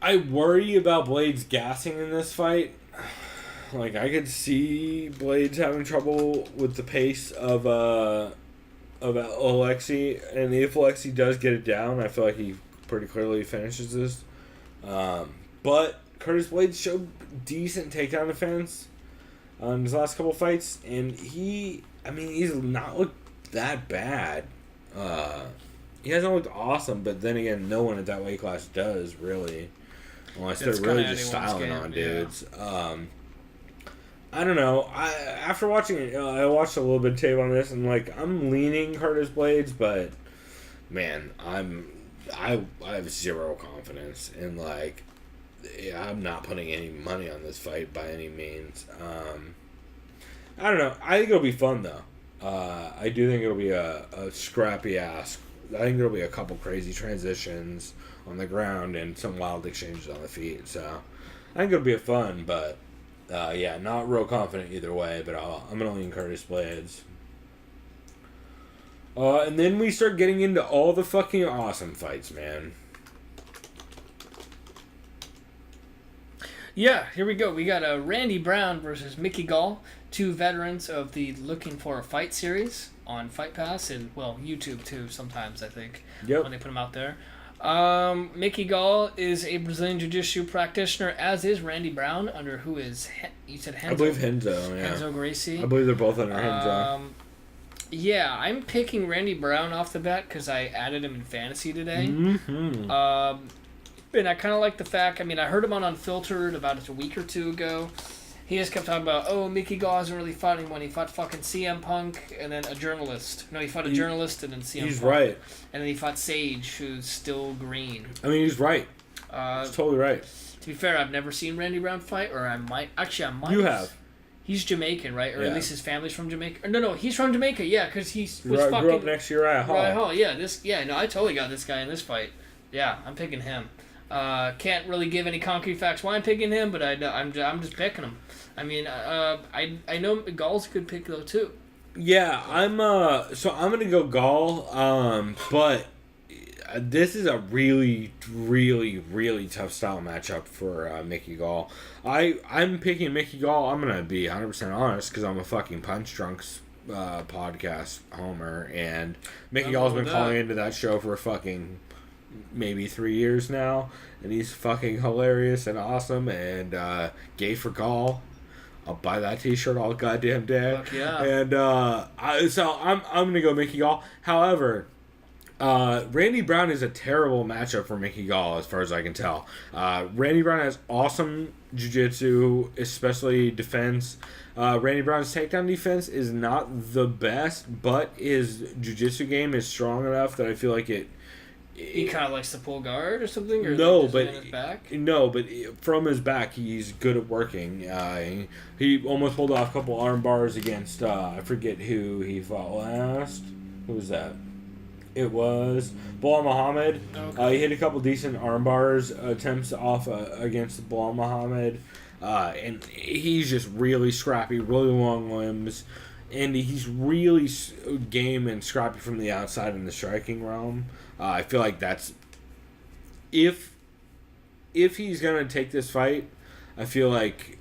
I worry about Blades gassing in this fight. Like, I could see Blades having trouble with the pace of Alexei, and if Alexei does get it down, I feel like he pretty clearly finishes this. But Curtis Blades showed decent takedown defense on his last couple fights, and he's not looked that bad. he hasn't looked awesome, but then again, no one at that weight class does, really. Unless It's they're really kinda just anyone's styling game, on dudes. I don't know. After watching it, I watched a little bit of tape on this, and like I'm leaning Curtis Blades, but man, I have zero confidence in like I'm not putting any money on this fight by any means. I don't know. I think it'll be fun though. I do think it'll be a scrappy ass. I think there'll be a couple crazy transitions on the ground and some wild exchanges on the feet. So I think it'll be a fun, but yeah, not real confident either way. But I'm gonna lean Curtis Blades. And then we start getting into all the fucking awesome fights, man. Yeah, here we go. We got Randy Brown versus Mickey Gall, two veterans of the Looking for a Fight series on Fight Pass and, well, YouTube too sometimes, I think, when they put them out there. Mickey Gall is a Brazilian Jiu-Jitsu practitioner, as is Randy Brown, under who is, you said Renzo? I believe Renzo, yeah. Renzo Gracie. I believe they're both under Renzo. Yeah, I'm picking Randy Brown off the bat because I added him in fantasy today. Mm-hmm. And I kind of like the fact, I mean, I heard him on Unfiltered about a week or two ago. He just kept talking about, oh, Mickey Gall hasn't really fought anyone. He fought fucking CM Punk and then a journalist. No, he fought a journalist and then CM Punk. He's right. And then he fought Sage, who's still green. I mean, he's right. He's totally right. To be fair, I've never seen Randy Brown fight, or I might. Actually, I might. You have. He's Jamaican, right? Or Yeah. at least his family's from Jamaica. No, he's from Jamaica, yeah, because he was Grew fucking... up next to Uriah Hall. Uriah Hall, yeah, no, I totally got this guy in this fight. Yeah, I'm picking him. Can't really give any concrete facts why I'm picking him, but I'm just picking him. I mean, I know Gall's a good pick though too. Yeah, I'm gonna go Gall, but this is a really, really, really tough style matchup for Mickey Gall. I'm picking Mickey Gall. I'm gonna be 100% honest because I'm a fucking Punchdrunk's podcast homer, and Mickey Gall's been calling into that show for fucking maybe 3 years now, and he's fucking hilarious and awesome and gay for Gall. I'll buy that T-shirt all goddamn day. Fuck yeah. And I'm gonna go Mickey Gall. However, Randy Brown is a terrible matchup for Mickey Gall as far as I can tell. Randy Brown has awesome jiu-jitsu, especially defense. Randy Brown's takedown defense is not the best, but his jiu-jitsu game is strong enough that I feel like he kind of likes to pull guard or something? Or no, like but his back? No, but from his back, he's good at working. He almost pulled off a couple arm bars against I forget who he fought last. Who was that? It was Bilal Muhammad. Okay. He hit a couple decent arm bars attempts off against Bilal Muhammad, and he's just really scrappy, really long limbs, and he's really game and scrappy from the outside in the striking realm. I feel like that's if he's gonna take this fight, I feel like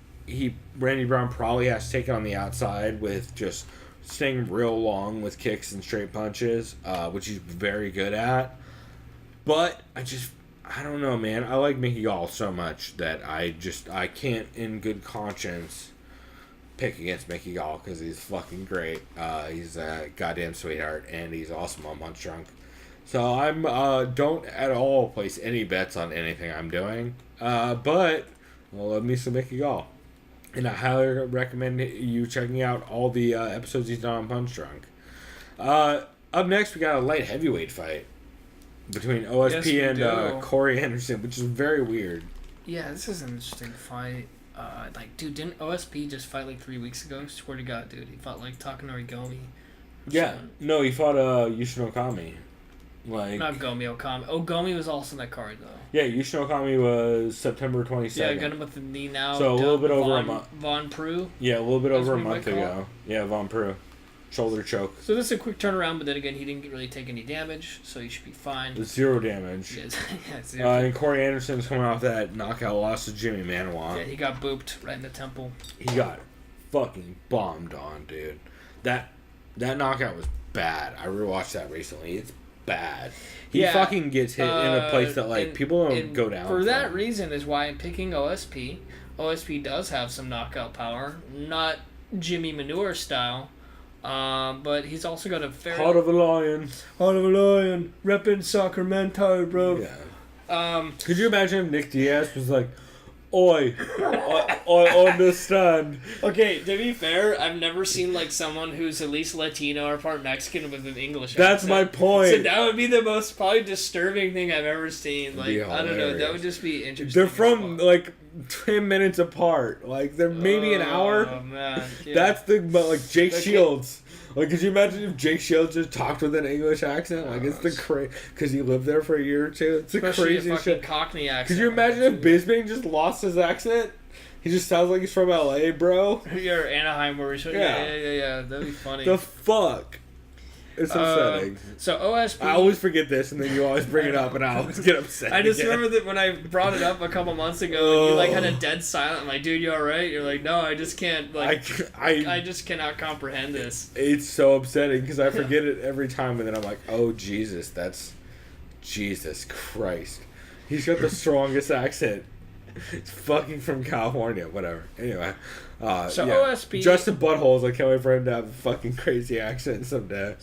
Randy Brown probably has to take it on the outside with just staying real long with kicks and straight punches, which he's very good at. But I don't know, man. I like Mickey Gall so much that I can't in good conscience pick against Mickey Gall because he's fucking great. He's a goddamn sweetheart and he's awesome on Punchdrunk. So I'm don't at all place any bets on anything I'm doing. But love me some Mickey Gall. And I highly recommend you checking out all the episodes he's done on Punchdrunk. Up next, we got a light heavyweight fight between OSP and Corey Anderson, which is very weird. Yeah, this is an interesting fight. Dude, didn't OSP just fight like 3 weeks ago? Swear to God, dude. He fought like Takanori Gomi. Yeah. No, he fought Yushin Okami. Not Gomi, Okami. Oh, Gomi was also in that card, though. Yeah, Yushin Okami was September 22nd. Yeah, I got him with the knee now. So a little bit over a month. Von Prue. Yeah, a little bit over a month ago. Yeah, Von Prue. Shoulder choke. So this is a quick turnaround, but then again, he didn't really take any damage, so he should be fine. 0 damage. Yeah, 0. And Corey Anderson's coming off that knockout loss to Jimmy Manuwa. Yeah, he got booped right in the temple. He got fucking bombed on, dude. That knockout was bad. I rewatched that recently. It's bad. He fucking gets hit in a place that people don't go down for that reason is why I'm picking OSP. OSP does have some knockout power, not Jimmy Manure style, But he's also got a very... Heart of a lion. Heart of a lion. Reppin' Sacramento, bro. Yeah. Could you imagine if Nick Diaz was like, Oi, I understand. Okay, to be fair, I've never seen like someone who's at least Latino or part Mexican with an English That's accent. my point. So that would be the most probably disturbing thing I've ever seen. Like, I don't know, that would just be interesting. They're from like 10 minutes apart. Like they're maybe an hour. Oh man, yeah. That's like Jake Shields. Like, could you imagine if Jake Shields just talked with an English accent? Like, it's the because he lived there for a year or two. It's the Especially crazy a fucking shit. Cockney accent. Could you imagine if Bisping just lost his accent? He just sounds like he's from LA, bro. Or Anaheim, where he's yeah. That'd be funny. The fuck. It's upsetting. So OSP. I always forget this, and then you always bring it up, and I always get upset. I just again. remember that when I brought it up a couple months ago, and you like had a dead silent. I'm like, dude, you all right? You're like, no, I just can't. Like, I just cannot comprehend this. It's so upsetting because I forget it every time, and then I'm like, oh Jesus, that's Jesus Christ. He's got the strongest accent. It's fucking from California, whatever. Anyway, OSP. Justin Buttholes. I can't wait for him to have a fucking crazy accent someday.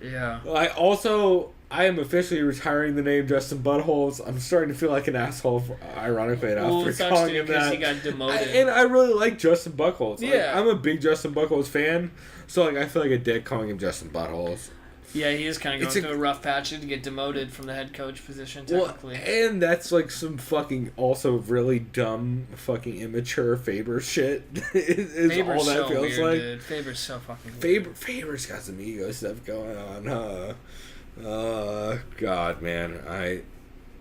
Yeah. I am officially retiring the name Justin Buttholes. I'm starting to feel like an asshole, ironically enough, for calling him that. He got demoted. And I really like Justin Buttholes. Yeah. Like, I'm a big Justin Buttholes fan, so like I feel like a dick calling him Justin Buttholes. Yeah, he is kind of going through a rough patch to get demoted from the head coach position, technically. Well, and that's like some fucking also really dumb fucking immature Faber shit. is Faber's all that so feels weird, like. Dude. Faber's so fucking weird. Faber's got some ego stuff going on, huh? God, man.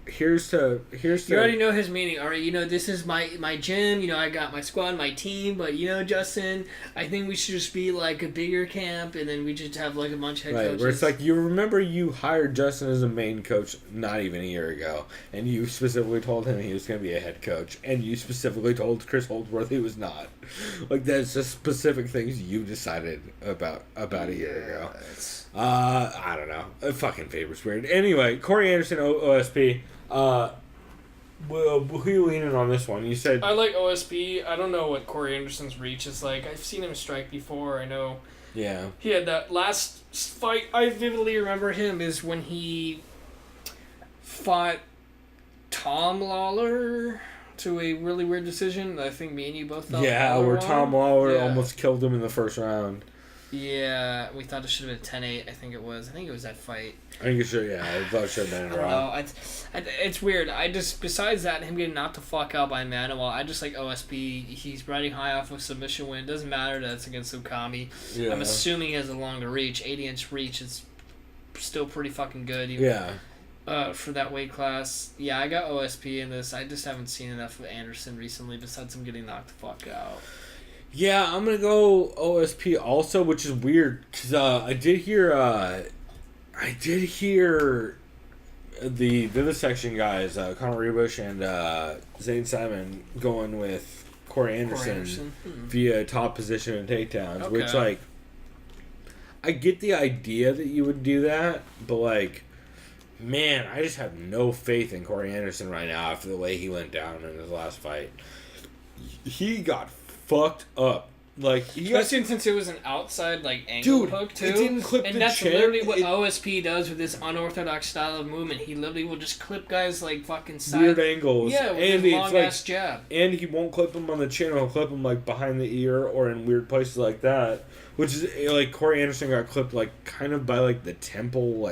Here's to You already know his meaning. All right, this is my gym. I got my squad, my team. But Justin, I think we should just be like a bigger camp, and then we just have like a bunch of head coaches. Where it's like you remember you hired Justin as a main coach not even a year ago, and you specifically told him he was going to be a head coach, and you specifically told Chris Holdsworth he was not. Like that's just specific things you decided about a year ago. I don't know. Fucking Faber's weird. Anyway, Corey Anderson, OSP. Who are you leaning on this one? You said I like OSP. I don't know what Corey Anderson's reach is like. I've seen him strike before. I know. Yeah. He had that last fight. I vividly remember him is when he fought Tom Lawler to a really weird decision. I think me and you both thought. Yeah, Lawler where won. Tom Lawler almost killed him in the first round. Yeah, we thought it should have been 10-8. I think it was that fight. I think it should. Yeah, I thought it should have been a round. It's weird. I just besides that, him getting knocked the fuck out by Manuel, I just like OSP. He's riding high off a submission win. Doesn't matter that it's against Ukami. Yeah. I'm assuming he has a longer reach. 80-inch reach is still pretty fucking good. For that weight class. Yeah, I got OSP in this. I just haven't seen enough of Anderson recently besides him getting knocked the fuck out. Yeah, I'm gonna go OSP also, which is weird because I did hear the Vivisection guys, Conor Rebush and Zane Simon going with Corey Anderson via top position and takedowns, which like I get the idea that you would do that, but like. Man, I just have no faith in Corey Anderson right now after the way he went down in his last fight. He got fucked up. Like, especially since it was an outside angle hook too. It didn't clip and the that's chin. literally what OSP does with this unorthodox style of movement. He literally will just clip guys like fucking side. Weird angles. Yeah, with his long ass jab. And he won't clip them on the chin. He'll clip them behind the ear or in weird places like that. Which is Corey Anderson got clipped kind of by the temple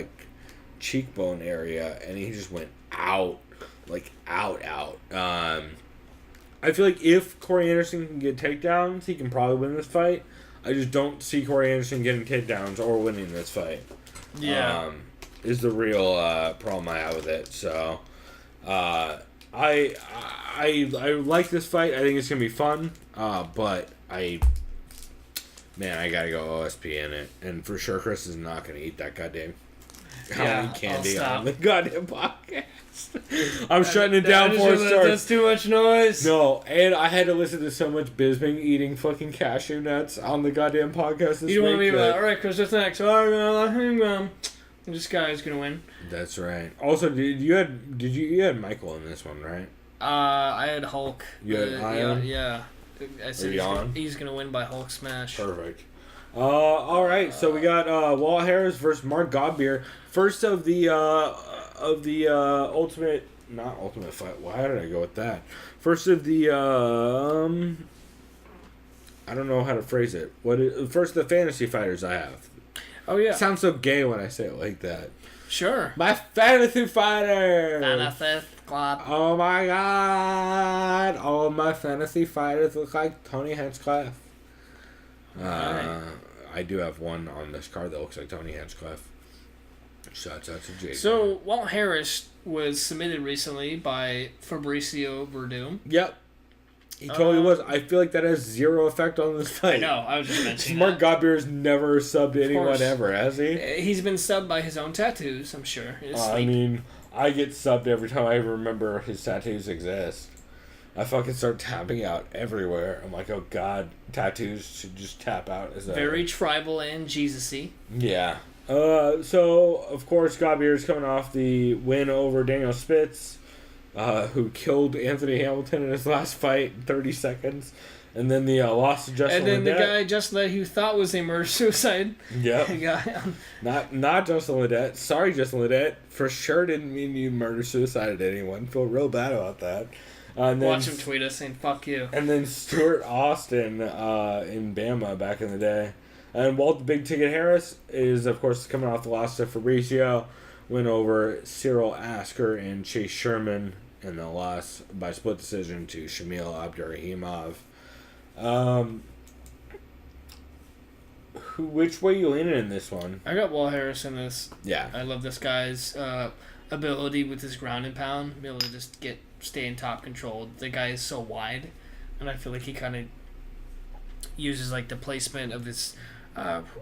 cheekbone area, and he just went out. I feel like if Corey Anderson can get takedowns, he can probably win this fight. I just don't see Corey Anderson getting takedowns or winning this fight. Yeah. Is the real problem I have with it. So, I like this fight. I think it's gonna be fun. But I gotta go OSP in it, and for sure Chris is not gonna eat that goddamn Halloween candy on the goddamn podcast. I'm shutting it down before it starts. That's too much noise. No, and I had to listen to so much Bisping eating fucking cashew nuts on the goddamn podcast this week. You don't want to be like, all right, Chris, what's next? All right, this guy's gonna win. That's right. Also, you had Michael in this one, right? I had Hulk. You had Ion? Yeah. I said he's gonna win by Hulk smash. Perfect. All right, so we got Walt Harris versus Mark Godbeer. First of the ultimate, not ultimate fight. Why did I go with that? First of the I don't know how to phrase it. First of the fantasy fighters I have. Oh yeah. It sounds so gay when I say it like that. Sure. My fantasy fighters. Fantasy Club. Oh my god! All my fantasy fighters look like Tony Hinchcliffe. I do have one on this card that looks like Tony Hinchcliffe. Shouts out to Jake. So, Walt Harris was submitted recently by Fabricio Verdum. Yep. He totally was. I feel like that has zero effect on this fight. I know, I was just mentioning Mark that. Godbeer has never subbed anyone ever, has he? He's been subbed by his own tattoos, I'm sure. I mean, I get subbed every time I remember his tattoos exist. I fucking start tapping out everywhere. I'm like, oh god, tattoos should just tap out. Very tribal and Jesus-y. Yeah. So, of course, Godbeer is coming off the win over Daniel Spitz, who killed Anthony Hamilton in his last fight in 30 seconds. And then the loss to Justin And then Ledet. the guy Justin Ledet who thought was a murder-suicide. Yep. Not Justin Ledet. Sorry, Justin Ledet. For sure didn't mean you murder-suicided anyone. Feel real bad about that. And then, watch him tweet us saying, fuck you. And then Stuart Austin in Bama back in the day. And Walt Big Ticket Harris is, of course, coming off the loss to Fabricio. Win over Cyril Asker and Chase Sherman. And the loss by split decision to Shamil Abdurrahimov. Which way you leaning in this one? I got Walt Harris in this. Yeah. I love this guy's ability with his ground and pound. Be able to just stay in top control. The guy is so wide. And I feel like he kind of uses like the placement of his...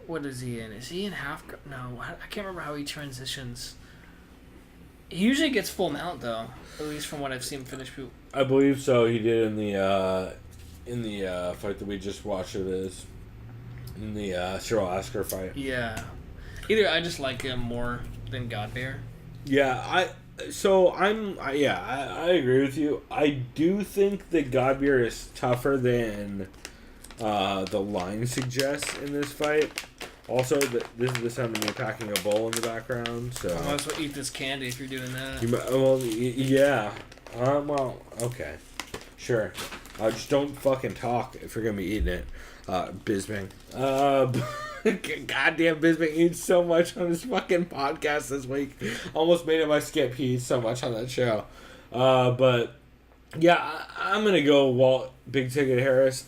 what is he in? Is he in half... No, I can't remember how he transitions. He usually gets full mount, though. At least from what I've seen finish people. I believe so. He did in the fight that we just watched. It is in the Cyril Asker fight. Yeah. Either I just like him more than Godbeer. Yeah, I agree with you. I do think that Godbeer is tougher than the line suggests in this fight. Also, this is the sound of me packing a bowl in the background, so... I might as well eat this candy if you're doing that. Yeah. Well, okay. Sure. Just don't fucking talk if you're gonna be eating it. Bisping. Goddamn Bisping eats so much on his fucking podcast this week. Almost made it my skip. He eats so much on that show. But, yeah, I'm gonna go Walt Big Ticket Harris.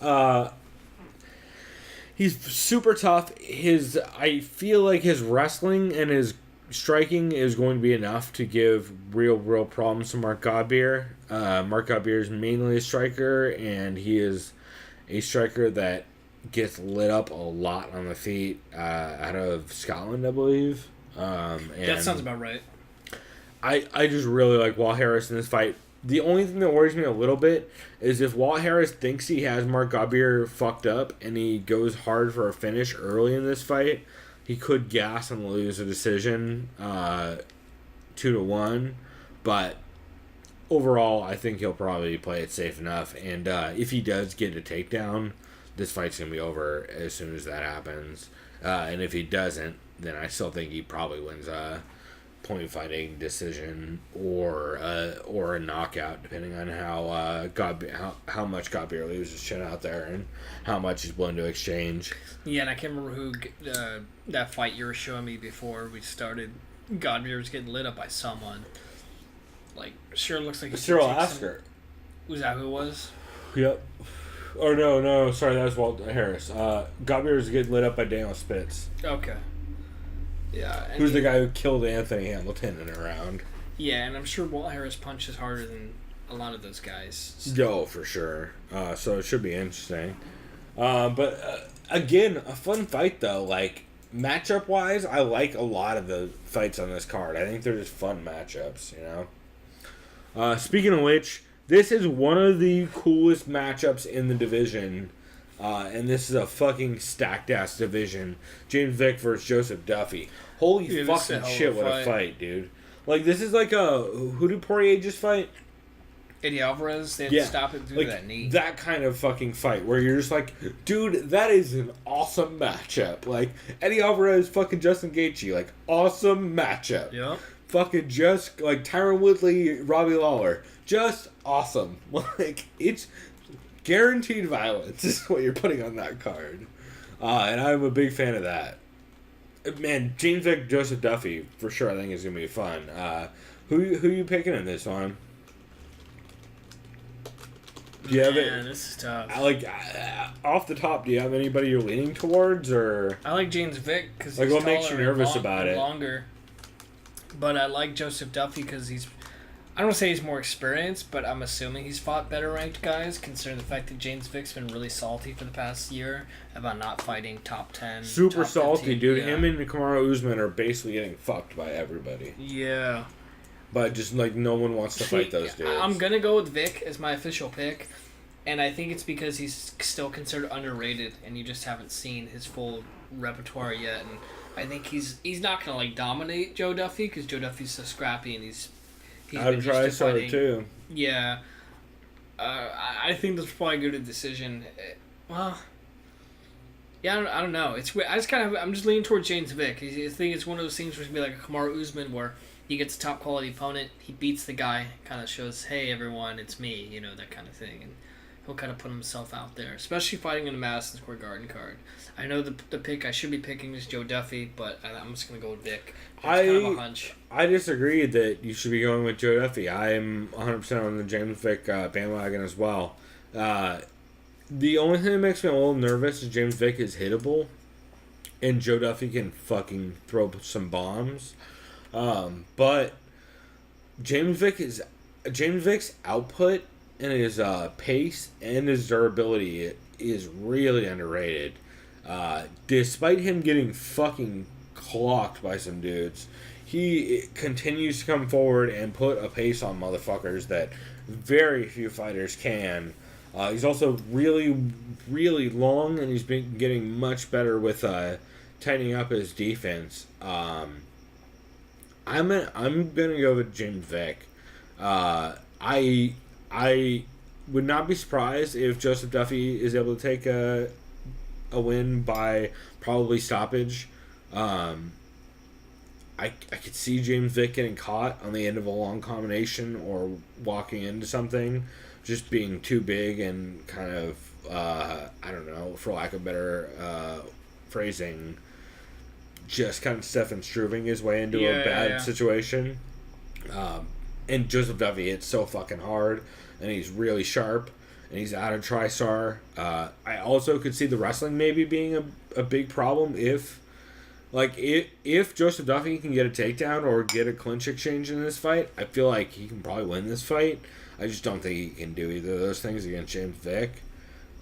He's super tough. I feel like his wrestling and his striking is going to be enough to give real problems to Mark Godbeer. Mark Godbeer is mainly a striker, and he is a striker that gets lit up a lot on the feet out of Scotland, I believe. That sounds about right. I just really like Walt Harris in this fight. The only thing that worries me a little bit is if Walt Harris thinks he has Mark Godbeer fucked up and he goes hard for a finish early in this fight, he could gas and lose a decision 2-1. But overall, I think he'll probably play it safe enough. And if he does get a takedown, this fight's going to be over as soon as that happens. And if he doesn't, then I still think he probably wins a point fighting decision or a knockout, depending on how much Godbeer leaves his chin out there and how much he's willing to exchange. Yeah, and I can't remember who that fight you were showing me before we started. Godbeer was getting lit up by someone. Like, sure looks like Cyril Asker. Was that who it was? Yep. Or no, sorry, that was Walt Harris. Godbeer was getting lit up by Daniel Spitz. Okay. Yeah. Who's the guy who killed Anthony Hamilton in a round? Yeah, and I'm sure Walt Harris punches harder than a lot of those guys. So. For sure. So it should be interesting. But again, a fun fight though. Like matchup wise, I like a lot of the fights on this card. I think they're just fun matchups. You know. Speaking of which, this is one of the coolest matchups in the division. And this is a fucking stacked ass division. James Vick versus Joseph Duffy. Holy fucking shit, what a fight, dude. Like, this is like who did Poirier just fight? Eddie Alvarez, they had to stop it through that knee. That kind of fucking fight where you're just like, dude, that is an awesome matchup. Like, Eddie Alvarez, fucking Justin Gaethje, like, awesome matchup. Yeah. Fucking just, like, Tyron Woodley, Robbie Lawler. Just awesome. Like, it's guaranteed violence is what you're putting on that card. And I'm a big fan of that. Man, James Vick, Joseph Duffy, for sure, I think is going to be fun. Who you picking in this one? Do you have it? This is tough. Off the top, do you have anybody you're leaning towards, or? I like James Vick because like, what makes you nervous about it? Longer. But I like Joseph Duffy because he's, I don't say he's more experienced, but I'm assuming he's fought better ranked guys, considering the fact that James Vick's been really salty for the past year about not fighting top 10. Super top salty, 15, dude. yeah. Him and Kamaru Usman are basically getting fucked by everybody. Yeah. But just, like, no one wants to fight those dudes. I'm going to go with Vic as my official pick, and I think it's because he's still considered underrated, and you just haven't seen his full repertoire yet, and I think he's not going to, like, dominate Joe Duffy, because Joe Duffy's so scrappy, and he's I'd try so too. Yeah. I think that's probably a good decision. Well... Yeah, I don't know. It's weird. I'm just leaning towards James Vick. I think it's one of those things where it's going to be like a Kamaru Usman where he gets a top quality opponent, he beats the guy, kind of shows, hey everyone, it's me, you know, that kind of thing. And he'll kind of put himself out there, especially fighting in a Madison Square Garden card. I know the pick I should be picking is Joe Duffy, but I'm just going to go with Vick. It's kind of a hunch. I disagree that you should be going with Joe Duffy. I'm 100% on the James Vick bandwagon as well. The only thing that makes me a little nervous is James Vick is hittable, and Joe Duffy can fucking throw some bombs. But James Vick's output and his pace and his durability is really underrated. Despite him getting fucking clocked by some dudes, he continues to come forward and put a pace on motherfuckers that very few fighters can. He's also really, really long, and he's been getting much better with tightening up his defense. I'm gonna go with James Vick. I would not be surprised if Joseph Duffy is able to take a win by probably stoppage. I could see James Vick getting caught on the end of a long combination or walking into something, just being too big and kind of, I don't know, for lack of better phrasing, just kind of Stefan Struving his way into a bad situation. And Joseph Duffy hits so fucking hard, and he's really sharp, and he's out of TriStar. I also could see the wrestling maybe being a big problem if Joseph Duffy can get a takedown or get a clinch exchange in this fight. I feel like he can probably win this fight. I just don't think he can do either of those things against James Vick.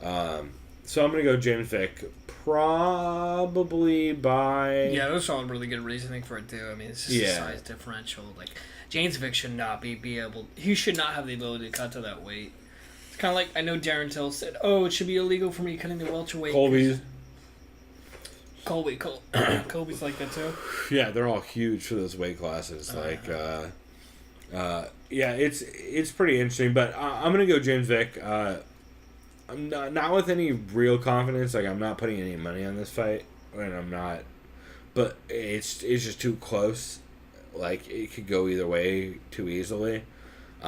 So I'm going to go James Vick probably by... Yeah, there's all really good reasoning for it, too. I mean, it's just a size differential. Like, James Vick should not be able... He should not have the ability to cut to that weight. It's kind of like, I know Darren Till said, it should be illegal for me cutting the welterweight. Colby's like that, too. Yeah, they're all huge for those weight classes. It's pretty interesting, but I'm going to go James Vick. I'm not with any real confidence. Like, I'm not putting any money on this fight, and I'm not. But it's just too close. Like, it could go either way too easily. But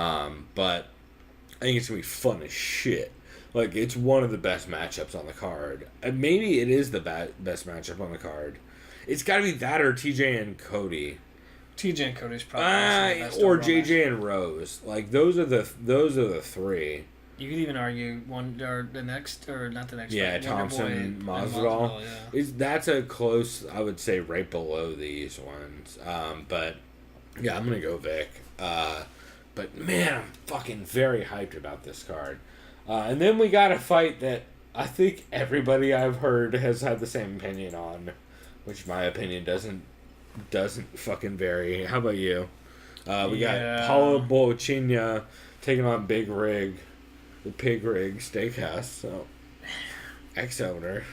I think it's gonna be fun as shit. Like, it's one of the best matchups on the card. And maybe it is the best matchup on the card. It's got to be that or TJ and Cody. TJ and Cody's probably the best or JJ and Rose. Like, those are the three. You could even argue one or the next, or not the next. Yeah, Thompson, Masvidal. Yeah. That's a close, I would say, right below these ones. But yeah, I'm gonna go Vic. But man, I'm fucking very hyped about this card. And then we got a fight that I think everybody I've heard has had the same opinion on, which my opinion doesn't fucking vary. How about you? We got Paulo Boachina taking on Big Rig. The Pig Rig Steakhouse, so ex-owner.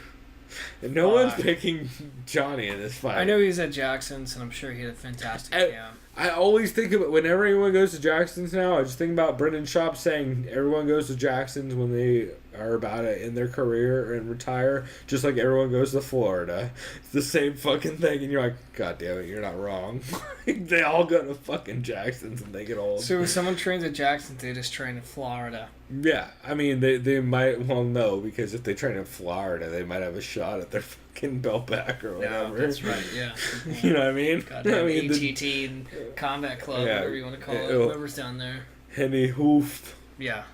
And no one's picking Johnny in this fight. I know he's at Jackson's, and I'm sure he had a fantastic camp. I always think about whenever anyone goes to Jackson's now, I just think about Brendan Schaub saying everyone goes to Jackson's when they are about to end their career and retire, just like everyone goes to Florida. It's the same fucking thing, and you're like, God damn it, you're not wrong. They all go to fucking Jackson's and they get old. So if someone trains at Jackson's, they just train in Florida. Yeah, I mean, they might, well, no, because if they train in Florida, they might have a shot at their fucking belt back or whatever. No, that's right, yeah. You know what I mean? Goddamn I mean, ATT and Combat Club, Yeah. whatever you want to call it, whoever's down there. Henny Hooft. Yeah.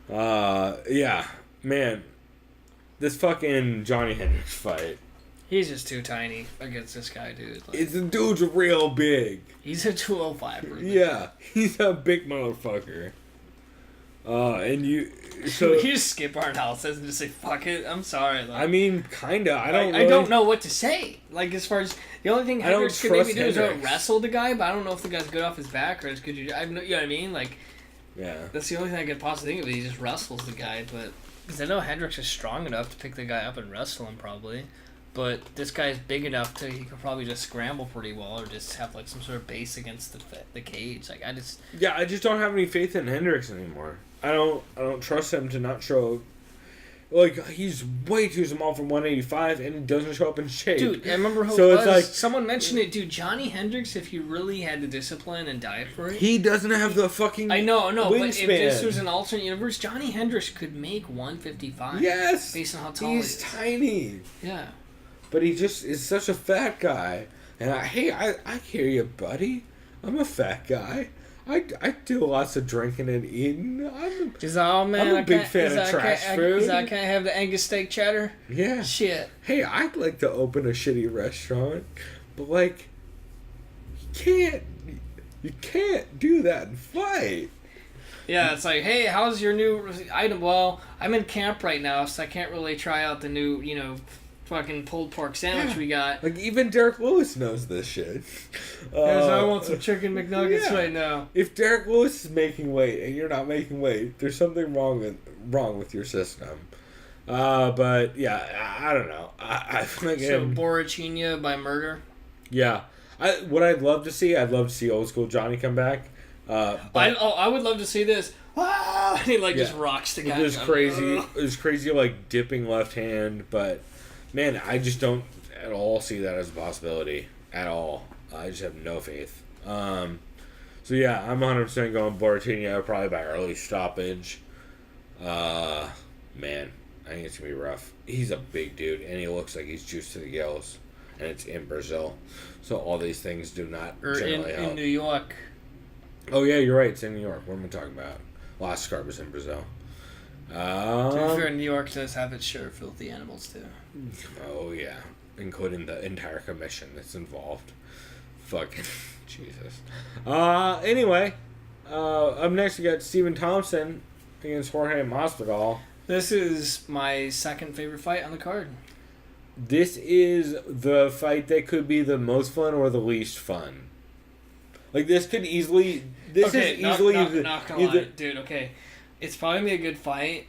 Yeah, man, this fucking Johnny Hendricks fight. He's just too tiny against this guy, dude. Like, The dude's real big. he's a 205. Yeah, he's a big motherfucker. And you, so We just skip our analysis and just say, fuck it, I'm sorry. Like, I mean, kinda. I I don't know what to say. Like, as far as, the only thing I don't Hendricks could maybe trust do is Hendricks. wrestle the guy, but I don't know if the guy's good off his back or as good you know what I mean? Like, Yeah. that's the only thing I could possibly think of. He just wrestles the guy, but because I know Hendricks is strong enough to pick the guy up and wrestle him probably, but this guy's big enough to he could probably just scramble pretty well or just have like some sort of base against the cage. Like I just don't have any faith in Hendricks anymore. I don't trust him to not show. Like, he's way too small for 185, and he doesn't show up in shape. dude, I remember who So it it's was. like- Someone mentioned it, dude. Johnny Hendricks, if he really had the discipline and diet for it. He doesn't have the fucking I know, but if wingspan. this was an alternate universe, Johnny Hendricks could make 155. Yes! Based on how tall He's he is. tiny. Yeah. But he just is such a fat guy. And I hear you, buddy. I'm a fat guy. I do lots of drinking and eating. He's like, oh man, I'm a I big can't- fan he's of like, trash I food. He's like, can I have the Angus steak cheddar? Yeah. Shit. Hey, I'd like to open a shitty restaurant, but like, you can't do that and fight. Yeah, it's like, hey, how's your new item? Well, I'm in camp right now, so I can't really try out the new, fucking pulled pork sandwich we got. Like, even Derek Lewis knows this shit. I want some chicken McNuggets yeah. right now. If Derek Lewis is making weight and you're not making weight, there's something wrong with your system. But yeah, I don't know. I think So Borrachina by murder. yeah. What I'd love to see old school Johnny come back. But I would love to see this. And he just Yeah. rocks the guy. it was crazy like dipping left hand, but man, I just don't at all see that as a possibility at all. I just have no faith. So yeah, I'm 100% going Borrachina probably by early stoppage. Man, I think it's gonna be rough. He's a big dude, and he looks like he's juiced to the gills, and it's in Brazil, so all these things do not Or generally help. in New York. Oh yeah, you're right. It's in New York. What am I talking about? Last card was in Brazil. To be fair, New York does have its share of filthy animals too. Oh yeah, including the entire commission that's involved. Fucking Jesus. Anyway, up next we got Stephen Thompson against Jorge Masvidal. This is my second favorite fight on the card. This is the fight that could be the most fun or the least fun. Like this could easily. This is easily not gonna lie, dude. Okay, it's probably gonna be a good fight,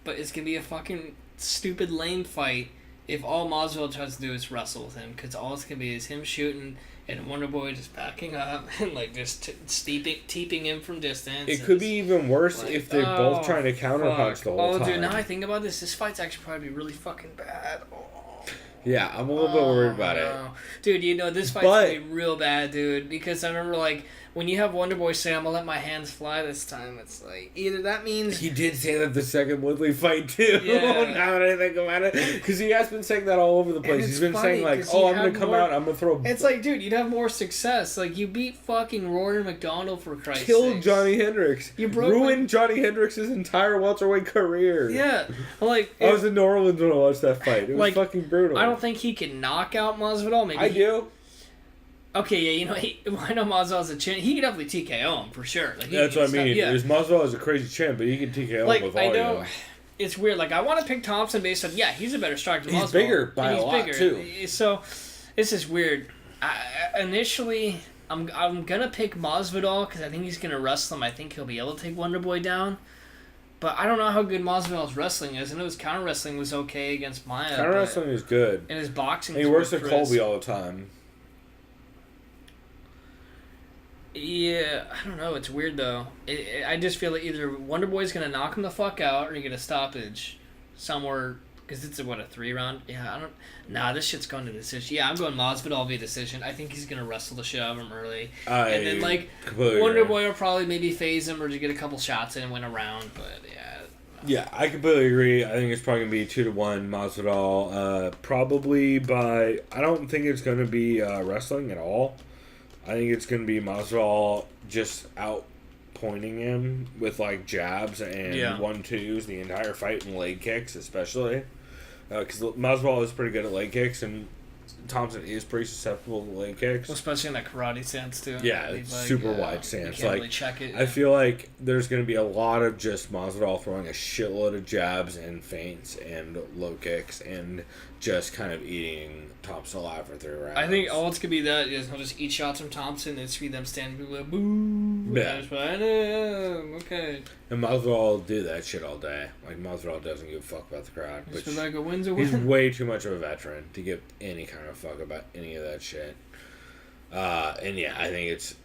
but it's gonna be a fucking stupid lame fight if all Masvidal tries to do is wrestle with him, because all it's gonna be is him shooting and Wonder Boy just backing up and like just teeping him from distance. It could be even worse like, if they're both trying to counterpunch the whole time. Oh, dude, now I think about this fight's actually probably be really fucking bad. Yeah, I'm a little bit worried about it. Dude, this fight's gonna be real bad, dude. Because I remember, like, when you have Wonder Boy say, I'm gonna let my hands fly this time, it's like, either that means... He did say that the second Woodley fight, too. Yeah. Now that I think about it. Because he has been saying that all over the place. He's been saying, like, oh, I'm going to come out, I'm going to throw... It's like, dude, you'd have more success. Like, you beat fucking Rory McDonald, for Christ's Killed sakes. Johnny Hendricks. You broke ruined Johnny Hendricks' entire welterweight career. Yeah. Like... I was in New Orleans when I watched that fight. It was fucking brutal. I don't think he can knock out Masvidal. Maybe I do. Okay, yeah, I know Masvidal's a chin. He can definitely TKO him, for sure. Like, That's what I mean. Yeah. Masvidal is a crazy chin, but he can TKO Like, him with I volume. know it's weird. Like, I want to pick Thompson based on, he's a better striker than Masvidal. He's bigger by a lot, too. So, this is weird. Initially, I'm going to pick Masvidal because I think he's going to wrestle him. I think he'll be able to take Wonder Boy down. But I don't know how good Masvidal's wrestling is. I know his counter wrestling was okay against Maya. Counter wrestling is good. And his boxing And he works with Colby all the time. Yeah, I don't know. It's weird though. I just feel like either Wonder Boy's gonna knock him the fuck out, or you get a stoppage somewhere. Because it's a 3-round? Yeah, I don't... Nah, this shit's going to decision. Yeah, I'm going Masvidal via decision. I think he's going to wrestle the shit out of him early. And then, like, Wonder Boy will probably maybe phase him or just get a couple shots in and win a round. But, yeah. Yeah, I completely agree. I think it's probably going to be 2-1 Masvidal. Probably by... I don't think it's going to be wrestling at all. I think it's going to be Masvidal just out pointing him with like jabs and 1-2s the entire fight, and leg kicks especially, because Masvidal is pretty good at leg kicks and Thompson is pretty susceptible to leg kicks, especially in that karate stance too. Yeah, it's like, super wide stance. You can't like really check it. I feel like there's going to be a lot of just Masvidal throwing a shitload of jabs and feints and low kicks and just kind of eating Thompson alive for 3 rounds. I think all it's gonna be that is he'll just eat shots from Thompson and see them standing like, boo. Yeah. Okay. And Masvidal will do that shit all day. Like, Masvidal doesn't give a fuck about the crowd. Which, like, a win's a win. He's way too much of a veteran to give any kind of fuck about any of that shit. And yeah, I think it's...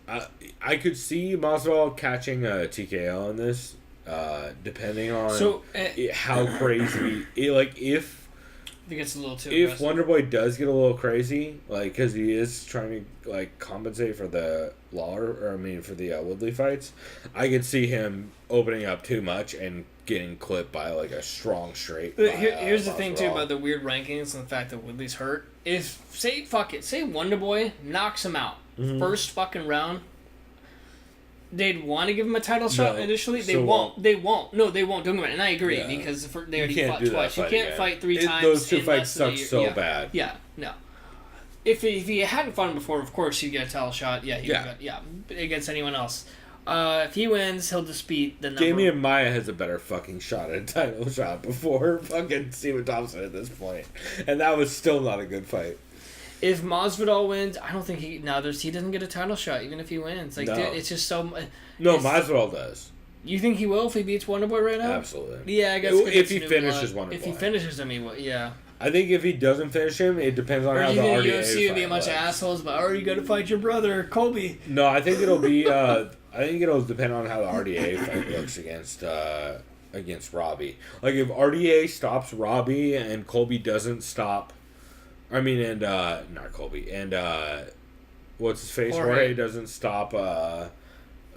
I could see Masvidal catching a TKO in this, depending on how crazy... if... I think it's a little too If aggressive. Wonderboy does get a little crazy, like, because he is trying to, like, compensate for the for the Woodley fights, I could see him opening up too much and getting clipped by, like, a strong straight. Here's the thing, too, about the weird rankings and the fact that Woodley's hurt. If, say Wonderboy knocks him out first fucking round, they'd want to give him a title shot initially. They won't. They won't. No, they won't. Don't get me wrong. And I agree, because they already fought twice. You can't fight 3 times. Those 2 fights suck so bad. Yeah, no. If he hadn't fought him before, of course he'd get a title shot. Yeah, against anyone else. If he wins, he'll just beat the number. Damian Maia has a better fucking shot at a title shot before fucking Stephen Thompson at this point. And that was still not a good fight. If Masvidal wins, I don't think he doesn't get a title shot even if he wins. Like, dude, it's just so. No, Masvidal does. You think he will if he beats Wonderboy right now? Absolutely. Yeah, I guess if he finishes Wonderboy. If he finishes him, he will. Yeah. I think if he doesn't finish him, it depends on how the RDA UFC would be a bunch of assholes, but you got to fight your brother, Colby. No, I think it'll be. I think it'll depend on how the RDA fight looks against Robbie. Like, if RDA stops Robbie and Colby doesn't stop. I mean, and not Colby, and what's his face? Jorge doesn't stop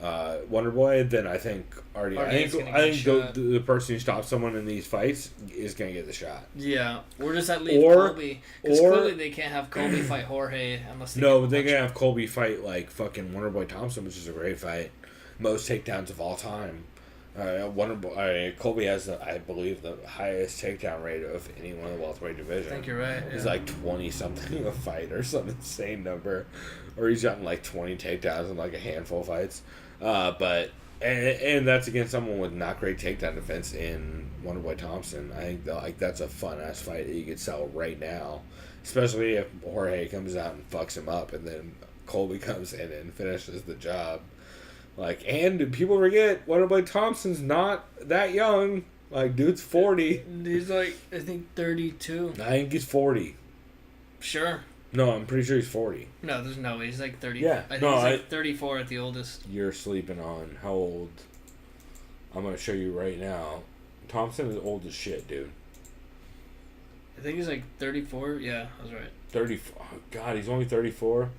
Wonderboy. Then I think I think the person who stops someone in these fights is gonna get the shot. Yeah, where does that leave Colby? Because clearly they can't have Colby fight Jorge unless they they can have Colby fight like fucking Wonderboy Thompson, which is a great fight, most takedowns of all time. Colby has, I believe, the highest takedown rate of anyone in the welterweight division. I think you're right. He's like 20-something a fight or some insane number. Or he's gotten like 20 takedowns in like a handful of fights. And that's against someone with not great takedown defense in Wonderboy Thompson. I think that's a fun-ass fight that you could sell right now. Especially if Jorge comes out and fucks him up and then Colby comes in and finishes the job. Like, and people forget, Wonderboy Thompson's not that young. Like, dude's 40. He's like, I think 32. I think he's 40. Sure. No, I'm pretty sure he's 40. No, there's no way. He's like 30. Yeah. I think he's like 34 at the oldest. You're sleeping on how old. I'm going to show you right now. Thompson is old as shit, dude. I think he's like 34. Yeah, I was right. 34. Oh, God, he's only 34?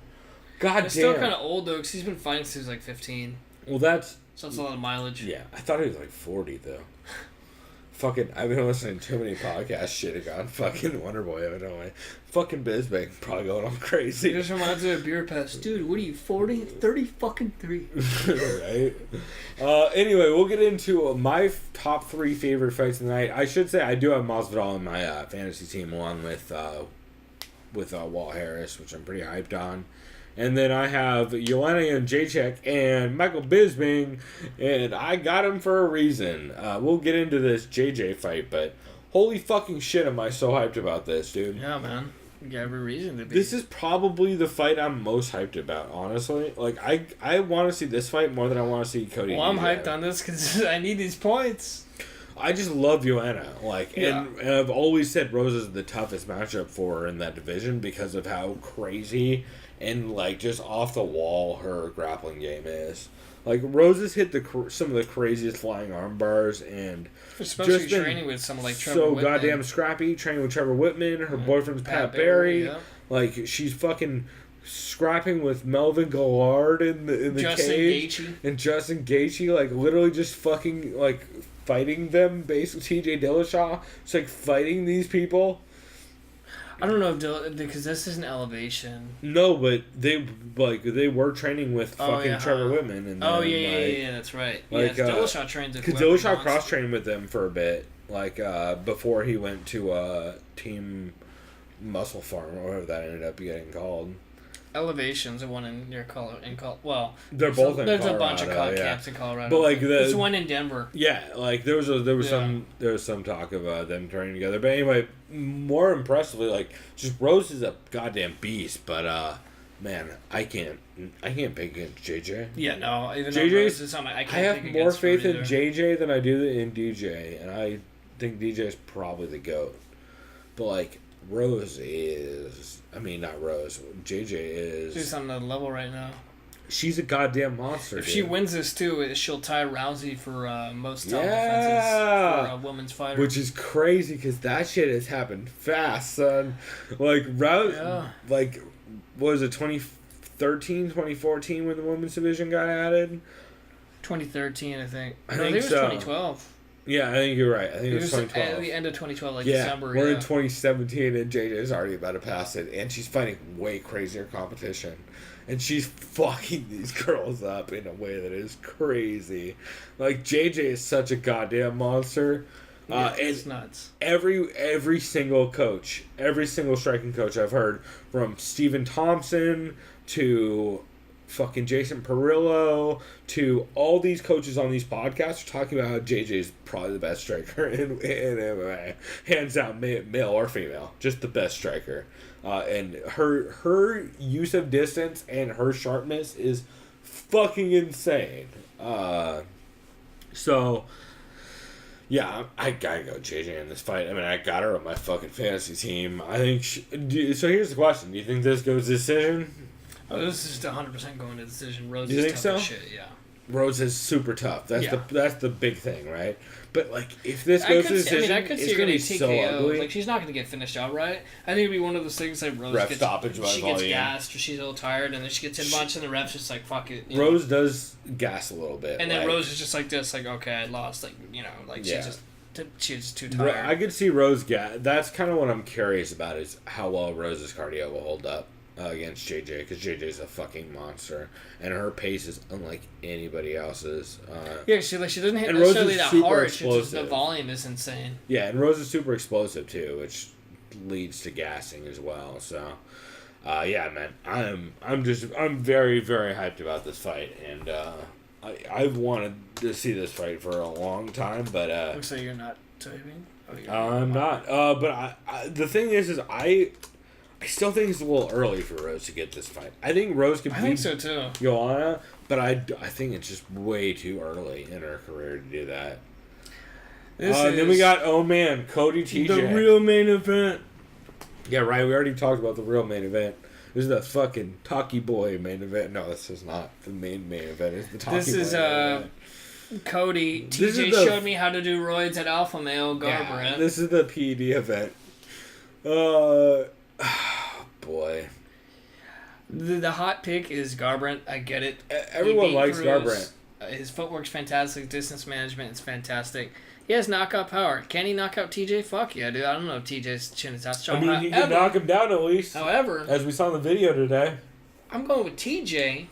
God damn. Still kind of old, though, because he's been fighting since he was like 15. Well, that's... So that's a lot of mileage. Yeah, I thought he was like 40, though. Fucking, I've been listening to too many podcast shit on fucking Wonderboy, evidently. Fucking Bisping, probably going all crazy. It just reminds me of Beer Pass. Dude, what are you, 40? 30 fucking 3. Right? Anyway, we'll get into my top 3 favorite fights of the night. I should say I do have Masvidal in my fantasy team along with Walt Harris, which I'm pretty hyped on. And then I have Yannick and Jacek and Michael Bisping, and I got him for a reason. We'll get into this JJ fight, but holy fucking shit am I so hyped about this, dude. Yeah, man. You got every reason to be. This is probably the fight I'm most hyped about, honestly. Like, I want to see this fight more than I want to see Cody. Well, I'm hyped on this because I need these points. I just love Joanna. Like, and I've always said Rose is the toughest matchup for her in that division because of how crazy and, like, just off the wall her grappling game is. Like, Rose has hit some of the craziest flying arm bars, and especially just been training with someone like Trevor so Whitman. goddamn scrappy. Training with Trevor Whitman. Her boyfriend's Pat Barry. Yeah. Like, she's fucking scrapping with Melvin Gillard in the Justin cage. Gaethje. And Justin Gaethje, like, literally just fucking, like, fighting them, basically. TJ Dillashaw. It's like fighting these people. I don't know if because this is an elevation. No, but they were training with fucking Trevor Whitman. And Oh, then, yeah, that's right. Like, yeah, Dillashaw trained with because Dillashaw cross-trained with them for a bit, like, before he went to Team Muscle Farm, or whatever that ended up getting called. Elevation's the one near Colorado. Well, they're both in there's Colorado. a bunch of camps in Colorado. But, like, there's one in Denver. Yeah, like, there was some talk of them training together. But anyway, more impressively, like, just Rose is a goddamn beast. But man, I can't pick against JJ. Yeah, no, even JJ's, though Rose is something I can't I have pick more against faith in either. JJ than I do in DJ, and I think DJ is probably the GOAT. But, like, Rose is... I mean, not Rose. JJ is... She's on another level right now. She's a goddamn monster, If dude. she wins this, too, she'll tie Rousey for most top defenses for a women's fighter. Which is crazy, because that shit has happened fast, son. Like, like, what was it, 2013, 2014 when the women's division got added? 2013, I think. I No, think it was so. 2012. Yeah, I think you're right. I think it was 2012. At the end of 2012, like yeah, December. we're in 2017 and JJ's already about to pass it, and she's fighting way crazier competition, and she's fucking these girls up in a way that is crazy. Like, JJ is such a goddamn monster. It's nuts. Every single coach, every single striking coach I've heard, from Stephen Thompson to fucking Jason Perillo to all these coaches on these podcasts are talking about how JJ is probably the best striker in MMA, hands down, male or female, just the best striker. And her use of distance and her sharpness is fucking insane. So yeah, I gotta go JJ in this fight. I mean, I got her on my fucking fantasy team. I think so. Here's the question: do you think this goes decision? Oh, this is 100% going to decision. Rose You is think tough so? as shit, yeah. Rose is super tough. That's Yeah. that's the big thing, right? But, like, if this goes to decision, I could see it's her gonna be getting so TKO. ugly. Like, she's not going to get finished outright. I think it'd be one of those things like Rose Ref gets stoppage by she gets volume. gassed or she's a little tired, and then she gets hit a bunch, and the ref's just like, fuck it. you know? Rose does gas a little bit, And then like, Rose is just like this, like, okay, I lost. Like, like Yeah. she's just too tired. I could see Rose gas. That's kind of what I'm curious about, is how well Rose's cardio will hold up against JJ, because JJ's a fucking monster, and her pace is unlike anybody else's. Yeah, she doesn't hit And Rose necessarily is that super hard. It's just the explosive. volume is insane. Yeah, and Rose is super explosive too, which leads to gassing as well. So, yeah, man, I'm very, very hyped about this fight, and I've wanted to see this fight for a long time, but Looks like you're not typing. Oh, you're I'm not. But the thing is I still think it's a little early for Rose to get this fight. I think Rose can I beat think so too. Joanna, but I think it's just way too early in her career to do that. And then we got, Cody TJ. the real main event. Yeah, right. We already talked about the real main event. This is the fucking Talkie Boy main event. No, this is not the main event. It's the Talkie Boy. This is main event. Cody. This TJ is the- showed me how to do roids at Alpha Male Garbrandt. Yeah, this is the PED event. Boy. The hot pick is Garbrandt. I get it. Everyone He beat likes Cruz. Garbrandt. His footwork's fantastic. Distance management is fantastic. He has knockout power. Can he knock out TJ? Fuck yeah, dude. I don't know if TJ's chin is that strong. I mean, he can knock him down at least. However, As we saw in the video today. I'm going with TJ.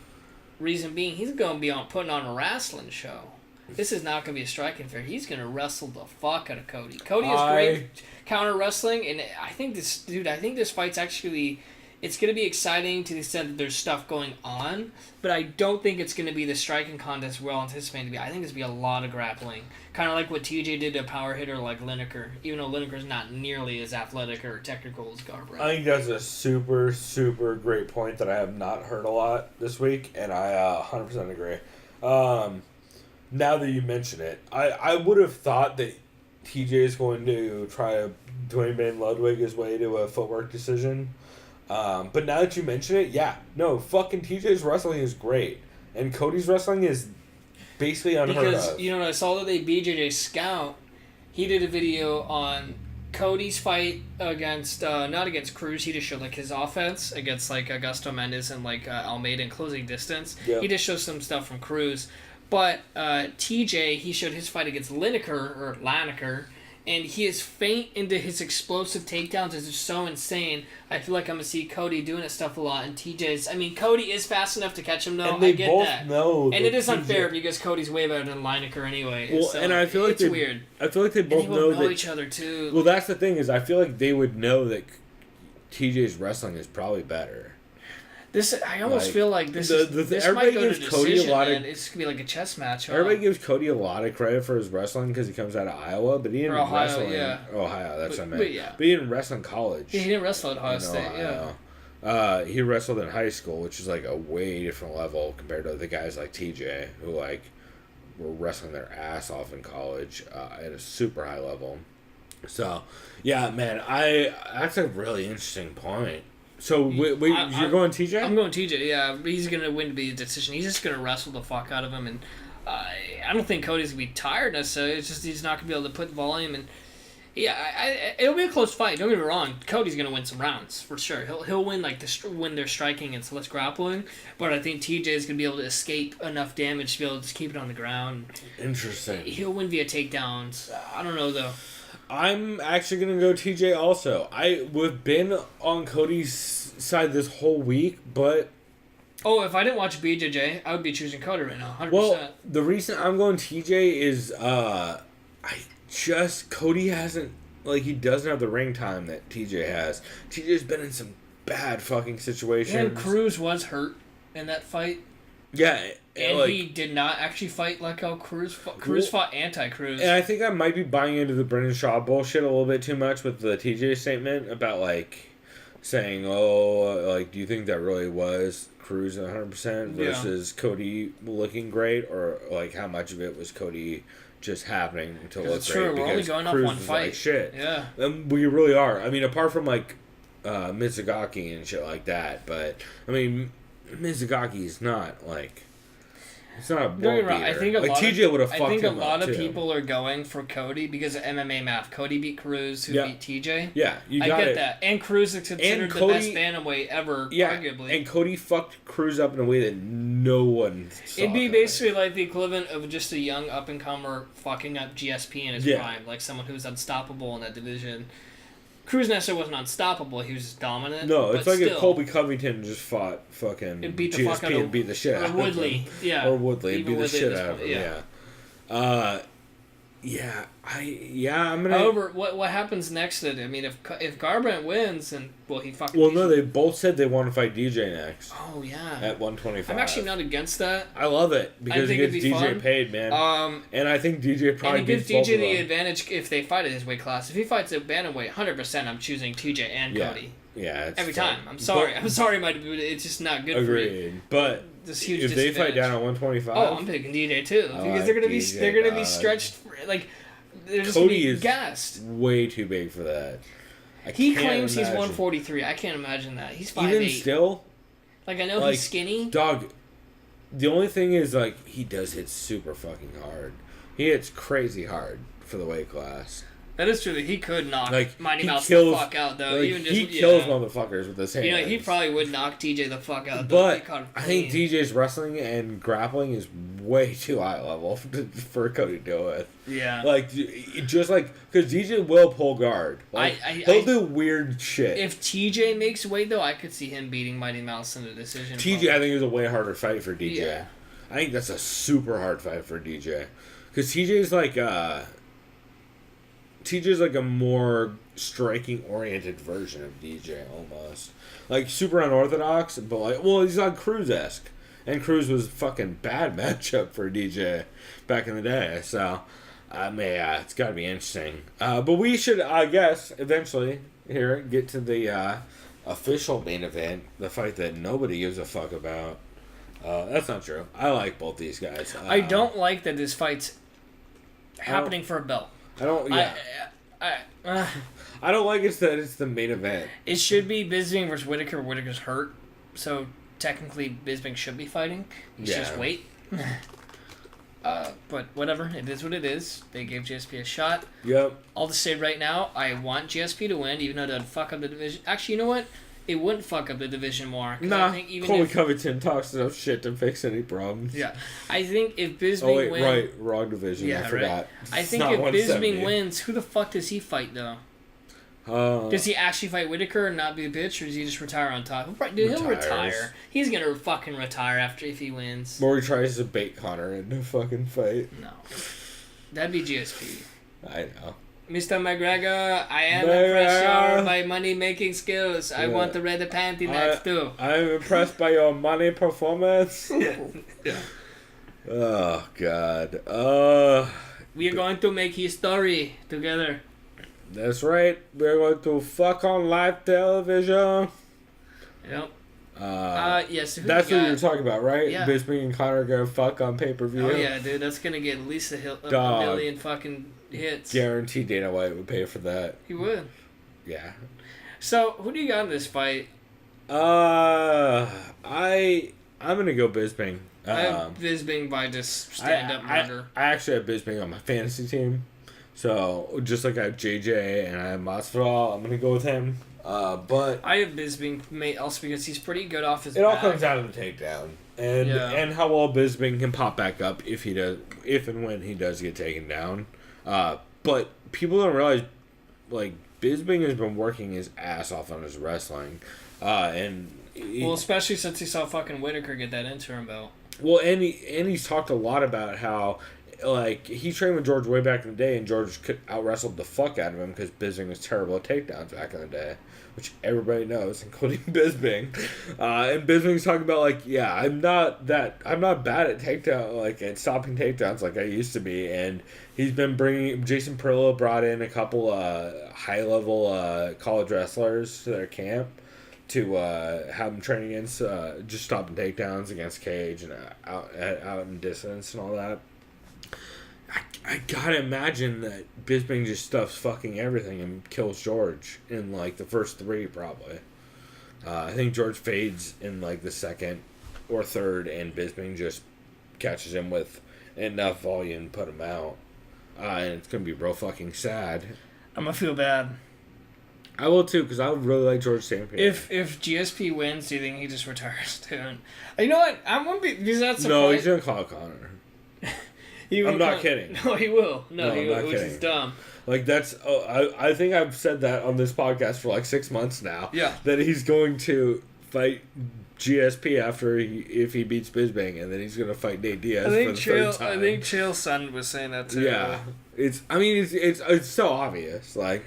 Reason being, he's going to be putting on a wrestling show. This is not going to be a striking fair. He's going to wrestle the fuck out of Cody. Cody is great counter wrestling, and I think this fight's actually, it's going to be exciting to the extent that there's stuff going on, but I don't think it's going to be the striking contest we're all anticipating to be. I think it's going to be a lot of grappling. Kind of like what TJ did to a power hitter like Lineker, even though Lineker's not nearly as athletic or technical as Garbrandt. I think that's a super, super great point that I have not heard a lot this week, and I 100% agree. Now that you mention it, I would have thought that TJ is going to try to Dwayne Van Ludwig his way to a footwork decision. But now that you mention it, fucking TJ's wrestling is great. And Cody's wrestling is basically unheard of. Because, I saw that they BJJ Scout. He did a video on Cody's fight against, not against Cruz. He just showed, his offense against, Augusto Mendes and, Almeida in closing distance. Yep. He just showed some stuff from Cruz. But TJ, he showed his fight against Lineker, and he is faint into his explosive takedowns. It's just so insane. I feel like I'm going to see Cody doing that stuff a lot. And TJ's... Cody is fast enough to catch him, though. And they I get both that. know. And it is unfair because Cody's way better than Lineker anyway. Well, so and I feel like it's weird. I feel like they both and know each other, too. Well, that's the thing, is I feel like they would know that TJ's wrestling is probably better. I almost feel like this everybody might go to gives Cody decision, a lot man. It's going to be like a chess match. Huh? Everybody gives Cody a lot of credit for his wrestling because he comes out of Iowa, but he didn't wrestle in Ohio. That's what I meant. But he didn't wrestle in college. Yeah, he didn't wrestle at Ohio State. He wrestled in high school, which is a way different level compared to the guys like TJ who were wrestling their ass off in college at a super high level. So, yeah, man, that's a really interesting point. So, you're going TJ? I'm going TJ, yeah. He's going to win to be a decision. He's just going to wrestle the fuck out of him. And I don't think Cody's going to be tired necessarily. It's just he's not going to be able to put volume. And it'll be a close fight. Don't get me wrong. Cody's going to win some rounds, for sure. He'll win win their striking and less grappling. But I think TJ is going to be able to escape enough damage to be able to just keep it on the ground. Interesting. He'll win via takedowns. I don't know, though. I'm actually going to go TJ also. We've been on Cody's side this whole week, but... Oh, if I didn't watch BJJ, I would be choosing Cody right now, 100%. Well, the reason I'm going TJ is Cody hasn't... he doesn't have the ring time that TJ has. TJ's been in some bad fucking situations. And Cruz was hurt in that fight. Yeah. And he did not actually fight like how Cruz fought. Cruz fought anti-Cruz. And I think I might be buying into the Brendan Shaw bullshit a little bit too much with the TJ statement about, saying, do you think that really was Cruz 100% versus Cody looking great? Or, how much of it was Cody just happening to look it's great? True. We're only going off one fight. Shit. Yeah. And we really are. Apart from, Mizugaki and shit like that. But, Mizugaki is not, it's not a bull beater. I think TJ would have fucked him up, I think a lot of people are going for Cody because of MMA math. Cody beat Cruz, who beat TJ. Yeah, I get that. And Cruz is considered the best bantamweight ever, arguably. And Cody fucked Cruz up in a way that no one saw. It'd be basically like the equivalent of just a young up-and-comer fucking up GSP in his prime. Someone who's unstoppable in that division. Cruz necessarily wasn't unstoppable. He was just dominant. No, it's like if Colby Covington just fought fucking GSP and beat the shit out of him. Or Woodley. Yeah. Or Woodley. Beat the shit out of him. Yeah. I'm gonna. However, what happens next? Then if Garbrandt wins and he fucking. Well, no, they both said they want to fight DJ next. Oh yeah. At 125. I'm actually not against that. I love it because it gets DJ fun. Paid, man. And I think DJ probably. And it gives DJ the advantage if they fight at his weight class. If he fights at bantamweight, 100%, I'm choosing TJ and Cody. Yeah. Every time. I'm sorry, it's just not good for me. Agreed. But this huge if they fight down at 125, I'm picking DJ too because they're gonna be stretched they're just Cody is gassed. Way too big for that. He claims he's 143. I can't imagine that. He's 5'8". Even still, I know he's skinny. Dog. The only thing is he does hit super fucking hard. He hits crazy hard for the weight class. That is true. That he could knock Mighty Mouse the fuck out, though. He kills motherfuckers with his hands. He probably would knock TJ the fuck out. But I think DJ's wrestling and grappling is way too high level for Cody to deal with. Yeah. Because DJ will pull guard. He'll do weird shit. If TJ makes weight, though, I could see him beating Mighty Mouse in a decision. TJ, I think, is a way harder fight for DJ. Yeah. I think that's a super hard fight for DJ. Because TJ's a more striking-oriented version of DJ, almost. Super unorthodox, but he's Cruz-esque. And Cruz was fucking bad matchup for DJ back in the day, so, it's gotta be interesting. But we should, I guess, eventually, get to the, official main event, the fight that nobody gives a fuck about. That's not true. I like both these guys. I don't like that this fight's happening for a belt. I don't. Yeah. I don't like it that it's the main event. It should be Bisping versus Whitaker. Whitaker's hurt, so technically Bisping should be fighting. He's just wait. But whatever, it is what it is. They gave GSP a shot. Yep. I'll just say right now, I want GSP to win, even though that would fuck up the division. Actually, you know what? It wouldn't fuck up the division more. Nah, I think even Colby Covington talks enough shit to fix any problems. Yeah. I think if Bisping wins... right. Wrong division. I forgot. Right. I think if Bisping wins, who the fuck does he fight, though? Does he actually fight Whitaker and not be a bitch, or does he just retire on top? He'll retire. He's gonna fucking retire if he wins. Or he tries to bait Connor into a fucking fight. No. That'd be GSP. I know. Mr. McGregor, I am impressed by money-making skills. I want the red panty next too. I'm impressed by your money performance. Yeah. Oh, God. We are going to make history together. That's right. We're going to fuck on live television. Yep. Yes. That's what you're talking about, right? Yeah. Bisping and Connor are going to fuck on pay-per-view. Oh, yeah, dude. That's going to get at least a million fucking hits. Guaranteed Dana White would pay for that. He would. Yeah. So, who do you got in this fight? I'm going to go Bisping. I have Bisping by just stand-up murder. I actually have Bisping on my fantasy team. So, just like I have JJ and I have Masvidal, I'm going to go with him. But I have Bisping also because he's pretty good off his back. It all comes down to the takedown. And how well Bisping can pop back up if and when he does get taken down. But people don't realize, like, Bisping has been working his ass off on his wrestling. Especially since he saw fucking Whitaker get that interim belt. Well, and he's talked a lot about how, like, he trained with George way back in the day, and George out-wrestled the fuck out of him because Bisping was terrible at takedowns back in the day, which everybody knows, including Bisping. And Bisping's talking about, like, yeah, I'm not bad at at stopping takedowns like I used to be, and he's been Jason Perillo brought in a couple high-level college wrestlers to their camp to have them train against just stopping takedowns against cage and out in distance and all that. I gotta imagine that Bisping just stuffs fucking everything and kills George in, like, the first three, probably. I think George fades in, like, the second or third, and Bisping just catches him with enough volume to put him out. And it's gonna be real fucking sad. I'm gonna feel bad. I will, too, because I would really like George St. Pierre. If GSP wins, do you think he just retires, too? You know what? I won't be... Because that's no, he's gonna call Connor. I'm not kidding. No, he will. No, he will, which kidding. is dumb. Like, that's... I think I've said that on this podcast for, like, 6 months now. Yeah. That he's going to fight GSP if he beats Bisping, and then he's going to fight Nate Diaz for the third time. I think Chael's son was saying that, too. Yeah. It's so obvious. Like,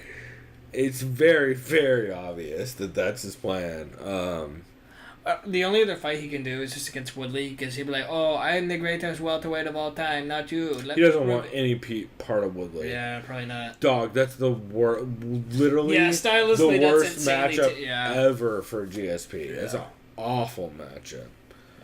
it's very, very obvious that that's his plan. The only other fight he can do is just against Woodley, because he'll be like, "Oh, I am the greatest welterweight of all time, not you." He doesn't want any part of Woodley. Yeah, probably not. Dog, that's the literally stylistically, the worst that's matchup ever for GSP. Yeah. It's an awful matchup.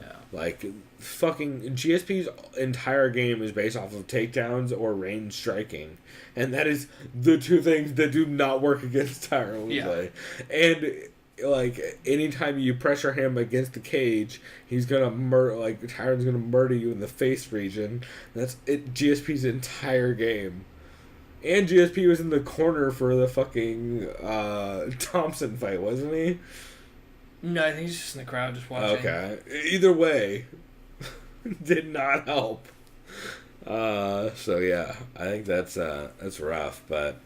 Yeah. Like, fucking GSP's entire game is based off of takedowns or range striking. And that is the two things that do not work against Tyron Woodley. Yeah. And, like, anytime you pressure him against the cage, he's gonna Tyron's gonna murder you in the face region. That's it. GSP's entire game, and GSP was in the corner for the fucking Thompson fight, wasn't he? No, I think he's just in the crowd, just watching. Okay, either way, did not help. So yeah, I think that's rough, but.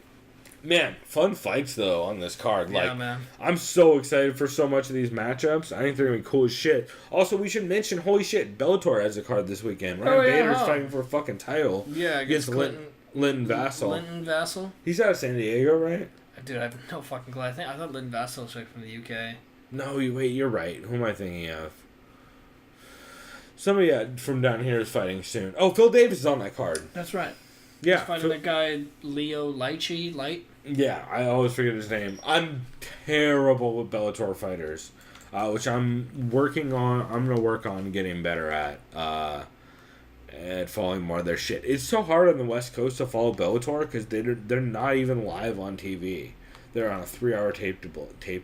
Man, fun fights, though, on this card. Yeah, man. I'm so excited for so much of these matchups. I think they're going to be cool as shit. Also, we should mention, holy shit, Bellator has a card this weekend. Ryan Bader's fighting for a fucking title. Yeah, against Linton Vassell. Linton Vassell? He's out of San Diego, right? Dude, I have no fucking clue. I thought Linton Vassell was from the UK. No, wait, you're right. Who am I thinking of? Somebody from down here is fighting soon. Oh, Phil Davis is on that card. That's right. Yeah. He's fighting that guy, Leo Light. Yeah, I always forget his name. I'm terrible with Bellator fighters, which I'm working on. I'm going to work on getting better at. and following more of their shit. It's so hard on the West Coast to follow Bellator because they're not even live on TV. They're on a 3-hour tape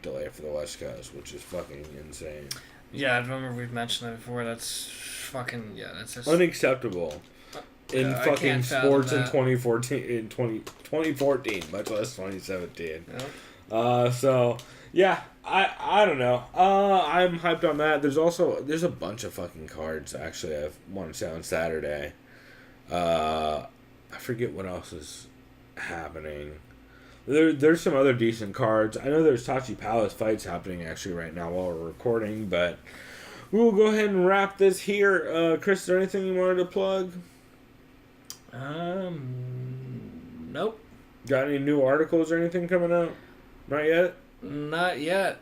delay for the West Coast, which is fucking insane. Yeah, I remember we've mentioned that before. That's fucking, that's just unacceptable in fucking sports in 2014, much less 2017. Yeah. So yeah, I don't know. I'm hyped on that. There's a bunch of fucking cards actually. I want to say on Saturday. I forget what else is happening. There's some other decent cards. I know there's Tachi Palace fights happening actually right now while we're recording, but we will go ahead and wrap this here. Chris, is there anything you wanted to plug? Nope. Got any new articles or anything coming out? Not yet? Not yet.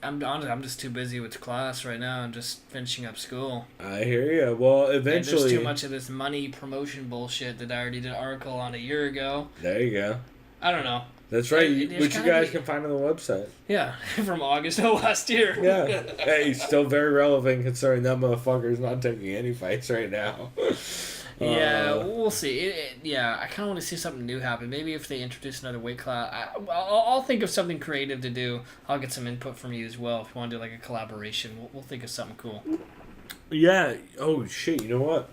I'm honestly, I'm just too busy with class right now. I'm just finishing up school. I hear you. Well, eventually... And there's too much of this money promotion bullshit that I already did an article on a year ago. There you go. I don't know. That's right, which you guys can find on the website. Yeah, from August of last year. Yeah. Hey, still very relevant considering that motherfucker's not taking any fights right now. Yeah, we'll see. I kind of want to see something new happen. Maybe if they introduce another weight class, I'll think of something creative to do. I'll get some input from you as well. If you want to do like a collaboration, we'll think of something cool. Yeah. Oh, shit. You know what?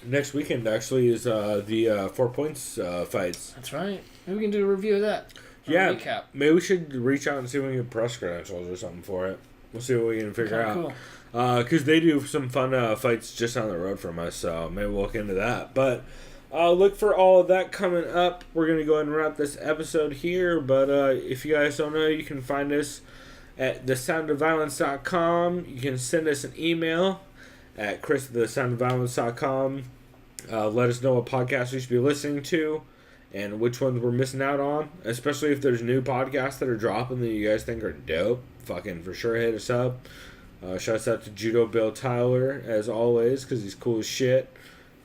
Next weekend, actually, is the 4 Points fights. That's right. Maybe we can do a review of that. Yeah. Recap. Maybe we should reach out and see if we can get press credentials or something for it. We'll see what we can figure out. Cool. Because they do some fun fights just down the road from us, so maybe we'll look into that. But look for all of that coming up. We're going to go ahead and wrap this episode here, but if you guys don't know, you can find us at thesoundofviolence.com. You can send us an email at chris@thesoundofviolence.com. Let us know what podcasts we should be listening to and which ones we're missing out on, especially if there's new podcasts that are dropping that you guys think are dope. Fucking for sure hit us up. Shouts out to Judo Bill Tyler, as always, because he's cool as shit.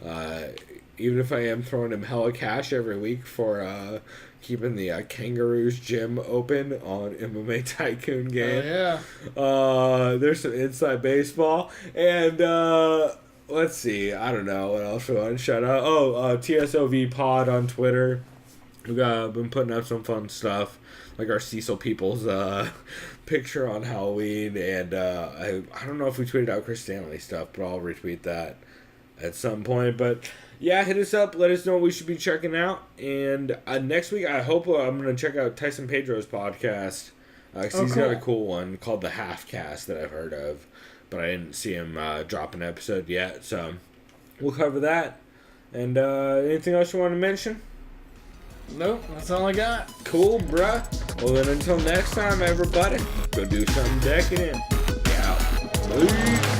Even if I am throwing him hella cash every week for keeping the Kangaroos gym open on MMA Tycoon game. Oh, yeah. There's some inside baseball. And let's see. I don't know what else we want to shout out. TSOV Pod on Twitter. We've been putting up some fun stuff, like our Cecil Peoples picture on Halloween, and I don't know if we tweeted out Chris Stanley stuff, but I'll retweet that at some point. But yeah, hit us up, let us know what we should be checking out, and next week I hope I'm going to check out Tyson Pedro's podcast, because he's got a cool one called The Half Cast that I've heard of, but I didn't see him drop an episode yet, so we'll cover that. And anything else you want to mention? Nope, that's all I got. Cool, bruh. Well, then until next time, everybody, go do something decadent. Out. Peace.